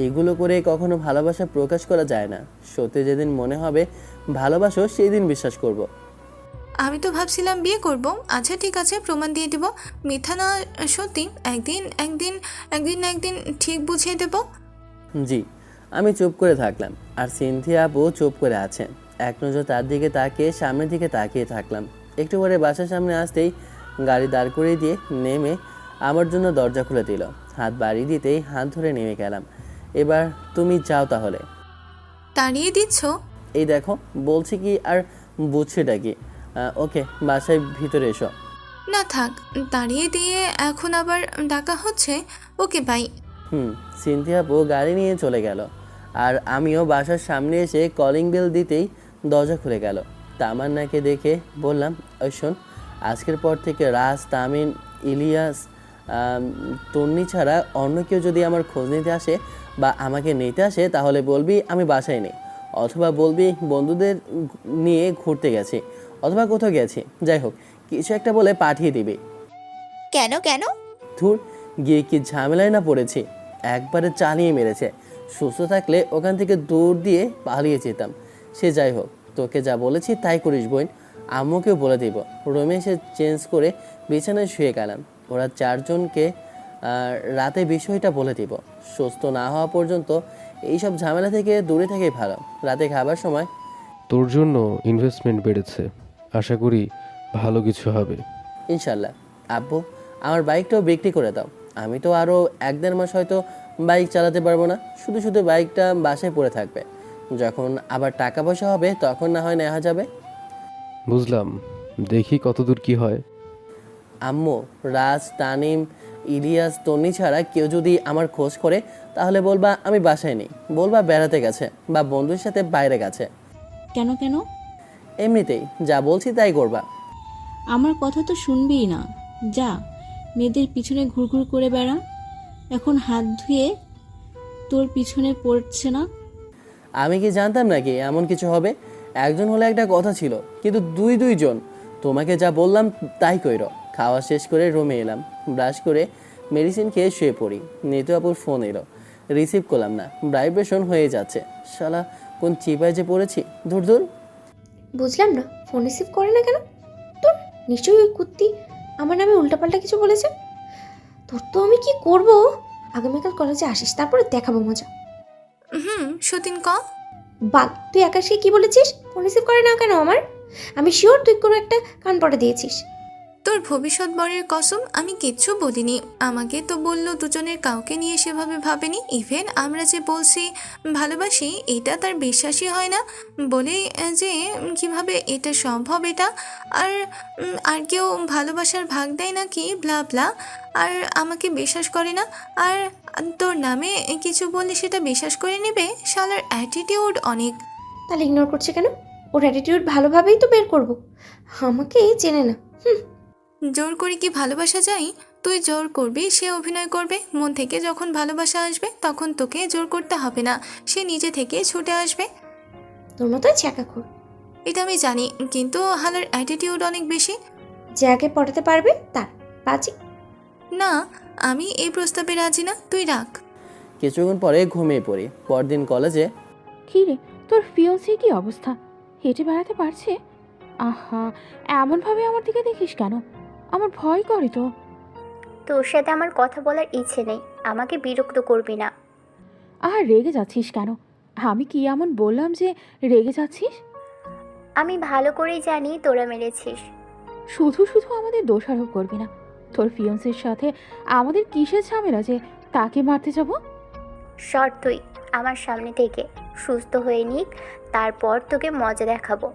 এগুলো করে কখনো ভালোবাসা প্রকাশ করা যায় না। সত্যি যেদিন মনে হবে ভালোবাসো, সেই দিন বিশ্বাস করব। আমি তো ভাবছিলাম বিয়ে করব। আচ্ছা ঠিক আছে, প্রমাণ দিয়ে দেব। মিথ্যা না সত্যি, একদিন একদিন একদিন না একদিন ঠিক বুঝিয়ে দেব। জি। আমি চুপ করে থাকলাম, আর সিনথিয়া আপু চুপ করে আছেন। এক নজর তার দিকে তাকিয়ে সামনের দিকে তাকিয়ে থাকলাম। একটু পরে বাসার সামনে আসতেই গাড়ি দাঁড় করিয়ে দিয়ে নেমে আমার জন্য দরজা খুলে দিল। হাত বাড়িয়ে দিতেই হাত ধরে নেমে গেলাম। এবার তুমি যাও তাহলে। তাড়িয়ে দিচ্ছ? এই দেখো, বলছি কি আর বুঝছিটা কি। ওকে, বাসায় ভিতরে এসো। না থাক, তাড়িয়ে দিয়ে এখন আবার ডাকা হচ্ছে। Okay bye. সিনথিয়া আপু গাড়ি নিয়ে চলে গেল, আর আমিও বাসার সামনে এসে কলিং বেল দিতেই দরজা খুলে গেল। তামান্নাকে দেখে বললাম, ওই শোন, আজকের পর থেকে রাজ, তামিন, ইলিয়াস, তন্নি ছাড়া অন্য কেউ যদি আমার খোঁজ নিতে আসে বা আমাকে নিতে আসে, তাহলে বলবি আমি বাসায় নেই, অথবা বলবি বন্ধুদের নিয়ে ঘুরতে গেছি, অথবা কোথাও গেছি। যাই হোক, কিছু একটা বলে পাঠিয়ে দিবি। কেন কেন? ধুর, গিয়ে কি ঝামেলায় না পড়েছি। একবারে চালিয়ে মেরেছে। সুস্থ থাকলে ওখান থেকে দৌড় দিয়ে পালিয়ে যেতাম। সে যাই হোক, তোকে যা বলেছি তাই করিস বোন। আম্মুকেও বলে দিব। রুমে এসে চেঞ্জ করে বিছানায় শুয়ে গেলাম। ওরা চারজনকে রাতে বিষয়টা বলে দিব। সুস্থ না হওয়া পর্যন্ত এইসব ঝামেলা থেকে দূরে থেকেই ভালো। রাতে খাবার সময় তোর জন্য ইনভেস্টমেন্ট বেড়েছে, আশা করি ভালো কিছু হবে। ইনশাল্লাহ। আব্বু, আমার বাইকটাও বিক্রি করে দাও। আমি তো আরও 1-1.5 মাস হয়তো বাইক চালাতে পারবো না। শুধু শুধু বাইকটা বাসায় পড়ে থাকবে। যখন আবার টাকা পয়সা হবে তখন না হয় নেওয়া যাবে। বুঝলাম, দেখি কতদূর কি হয়। আম্মু, রাজ, তানিম, ইলিয়াস, তন্নি ছাড়া কেউ যদি আমার খোঁজ করে তাহলে বলবা আমি বাসায় নেই। বলবা বেড়াতে গেছে বা বন্ধুর সাথে বাইরে গেছে। কেন কেন? এমনিতেই যা বলছি তাই করবা। আমার কথা তো শুনবিই না। যা, মেয়েদের পিছনে ঘুরঘুর করে বেড়া। এখন হাত ধুয়ে তোর পিছনে পড়ছে না? আমি কি জানতাম নাকি এমন কিছু হবে? একজন হলে একটা কথা ছিল, কিন্তু দুইজন। তোমাকে যা বললাম তাই কইরো। খাওয়া শেষ করে রুমে এলাম। ব্রাশ করে মেডিসিন খেয়ে শুয়ে পড়ি। নিতু আপুর ফোন এলো, রিসিভ করলাম না। ভাইব্রেশন হয়ে যাচ্ছে। শালা কোন চিপায় যে পড়েছি। ধুর ধুর। বুঝলাম না, ফোন রিসিভ করে না কেন? তোর নিশ্চয়ই ওই কুত্তি আমার নামে উল্টাপাল্টা কিছু বলেছে। তোর তো আমি কি করব? আগামীকাল কলেজে আসিস, তারপরে দেখাবো মজা। সতীন ক। বাল, তুই আকাশকে কি বলেছিস? ফোন রিসিভ করে না কেন আমার? আমি শিওর তুই কোনো একটা কান পড়ে দিয়েছিস। তোর ভবিষ্যৎ বরের কসম, আমি কিচ্ছু বলিনি। আমাকে তো বললো দুজনের কাউকে নিয়ে সেভাবে ভাবেনি। ইভেন আমরা যে বলছি ভালোবাসি এটা তার বিশ্বাসই হয় না। বলে যে কিভাবে এটা সম্ভব এটা। আর আর কেউ ভালোবাসার ভাগ দেয় নাকি ব্লা ব্লা। আর আমাকে বিশ্বাস করে না। আর তোর নামে কিছু বললে সেটা বিশ্বাস করে নেবে। শালার অ্যাটিটিউড অনেক। তাহলে ইগনোর করছে কেন? ওর অ্যাটিটিউড ভালোভাবেই তো বের করবো। আমাকে চেনে না। জোর করে কি ভালোবাসা যায়? তুই জোর করবি, সে অভিনয় করবে। মন থেকে যখন ভালোবাসা আসবে তখন তোকে জোর করতে হবে না, সে নিজে থেকে ছুটে আসবে। তোর মতোই ছ্যাঁকাখোর। এটা আমি জানি, কিন্তু হালার অ্যাটিটিউড অনেক বেশি। যে আগে পড়াতে পারবে তার বাজি। না, আমি এই প্রস্তাবে রাজি না, তুই রাখ। কিছুক্ষণ পরে ঘুমিয়ে পড়ি। পরদিন কলেজে। কি রে, তোর ফিয়ন্সি কি অবস্থা? হেঁটে বেড়াতে পারছে? আহা, এমনভাবে আমার দিকে দেখিস কেন? আমার ভয় করে তো। তোর সাথে আমার কথা বলার ইচ্ছে নেই, আমাকে বিরক্ত করবি না। আর রেগে যাচ্ছিস কেন? আমি কি এমন বললাম যে রেগে যাচ্ছিস? আমি ভালো করেই জানি তোরা মেরেছিস। শুধু শুধু আমাদের দোষারোপ করবি না। তোর ফিয়ন্সের সাথে আমাদের কিসের ঝামেলা যে তাকে মারতে যাব? শর্ট তুই আমার সামনে থেকে সুস্থ হয়ে নিক, তারপর তোকে মজা দেখাবো।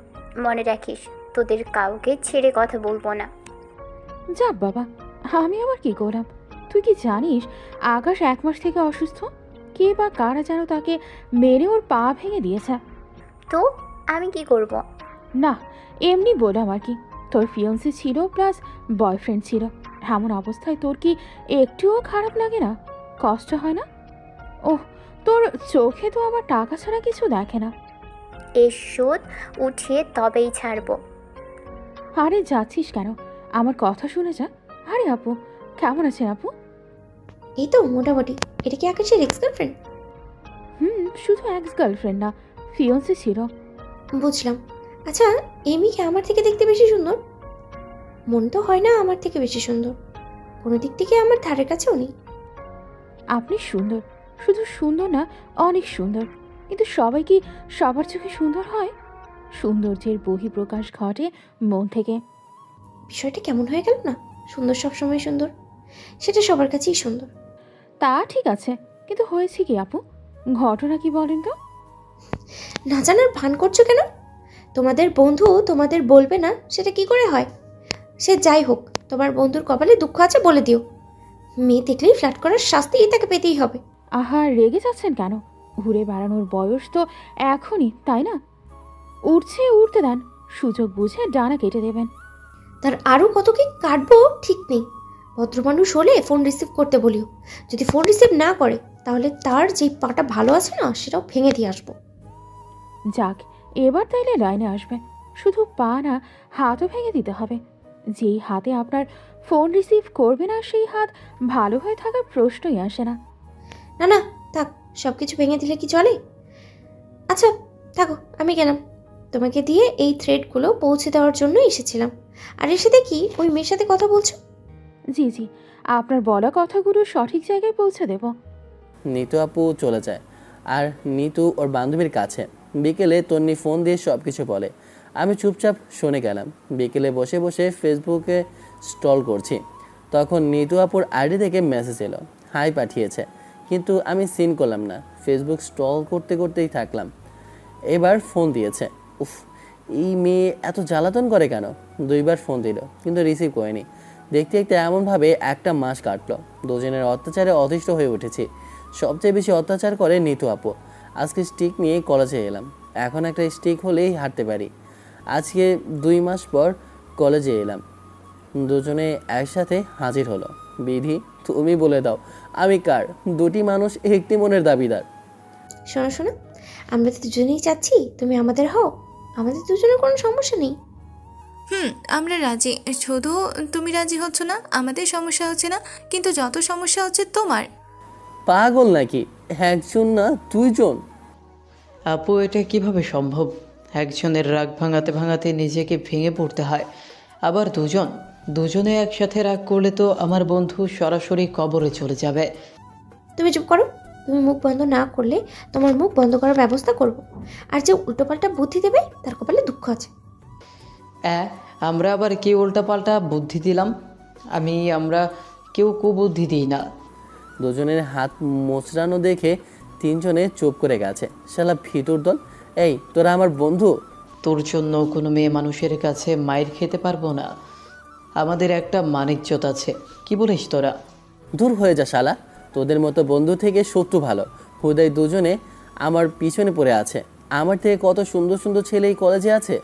মনে রাখিস, তোদের কাউকে ছেড়ে কথা বলবো না। যা বাবা, আমি আবার কি করলাম? তুই কি জানিস আকাশ 1 মাস থেকে অসুস্থ? কে বা কারা যেন তাকে মেরে ওর পা ভেঙে দিয়েছে। তো আমি কি করব? না, এমনি বললাম আর কি। তোর ফিয়ন্সি ছিল প্লাস বয়ফ্রেন্ড ছিল। এমন অবস্থায় তোর কি একটুও খারাপ লাগে না? কষ্ট হয় না? ওহ, তোর চোখে তো আবার টাকা ছাড়া কিছু দেখে না। এর শোধ উঠিয়ে তবেই ছাড়বো। আরে যাচ্ছিস কেন? আমার কথা শুনে যা। আরে আপু, কেমন আছেন আপু? এই তো মোটামুটি। এটা কি আকাশের এক্স গার্লফ্রেন্ড? শুধু এক্স গার্লফ্রেন্ড না, ফিয়ন্সি ছিল। বুঝলাম। আচ্ছা, এমি কি আমার থেকে দেখতে বেশি সুন্দর? মন তো হয় না আমার থেকে বেশি সুন্দর। কোনো দিক থেকে আমার ধারের কাছেও নেই। আপনি সুন্দর, শুধু সুন্দর না, অনেক সুন্দর। কিন্তু সবাই কি সবার চোখে সুন্দর হয়? সৌন্দর্যের বহিঃপ্রকাশ ঘটে মন থেকে। বিষয়টা কেমন হয়ে গেল না? সুন্দর সবসময় সুন্দর, সেটা সবার কাছেই সুন্দর। তা ঠিক আছে, কিন্তু হয়েছে কি আপু? ঘটনা কি বলেন তো? না জানার ভান করছো কেন? তোমাদের বন্ধু তোমাদের বলবে না সেটা কি করে হয়? সে যাই হোক, তোমার বন্ধুর কপালে দুঃখ আছে বলে দিও। মেয়ে দেখলেই ফ্ল্যাট করার শাস্তি তাকে পেতেই হবে। আহা, রেগে যাচ্ছেন কেন? ঘুরে বেড়ানোর বয়স তো এখনই, তাই না? উঠছে উঠতে দেন, সুযোগ বুঝে ডানা কেটে দেবেন। তার আরও কত কি কাটবো ঠিক নেই। ভদ্রমানুষ হলে ফোন রিসিভ করতে বলিও। যদি ফোন রিসিভ না করে তাহলে তার যেই পাটা ভালো আছে না সেটাও ভেঙে দিয়ে আসবো। যাক, এবার তাইলে লাইনে আসবে। শুধু পা না, হাতও ভেঙে দিতে হবে। যেই হাতে আপনার ফোন রিসিভ করবে না সেই হাত ভালো হয়ে থাকার প্রশ্নই আসে না। না না, থাক, সব কিছু ভেঙে দিলে কি চলে? আচ্ছা থাকো, আমি গেলাম। তোমাকে দিয়ে এই থ্রেডগুলো পৌঁছে দেওয়ার জন্য এসেছিলাম, আর এসে দেখি ওই মেয়ের সাথে কথা বলছো। জি জি, আপনার বলা কথাগুলো সঠিক জায়গায় পৌঁছে দেব। নিতু আপু চলে যায় আর নিতু ওর বান্ধবীর কাছে। বিকেলে তন্নি ফোন দিয়ে সব কিছু বলে। আমি চুপচাপ শুনে গেলাম। বিকেলে বসে বসে ফেসবুকে স্টল করছি, তখন নিতু আপুর আইডি থেকে মেসেজ এলো, হাই পাঠিয়েছে, কিন্তু আমি সিন করলাম না। ফেসবুক স্টল করতে করতেই থাকলাম। এবার ফোন দিয়েছে। উফ, এই মেয়ে এত জ্বালাতন করে কেন? 2বার ফোন দিল কিন্তু রিসিভ করেনি। দেখতে দেখতে এমনভাবে একটা মাস কাটলো। দুজনের অত্যাচারে অতিষ্ঠ হয়ে উঠেছি। সবচেয়ে বেশি অত্যাচার করে নিতু আপু। আজকে স্টিক নিয়ে কলেজে এলাম। এখন একটা স্টিক হলেই হাঁটতে পারি। আজকে 2 মাস পর কলেজে এলাম। দুজনে একসাথে হাজির হলো। বিধি, তুমি বলে দাও আমি কার? দুটি মানুষ একটি মনের দাবিদার। শোনো শোনো, আমরা তো দুজনেই চাচ্ছি তুমি আমাদের হও। আমাদের দুজনের কোনো সমস্যা নেই। আমরা রাজি, শুধু তুমি রাজি হচ্ছ না, আমাদের সমস্যা হচ্ছে না, কিন্তু যত সমস্যা হচ্ছে তোমার। পাগল নাকি? একজন না 2জন? আপু, এটা কিভাবে সম্ভব? একজনের রাগ ভাঙাতে ভাঙাতে নিজেকে ভেঙে পড়তে হয়, আবার দুজনে একসাথে রাগ করলে তো আমার বন্ধু সরাসরি কবরে চলে যাবে। তুমি চুপ করো। তুমি মুখ বন্ধ না করলে তোমার মুখ বন্ধ করার ব্যবস্থা করব। আর যে উল্টোপাল্টা বুদ্ধি দেবে তার কপালে দুঃখ আছে। আমরা আবার কি উল্টাপাল্টা বুদ্ধি দিলাম? আমরা কেউ কুবুদ্ধি দিই না। দুজনের হাত মোচড়ানো দেখে 3জনে চুপ করে গেছে। শালা ভিতর দল। এই, তোরা আমার বন্ধু? তোর জন্য কোনো মেয়ে মানুষের কাছে মায়ের খেতে পারবো না। আমাদের একটা মানিজ্যত আছে, কি বলিস তোরা? দূর হয়ে যা শালা। তোদের মতো বন্ধু থেকে শত্রু ভালো। হুদাই দুজনে আমার পিছনে পড়ে আছে। আমার থেকে কত সুন্দর সুন্দর ছেলে এই কলেজে আছে।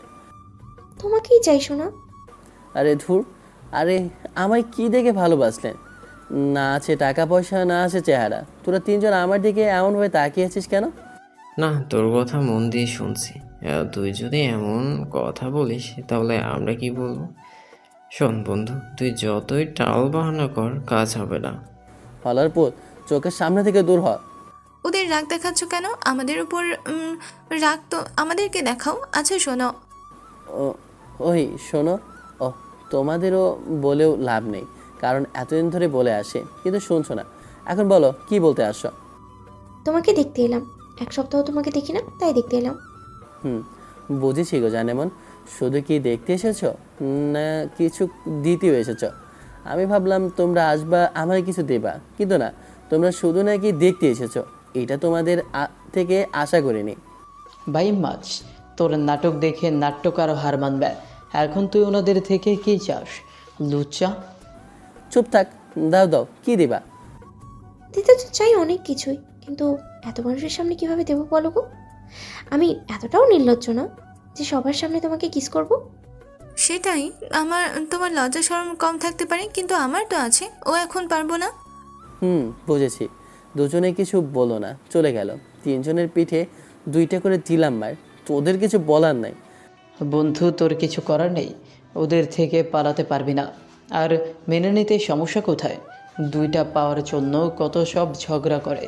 তোমাকেই চাইছো না? আরে ধুর, আরে আমায় কি দেখে ভালোবাসলেন? না আছে টাকা পয়সা, না আছে চেহারা। তোরা 3জন আমার দিকে এমনভাবে তাকিয়েছিস কেন? না, তোর কথা মন দিয়ে শুনছি। তুই যদি এমন কথা বলিস তাহলে আমরা কি বলবো? শোন বন্ধু, তুই যতই টাল বাহানা কর, কাজ হবে না। হলার পর চোখের সামনে থেকে দূর হ। ওদের রাগ দেখাচ্ছ কেন? আমাদের উপর রাগ তো আমাদেরকে দেখাও। আচ্ছা শোনো, ওই শোনো। ও, তোমাদেরও বলেও লাভ নেই, কারণ এতদিন ধরে বলে আসে কিন্তু শুনছো না। এখন বলো কি বলতে আসছো? তোমাকে দেখতে এলাম। 1 সপ্তাহ তোমাকে দেখি না, তাই দেখতে এলাম। বুঝেছি গো জানেমন। শুধু কি দেখতে এসেছো না কিছু দিতেও এসেছো? আমি ভাবলাম তোমরা আসবা, আমার কিছু দেবা, কিন্তু না, তোমরা শুধু নাকি দেখতে এসেছো। এটা তোমাদের থেকে আশা করিনি। ভাই মাছ, তোর নাটক দেখে নাট্যকারও হার মানবে। এখন তুই ওনাদের থেকে কি চাস? লুচ্চা। চুপ থাক। দাও দাও, কি দিবা? দিতে তো চাই অনেক কিছুই, কিন্তু এত মানুষের সামনে কিভাবে দেবো বলো গো? আমি এতটাও নির্লজ্জ না যে সবার সামনে তোমাকে কিস করব। সেটাই। তোমার লজ্জা শরম কম থাকতে পারে, কিন্তু আমার তো আছে। ও এখন পারবো না। বুঝেছি। দুজনে কিছু বলো না, চলে গেল। 3জনের পিঠে 2টা করে দিলাম মার। তোদের কিছু বলার নাই। বন্ধু, তোর কিছু করার নেই। ওদের থেকে পালাতে পারবি না। আর মেনে নিতে সমস্যা কোথায়? 2টা পাওয়ার জন্য কত সব ঝগড়া করে,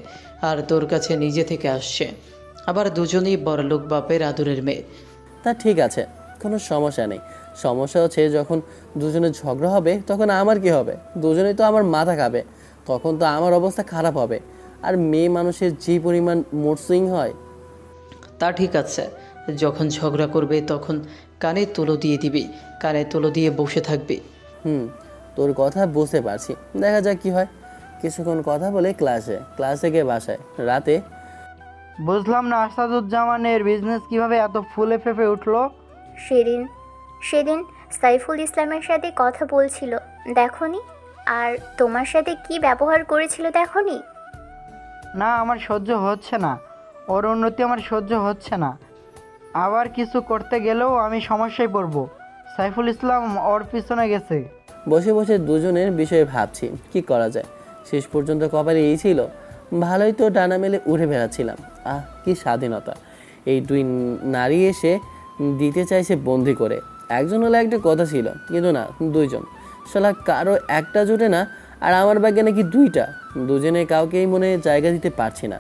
আর তোর কাছে নিজে থেকে আসছে। আবার দুজনেই বড়লোক বাপের আদরের মেয়ে। তা ঠিক আছে, কোনো সমস্যা নেই। সমস্যা হচ্ছে যখন দুজনের ঝগড়া হবে, তখন আমার কি হবে? দুজনেই তো আমার মাথা খাবে, তখন তো আমার অবস্থা খারাপ হবে। আর মেয়ে মানুষের যে পরিমাণ মুড সুইং হয়। তা ঠিক আছে, যখন ঝগড়া করবে তখন কানে তুলো দিয়ে দিবি, কানে তুলো দিয়ে বসে থাকবি। তোর কথা বুঝতে পারছি। দেখা যাক কি হয়। কিছুক্ষণ কথা বলে ক্লাসে গিয়ে বাসায়। রাতে বুঝলাম না আসাদুজ্জামানের বিজনেস কিভাবে এত ফুলে ফেঁপে উঠলো। সেদিন সাইফুল ইসলামের সাথে কথা বলছিল দেখোনি? আর তোমার সাথে কি ব্যবহার করেছিল দেখোনি? না, আমার সহ্য হচ্ছে না। ওর উন্নতি আমার সহ্য হচ্ছে না। আবার কিছু করতে গেলেও আমি সমস্যায় পড়ব। সাইফুল ইসলাম ওর পিছনে গেছে। বসে বসে দুজনের বিষয়ে ভাবছি কি করা যায়। শেষ পর্যন্ত কপালে এই ছিল। ভালোই তো ডানা মেলে উড়ে বেড়াচ্ছিলাম। কি স্বাধীনতা! এই 2 নারী এসে দিতে চাইছে বন্দি করে। একজন হলে একটা কথা ছিল, কিন্তু না, দুইজন। শালা কারো একটা জোটে না, আর আমার ভাগ্যে নাকি দুইটা। দুজনে কাউকেই মনে জায়গা দিতে পারছি না,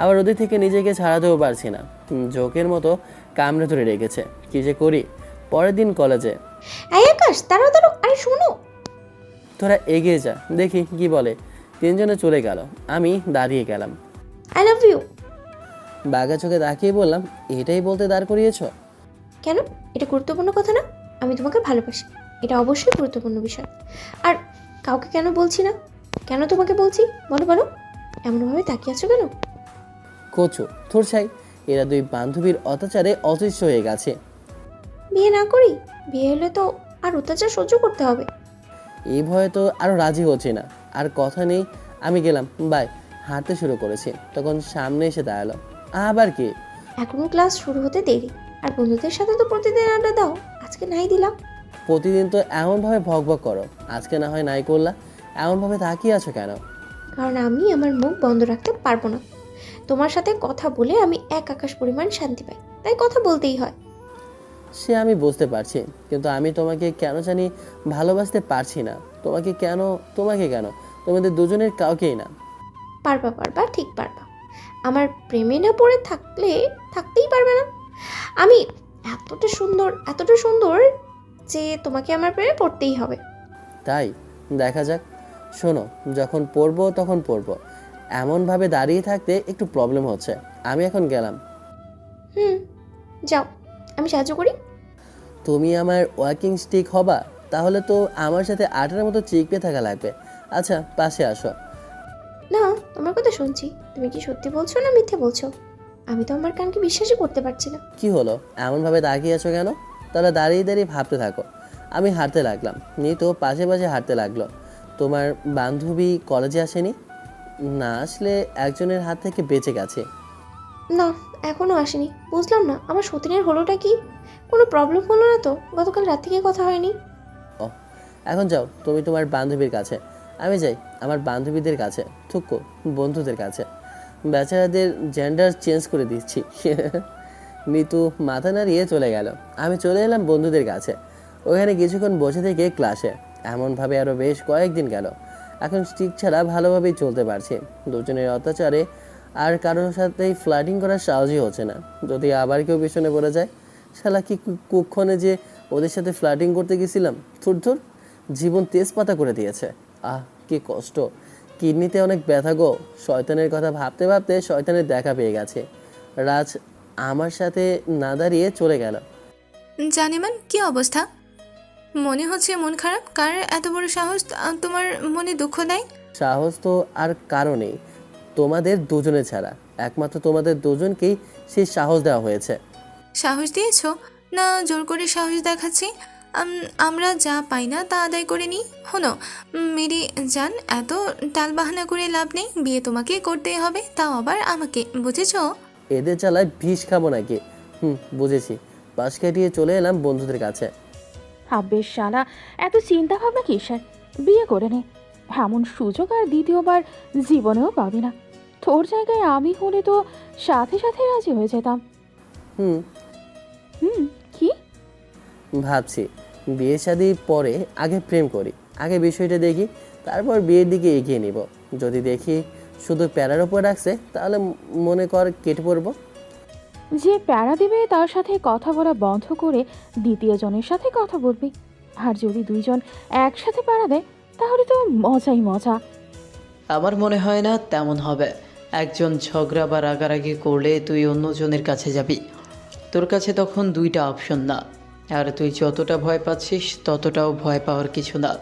আবার ওদের থেকে নিজেকে ছাড়াতেও পারছি না। জোকের মতো কামড়ে ধরে রেখেছে। কি যে করি। পরের দিন কলেজে। এই আকাশ, দাঁড়াও দাঁড়াও, আরে শোনো। তোরা এগিয়ে যা, দেখি কি বলে। তিনজনে চলে গেল, আমি দাঁড়িয়ে গেলাম। I love you. বাঘা চোখে তাকিয়ে বললাম, এটাই বলতে দাঁড় করিয়েছ? কেন? এটা গুরুত্বপূর্ণ কথা না? আমি তোমাকে ভালোবাসি, এটা অবশ্যই গুরুত্বপূর্ণ বিষয়। আর কাউকে কেন বলছি না? কেন তোমাকে বলছি বলো বলো। এমনভাবে তাকিয়ে আছো কেন? কচু তোর ছাই, এরা দুই বান্ধবীর অত্যাচারে অতিষ্ঠ হয়ে গেছে। বিয়ে না করি? বিয়ে হলে তো আর অত্যাচার সহ্য করতে হবে। এই ভয়ে তো আরো রাজি হচ্ছে না। আর কথা নেই, আমি গেলাম, বাই। হাঁটতে শুরু করেছি, তখন সামনে এসে দাঁড়ালো। আবার কি? এখনো ক্লাস শুরু হতে দেরি, আর বন্ধুদের সাথে তো প্রতিদিন আড্ডা দাও, আজকে নাই দিলাম। প্রতিদিন তো এমনভাবে ভকভক করো, আজকে না হয় নাই করলা। এমনভাবে তাকিয়ে আছো কেন? কারণ আমি আমার মুখ বন্ধ রাখতে পারবো না। তোমার সাথে কথা বলে আমি এক আকাশ পরিমাণ শান্তি পাই, তাই কথা বলতেই হয়। সে আমি বুঝতে পারছি, কিন্তু আমি তোমাকে কেন জানি ভালোবাসতে পারছি না। তোমাকে কেন? তোমাদের দুজনের কাউকেই না। পারবা পারবা, ঠিক পারবা। আমার প্রেমে না পড়ে থাকতেই পারবে না। আমি এতটা সুন্দর যে তোমাকে আমার প্রেমে পড়তেই হবে। তাই দেখা যাক। শোনো, যখন পড়বো তখন পড়বো। এমনভাবে দাঁড়িয়ে থাকতে একটু প্রবলেম হচ্ছে। আমি এখন গেলাম। যাও, আমি সাহায্য করি। তুমি আমার ওয়াকিং স্টিক হবা? তাহলে তো আমার সাথে আটার মতো চিপকে থাকা লাগবে। আচ্ছা, পাশে আসো। না, তোমার কথা শুনছি। তুমি কি সত্যি বলছো না মিথ্যে বলছো? আমি তো আমার কানকে বিশ্বাসই করতে পারছি না। কি হলো, এমনভাবে তাকিয়ে আছো কেন? তাহলে দাঁড়িয়ে দাঁড়িয়ে ভাবতে থাকো। আমি হাঁটতে লাগলাম, নিতো পাশে পাশে হাঁটতে লাগলো। তোমার বান্ধবী কলেজে আসেনি? না আসলে একজনের হাত থেকে বেঁচে গেছে। না, এখনো আসেনি। বুঝলাম না, আমার সতীনের হলোটা কি? কোনো প্রবলেম হলো না তো? গতকাল রাত থেকে কথা হয়নি। ও, এখন যাও তুমি তোমার বান্ধবীর কাছে, আমি যাই আমার বান্ধবীদের কাছে, থুকো বন্ধুদের কাছে। বেচারাদের জেন্ডার চেঞ্জ করে দিচ্ছি। নিতু মাথা নাড়িয়ে চলে গেল। আমি চলে এলাম বন্ধুদের কাছে। ওখানে কিছুক্ষণ বসে থেকে ক্লাসে। এমনভাবে আরও বেশ কয়েকদিন গেল। এখন স্টিক ছাড়া ভালোভাবেই চলতে পারছি। দুজনের অত্যাচারে আর কারোর সাথেই ফ্লার্টিং করার সাহসই হচ্ছে না। যদি আবার কেউ পিছনে পড়ে যায়, শালা কি কুক্ষণে যে ওদের সাথে ফ্লার্টিং করতে গেছিলাম, থুর জীবন তেজপাতা করে দিয়েছে। কি কষ্ট, কিডনিতে অনেক ব্যথা গো। শয়তানের কথা ভাবতে ভাবতে শয়তানের দেখা পেয়ে গেছে। রাজ আমার সাথে না দাঁড়িয়ে চলে গেল। জানেমান কি অবস্থা? মনে হচ্ছে মন খারাপ। কার এত বড় সাহস তোমার মনে দুঃখ দেয়? সাহস তো আর কারো নেই তোমাদের দুজনে ছাড়া। একমাত্র তোমাদের দুজনকেই সেই সাহস দেওয়া হয়েছে। সাহস দিয়েছো না জোর করে সাহস দেখাচ্ছি? আমরা যা পাই না তা আদায় করে নিই। হনো মেরি জান, এত টালবাহানা করে লাভ নেই। বিয়ে তোমাকে করতেই হবে, তাও আবার আমাকে, বুঝেছো? এদের জ্বালায় বিষ খাবো নাকি? বুঝেছি। পাশ কাটিয়ে চলে এলাম বন্ধুদের কাছে। বেশ শালা, এত চিন্তা ভাবনা কিসের? বিয়ে করে নে। এমন সুযোগ আর দ্বিতীয়বার জীবনেও পাবি না। তোর জায়গায় আমি হলে তো সাথে সাথে রাজি হয়ে যেতাম। কি ভাবছি বিয়ে শাদী পরে আগে প্রেম করি, আগে বিষয়টা দেখি, তারপর বিয়ের দিকে এগিয়ে নিব। যদি দেখি শুধু প্যারার ওপর রাখছে, তাহলে মনে কর কেটে পড়বো। যে প্যারা দেবে তার সাথে কথা বলা বন্ধ করে দ্বিতীয় জনের সাথে কথা বলবি। আর যদি দুইজন একসাথে প্যারা দেয়, তাহলে তো মজাই মজা। আমার মনে হয় না তেমন হবে। একজন ঝগড়া বা রাগারাগি করলে তুই অন্যজনের কাছে যাবি। তোর কাছে তখন দুইটা অপশন না। আর তুই যতটা ভয় পাচ্ছিস ততটাও ভয় পাওয়ার কিছু না।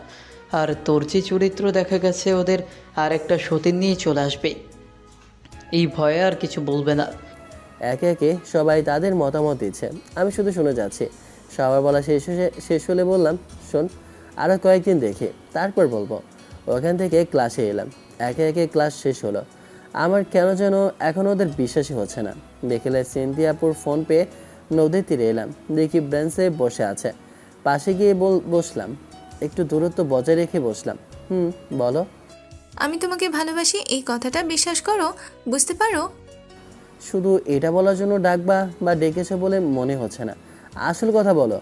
আর তোর যে চরিত্র দেখা গেছে, ওদের আর একটা সতীন নিয়ে চলে আসবে। এই ভয়ে আর কিছু বলবে না। একে একে সবাই তাদের মতামত দিচ্ছে, আমি শুধু শুনে যাচ্ছি। সবার বলা শেষ হলে বললাম, শোন, আরও কয়েকদিন দেখি, তারপর বলবো। ওখান থেকে ক্লাসে এলাম। একে একে ক্লাস শেষ হলো। আমার কেন যেন এখন ওদের বিশ্বাসই হচ্ছে না। বিকেলে সিন্থিয়াপুর ফোন পেয়ে নদীর তীরে এলাম। দেখি বেঞ্চে বসে আছে। পাশে গিয়ে বসলাম, একটু দূরত্ব বজায় রেখে বসলাম। বলো। আমি তোমাকে ভালোবাসি, এই কথাটা বিশ্বাস করো, বুঝতে পারো? শুধু এটা বলার জন্য ডাকবা বা ডেকেছো বলে মনে হচ্ছে না। আসল কথা বলো।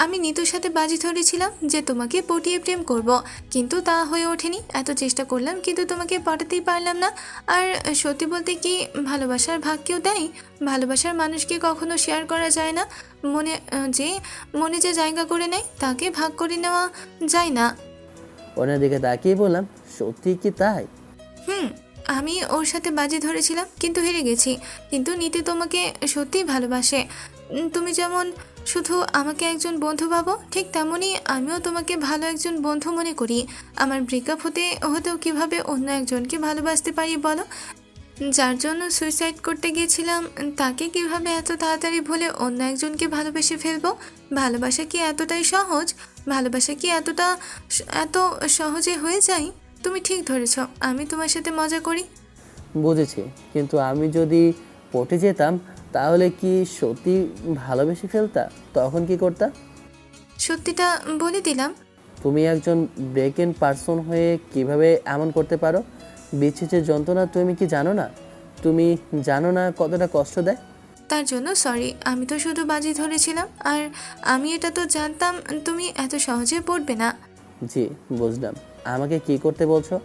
আমি নিতুর সাথে বাজি ধরেছিলাম যে তোমাকে পটিয়ে প্রেম করব, কিন্তু তা হয়ে ওঠেনি। এত চেষ্টা করলাম কিন্তু তোমাকে পটাতেই পারলাম না। আর সত্যি বলতে কি, ভালোবাসার ভাগ কেউ দেয়? ভালোবাসার মানুষকে কখনো শেয়ার করা যায় না। মনে যে জায়গা করে নেয় তাকে ভাগ করে নেওয়া যায় না। ওনার দিকে তাকিয়ে বললাম, সত্যি কি তাই? আমি ওর সাথে বাজি ধরেছিলাম কিন্তু হেরে গেছি। কিন্তু নীতি তোমাকে সত্যিই ভালোবাসে। তুমি যেমন শুধু আমাকে একজন বন্ধু ভাবো, ঠিক তেমনই আমিও তোমাকে ভালো একজন বন্ধু মনে করি। আমার ব্রেকআপ হতেও কিভাবে অন্য একজনকে ভালোবাসতে পারি বলো? যার জন্য সুইসাইড করতে গিয়েছিলাম তাকে কিভাবে এত তাড়াতাড়ি ভুলে অন্য একজনকে ভালোবেসে ফেলবো? ভালোবাসা কি এতটাই সহজ? ভালোবাসা কি এত সহজে হয়ে যায়? তুমি ঠিক ধরেছ, আমি তোমার সাথে মজা করি। বুঝেছি, কিন্তু আমি যদি পটে যেতাম তাহলে কি সত্যি ভালোবেসে ফেলতা? তখন কি করতা? সত্যিটা বলে দিলাম। তুমি একজন ব্রেকেন পার্সন হয়ে কিভাবে এমন করতে পারো? বিচ্ছেদের যন্ত্রণা তুমি কি জানো না? তুমি জানো না কতটা কষ্ট দেয়? তার জন্য সরি। আমি তো শুধু বাজি ধরেছিলাম, আর আমি এটা তো জানতাম তুমি এত সহজে পড়বে না। জি বুঝলাম। আমাকে কি করতে বলছো?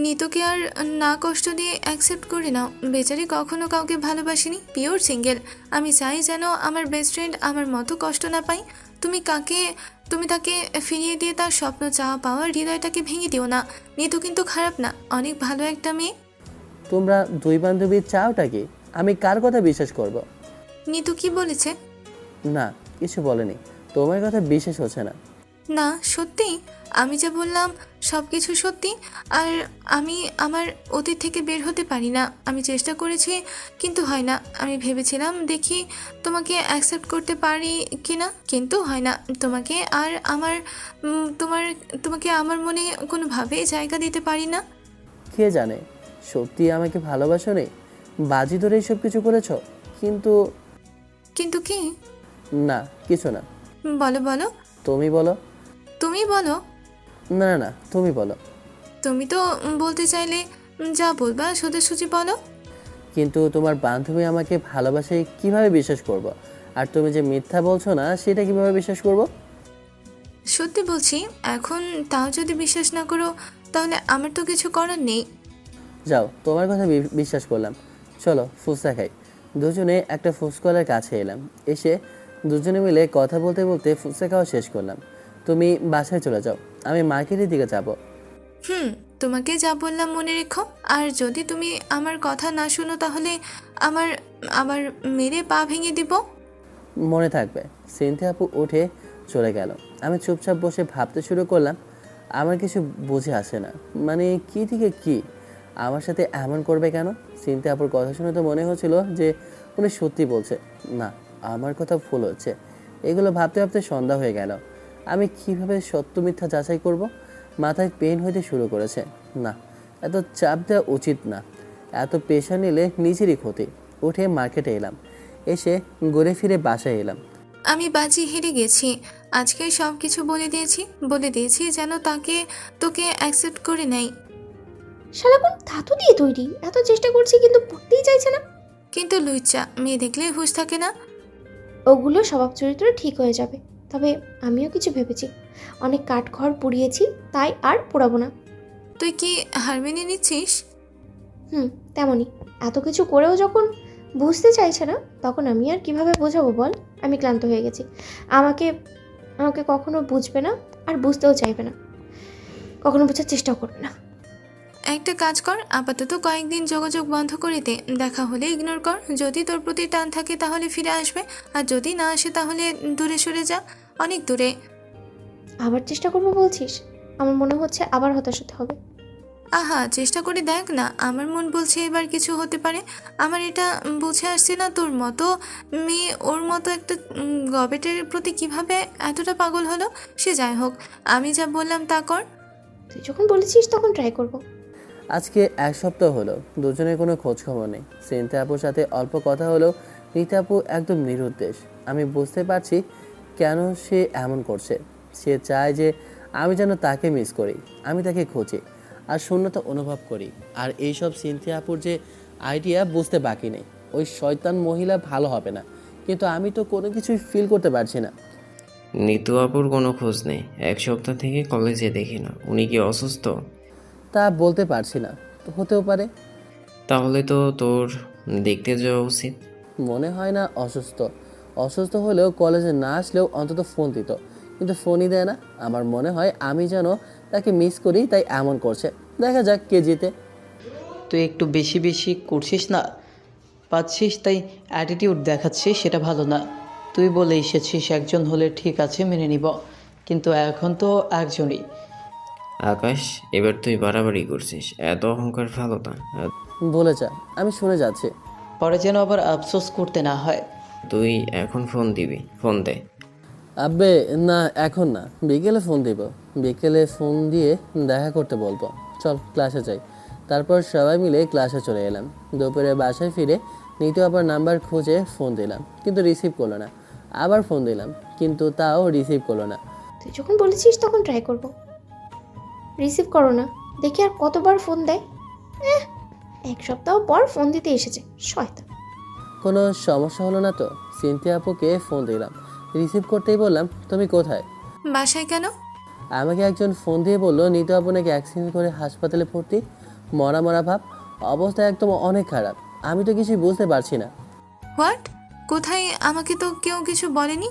নিতুকে আর না কষ্ট দিয়ে অ্যাকসেপ্ট করে নাও। বেচারি কখনো কাউকে ভালোবাসিনি, পিওর সিঙ্গেল। আমি চাই যেন আমার বেস্ট ফ্রেন্ড আমার মতো কষ্ট না পাই। তুমি তাকে ফিরিয়ে দিয়ে তার স্বপ্ন চাওয়া পাওয়ার হৃদয়টাকে ভেঙে দিও না। নিতু কিন্তু খারাপ না, অনেক ভালো একটা মেয়ে। তোমরা দুই বান্ধবী চাওটা কি? আমি কার কথা বিশ্বাস করব? নিতু কি বলেছে? না, কিছু বলেনি। তোমার কথা বিশ্বাস হচ্ছে না। না সত্যি, আমি যা বললাম সব কিছু সত্যি। আর আমি আমার অতীত থেকে বের হতে পারি না। আমি চেষ্টা করেছি কিন্তু হয় না। আমি ভেবেছিলাম দেখি তোমাকে অ্যাকসেপ্ট করতে পারি কিনা, কিন্তু হয় না। তোমাকে আমার মনে কোনোভাবেই জায়গা দিতে পারি না। কে জানে সত্যি আমাকে ভালোবাসো নেই, বাজি ধরে এইসব কিছু করেছো। কিন্তু কিন্তু কি? না, কিছু না। বলো বলো। তুমি বলো। তুমি বলো। না না না, তুমি বলো। তুমি তো বলতে চাইলে যা বলবা সোজাসুজি বলো। কিন্তু তোমার বান্ধবী আমাকে ভালোবাসে কিভাবে বিশ্বাস করব? আর তুমি যে মিথ্যা বলছো না, সেটা কিভাবে বিশ্বাস করব? সত্যি বলছি। এখন তাও যদি বিশ্বাস না করো তাহলে আমার তো কিছু করার নেই। যাও, তোমার কথা বিশ্বাস করলাম। চলো ফুচকা খাই। দুজনে একটা ফুচকাওয়ালার কাছে এলাম। এসে দুজনে মিলে কথা বলতে বলতে ফুচকা খাওয়া শেষ করলাম। তুমি বাসায় চলে যাও, আমি মার্কেটের দিকে যাব। তোমাকে যা বললাম মনে রেখো। আর যদি তুমি আমার কথা না শুনো তাহলে আবার মেরে পা ভেঙে দিব। মনে থাকবে। সিনথিয়া আপু উঠে চলে গেল। আমি চুপচাপ বসে ভাবতে শুরু করলাম। আমার কিছু বুঝে আসে না, মানে কি থেকে কি আমার সাথে এমন করবে কেন? সিনথিয়া আপুর কথা শুনে তো মনে হচ্ছিল যে উনি সত্যি বলছে। না, আমার কথা ভুল হচ্ছে। এগুলো ভাবতে ভাবতে সন্ধ্যা হয়ে গেল। আমি কিভাবে সত্য মিথ্যা যাচাই করব? মাথায় পেন হইতে শুরু করেছে। না, এত চাপ দেওয়া উচিত না। এত প্রেশার নিলে নিজেরই ক্ষতি। উঠে মার্কেটে এলাম। এসে ঘুরে ফিরে বাসায় এলাম। আমি বাজি হেরে গেছি। আজকে সব কিছু বলে দিয়েছি যেন তোকে অ্যাকসেপ্ট করে নেয়। শালা কোন ধাতু দিয়ে তৈরি? এত চেষ্টা করছি কিন্তু পড়তেই চাইছে না। কিন্তু লুচ্চা মেয়ে দেখলে হুঁশ থাকে না। ওগুলো স্বভাব চরিত্র ঠিক হয়ে যাবে। তবে আমিও কিছু ভেবেছি। অনেক কাঠখড় পুড়িয়েছি, তাই আর পোড়াবো না। তুই কি হার মেনে নিচ্ছিস? তেমনই। এত কিছু করেও যখন বুঝতে চাইছে না, তখন আমি আর কিভাবে বোঝাবো বল? আমি ক্লান্ত হয়ে গেছি। আমাকে কখনো বুঝবে না, আর বুঝতেও চাইবে না, কখনো বোঝার চেষ্টাও করবে না। একটা কাজ কর, আপাতত কয়েকদিন যোগাযোগ বন্ধ করে দে। দেখা হলে ইগনোর কর। যদি তোর প্রতি টান থাকে তাহলে ফিরে আসবে, আর যদি না আসে তাহলে দূরে সরে যা, অনেক দূরে। আবার চেষ্টা করবো বলছিস? আমার মনে হচ্ছে আবার হতাশ হতে হবে। আহা, চেষ্টা করে দেখ না। আমার মন বলছে এবার কিছু হতে পারে। আমার এটা বুঝে আসছে না তোর মতো মেয়ে ওর মতো একটা গবেটের প্রতি কিভাবে এতটা পাগল হলো। সে যাই হোক, আমি যা বললাম তা কর। তুই যখন বলেছিস তখন ট্রাই করবো। আজকে এক সপ্তাহ হলো দুজনের কোনো খোঁজ খবর নেই। সিনথিয়া আপুর সাথে অল্প কথা হলো। নীতা আপু একদম নিরুদ্দেশ। আমি বুঝতে পারছি কেন সে এমন করছে। সে চায় যে আমি যেন তাকে মিস করি, আমি তাকে খুঁজি আর শূন্যতা অনুভব করি। আর এইসব সিনথিয়া আপুর যে আইডিয়া বুঝতে বাকি নেই। ওই শয়তান মহিলা ভালো হবে না, কিন্তু আমি তো কোনো কিছুই ফিল করতে পারছি না। নিতু আপুর কোনো খোঁজ নেই, 1 সপ্তাহ থেকে কলেজে দেখি না। উনি কি অসুস্থ? তা বলতে পারছি না, তো হতেও পারে। তাহলে তো তোর দেখতে যাওয়া উচিত। মনে হয় না অসুস্থ। অসুস্থ হলেও কলেজে না আসলেও অন্তত ফোন দিত, কিন্তু ফোনই দেয় না। আমার মনে হয় আমি যেন তাকে মিস করি, তাই এমন করছে। দেখা যাক কে জিতে। তুই একটু বেশি বেশি করছিস না, পাচ্ছিস তাই অ্যাটিটিউড দেখাচ্ছিস, সেটা ভালো না। তুই বলে এসেছিস একজন হলে ঠিক আছে মেনে নিব, কিন্তু এখন তো একজনই। আকাশ, এবার তুই বাড়াবাড়ি করছিস। এত অহংকার ভালো না। বলে যা, আমি শুনে যাচ্ছি। পরে যেন আবার আফসোস করতে না হয়। তুই এখন ফোন দিবি? ফোন দে। আব্বে না, এখন না, বিকেলে ফোন দিব। বিকেলে ফোন দিয়ে দেখা করতে বলবো। চল ক্লাসে যাই। তারপর সবাই মিলে ক্লাসে চলে এলাম। দুপুরে বাসায় ফিরে নিতু আবার নাম্বার খুঁজে ফোন দিলাম, কিন্তু রিসিভ করলো না। আবার ফোন দিলাম, কিন্তু তাও রিসিভ করলো না। তুই যখন বলেছিস তখন ট্রাই করব। রিসিভ করো না, দেখি আর কতবার ফোন দেয়। 1 সপ্তাহ পর ফোন দিতে এসেছে, শয়তান। কোনো সমস্যা হলো না তো? সিনথিয়া আপুকে ফোন দিলাম, রিসিভ করতেই বললাম, তুমি কোথায়? বাসায় কেন? আমাকে একজন ফোন দিয়ে বললো নিতু আপু নাকি অ্যাক্সিডেন্ট করে হাসপাতালে ভর্তি, মরা মরা ভাব, অবস্থা একদম অনেক খারাপ। আমি তো কিছুই বুঝতে পারছি না। হোয়াট? কোথায়? আমাকে তো কেউ কিছু বলেনি।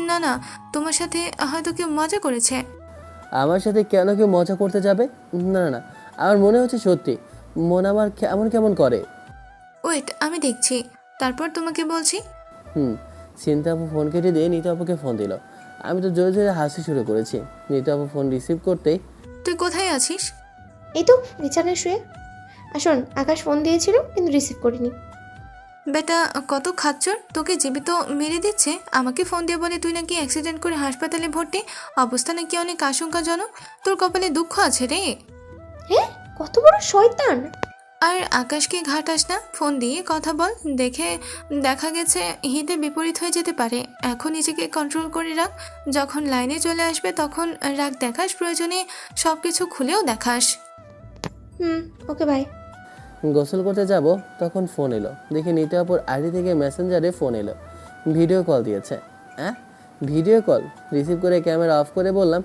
না না, তোমার সাথে হয়তো কেউ মজা করেছে। আমার সাথে কেন কেউ মজা করতে যাবে? না না না, আমার মনে হচ্ছে সত্যি। মন আমার কেমন কেমন করে। ওয়েট, আমি দেখছি, তারপর তোমাকে বলছি। সিনথিয়া আপু ফোন কেটে দিয়ে নিতু আপুকে ফোন দিল। আমি তো জোরে জোরে হাসি শুরু করেছি। নিতু আপু ফোন রিসিভ করতেই, তুই কোথায় আছিস? এই তো বিছানায় শুয়ে। আসুন, আকাশ ফোন দিয়েছিল কিন্তু রিসিভ করিনি। বেটা কত খাচ্চর, তোকে জীবিত মেরে দিচ্ছে। আমাকে ফোন দিয়ে বলে তুই নাকি অ্যাক্সিডেন্ট করে হাসপাতালে ভর্তি, অবস্থা নাকি অনেক আশঙ্কাজনক। তোর কপালে দুঃখ আছে রে। হ্যাঁ, কত বড় শয়তান। আর আকাশকে ঘাটাস না, ফোন দিয়ে কথা বল। দেখা গেছে হিতে বিপরীত হয়ে যেতে পারে। এখন নিজেকে কন্ট্রোল করে রাখ। যখন লাইনে চলে আসবে তখন রাগ দেখাস, প্রয়োজনে সব কিছু খুলেও দেখাস। Okay bye. গোসল করতে যাব, তখন ফোন এলো। দেখি নিতু আপুর আইডি থেকে মেসেঞ্জারে ফোন এলো, ভিডিও কল দিয়েছে। হ্যাঁ, ভিডিও কল। রিসিভ করে ক্যামেরা অফ করে বললাম,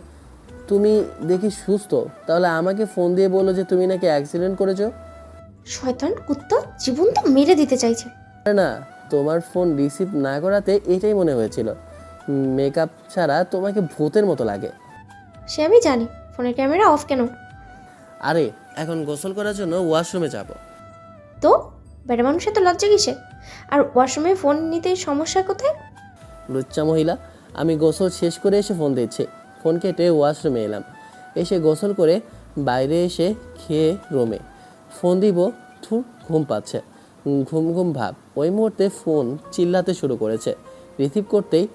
তুমি দেখি সুস্থ, তাহলে আমাকে ফোন দিয়ে বললো যে তুমি নাকি অ্যাক্সিডেন্ট করেছো। শয়তান কুত্তা, জীবন তো মেরে দিতে চাইছে। না, তোমার ফোন রিসিভ না করাতে এটাই মনে হয়েছিল। মেকআপ ছাড়া তোমাকে ভূতের মতো লাগে। সে আমি জানি, ফোনের ক্যামেরা অফ কেন? আরে এখন গোসল করার জন্য ওয়াশরুমে যাব। তো বেটা মানুষের তো লজ্জা কিসে? আর ওয়াশরুমে ফোন নিতে সমস্যা কোথায়? লুচ্চা মহিলা। আমি গোসল শেষ করে এসে ফোন দিচ্ছি। ফোন কেটে ওয়াশরুমে এলাম। এসে গোসল করে বাইরে এসে খেয়ে রুমে ফোন দিব। ঘুম পাচ্ছে, ঘুম ঘুম ভাব। ওই মুহূর্তে ফোন চিল্লাতে শুরু করেছে। রিসিভ করতেই,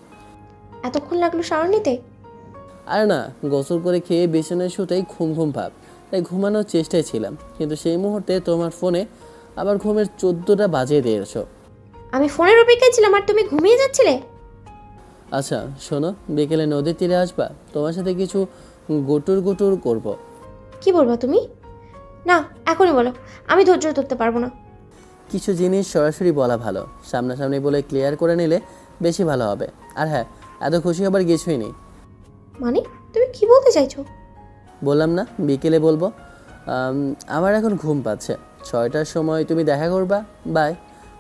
এতক্ষণ লাগলো শাওয়ার নিতে? আর না, গোসল করে খেয়ে বিছানায় শুতেই ঘুম ঘুম ভাব, তাই ঘুমানোর চেষ্টায় ছিলাম। কিন্তু সেই মুহূর্তে তোমার ফোনে আবার ঘুমের 14টা বাজিয়ে দিয়েছো। আমি ফোনের অপেক্ষায় ছিলাম আর তুমি ঘুমিয়ে যাচ্ছিলে। আচ্ছা শোনো, বিকেলে নদীর তীরে আসবা, তোমার সাথে কিছু গুটুর গুটুর করব। কি বলবা তুমি? না, এখনই বলো, আমি ধৈর্য ধরতে পারবো না। কিছু জিনিস সরাসরি বলা ভালো, সামনাসামনি বলে ক্লিয়ার করে নিলে বেশি ভালো হবে। আর হ্যাঁ, এত খুশি হবার কিছুই নেই। মানে তুমি কি বলতে চাইছো? বললাম না বিকেলে বলবো। আমার এখন ঘুম পাচ্ছে। 6টার সময় তুমি দেখা করবা। বাই।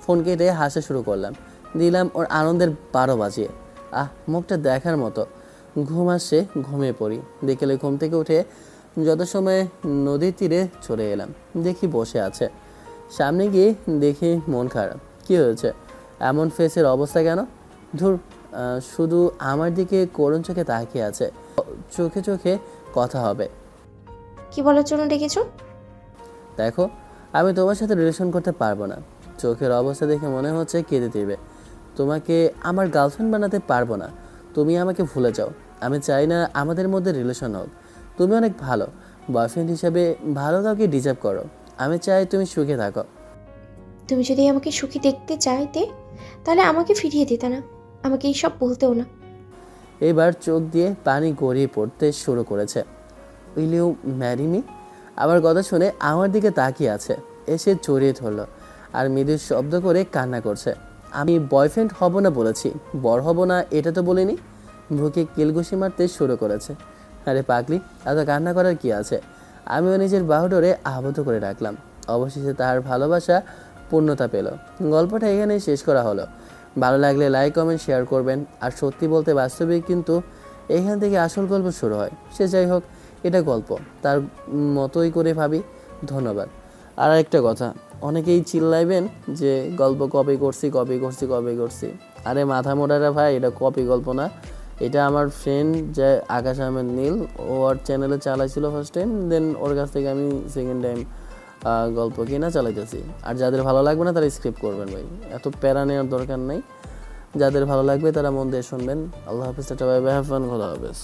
ফোন কেটে হাসা শুরু করলাম। দিলাম ওর আনন্দের 12 বাজিয়ে। মুখটা দেখার মতো। ঘুম আসছে, ঘুমিয়ে পড়ি। বিকেলে ঘুম থেকে উঠে যত সময় নদীর তীরে চলে এলাম। দেখি বসে আছে। সামনে গিয়ে দেখি মন খারাপ। কী হয়েছে? এমন ফেসের অবস্থা কেন? ধুর, শুধু আমার দিকে করুণ চোখে তাকিয়ে আছে। চোখে চোখে কথা হবে। কি বলার জন্য ডেকেছো? দেখো, আমি তোমার সাথে রিলেশন করতে পারবো না। চোখের অবস্থা দেখে মনে হচ্ছে কেঁদে দিবে। তোমাকে আমার গার্লফ্রেন্ড বানাতে পারবো না। তুমি আমাকে ভুলে যাও। আমি চাই না আমাদের মধ্যে রিলেশন হোক। তুমি অনেক ভালো, বয়ফ্রেন্ড হিসেবে ভালো কাউকে ডিজার্ভ করো। আমি চাই তুমি সুখে থাকো। তুমি যদি আমাকে সুখী দেখতে চাইতে তাহলে আমাকে ফিরিয়ে দিতে না, আমাকে এইসব বলতেও না। এবার চোখ দিয়ে পানি গড়িয়ে পড়তে শুরু করেছে। Will you marry me? আমার কথা শুনে আমার দিকে তাকিয়ে আছে। এসে জড়িয়ে ধরলো আর মৃদু শব্দ করে কান্না করছে। আমি বয়ফ্রেন্ড হব না বলেছি, বর হব না এটা তো বলিনি। বুকে কিলঘুষি মারতে শুরু করেছে। আরে পাগলি, এত কান্না করার কি আছে? আমিও নিজের বাহুডোরে আবদ্ধ করে রাখলাম। অবশেষে তার ভালোবাসা পূর্ণতা পেল। গল্পটা এখানেই শেষ করা হলো। ভালো লাগলে লাইক কমেন্ট শেয়ার করবেন। আর সত্যি বলতে বাস্তবিক কিন্তু এখান থেকে আসল গল্প শুরু হয়। সে যাই হোক, এটা গল্প, তার মতোই করে ভাবি। ধন্যবাদ। আর একটা কথা, অনেকেই চিল্লাইবেন যে গল্প কপি করছি। আরে মাথা মোটারা ভাই, এটা কপি গল্প না, এটা আমার ফ্রেন্ড যে আকাশ আহমেদ নীল, ও ওর চ্যানেলে চালাইছিল ফার্স্ট টাইম, দেন ওর কাছ থেকে আমি সেকেন্ড টাইম গল্প কিনা চালাইতেছি। আর যাদের ভালো লাগবে না তারা স্ক্রিপ্ট করবেন ভাই, এত প্যারা নেওয়ার দরকার নেই। যাদের ভালো লাগবে তারা মন দিয়ে শুনবেন। আল্লাহ হাফিজ, tata, bye bye, have fun, খোদা হাফেজ।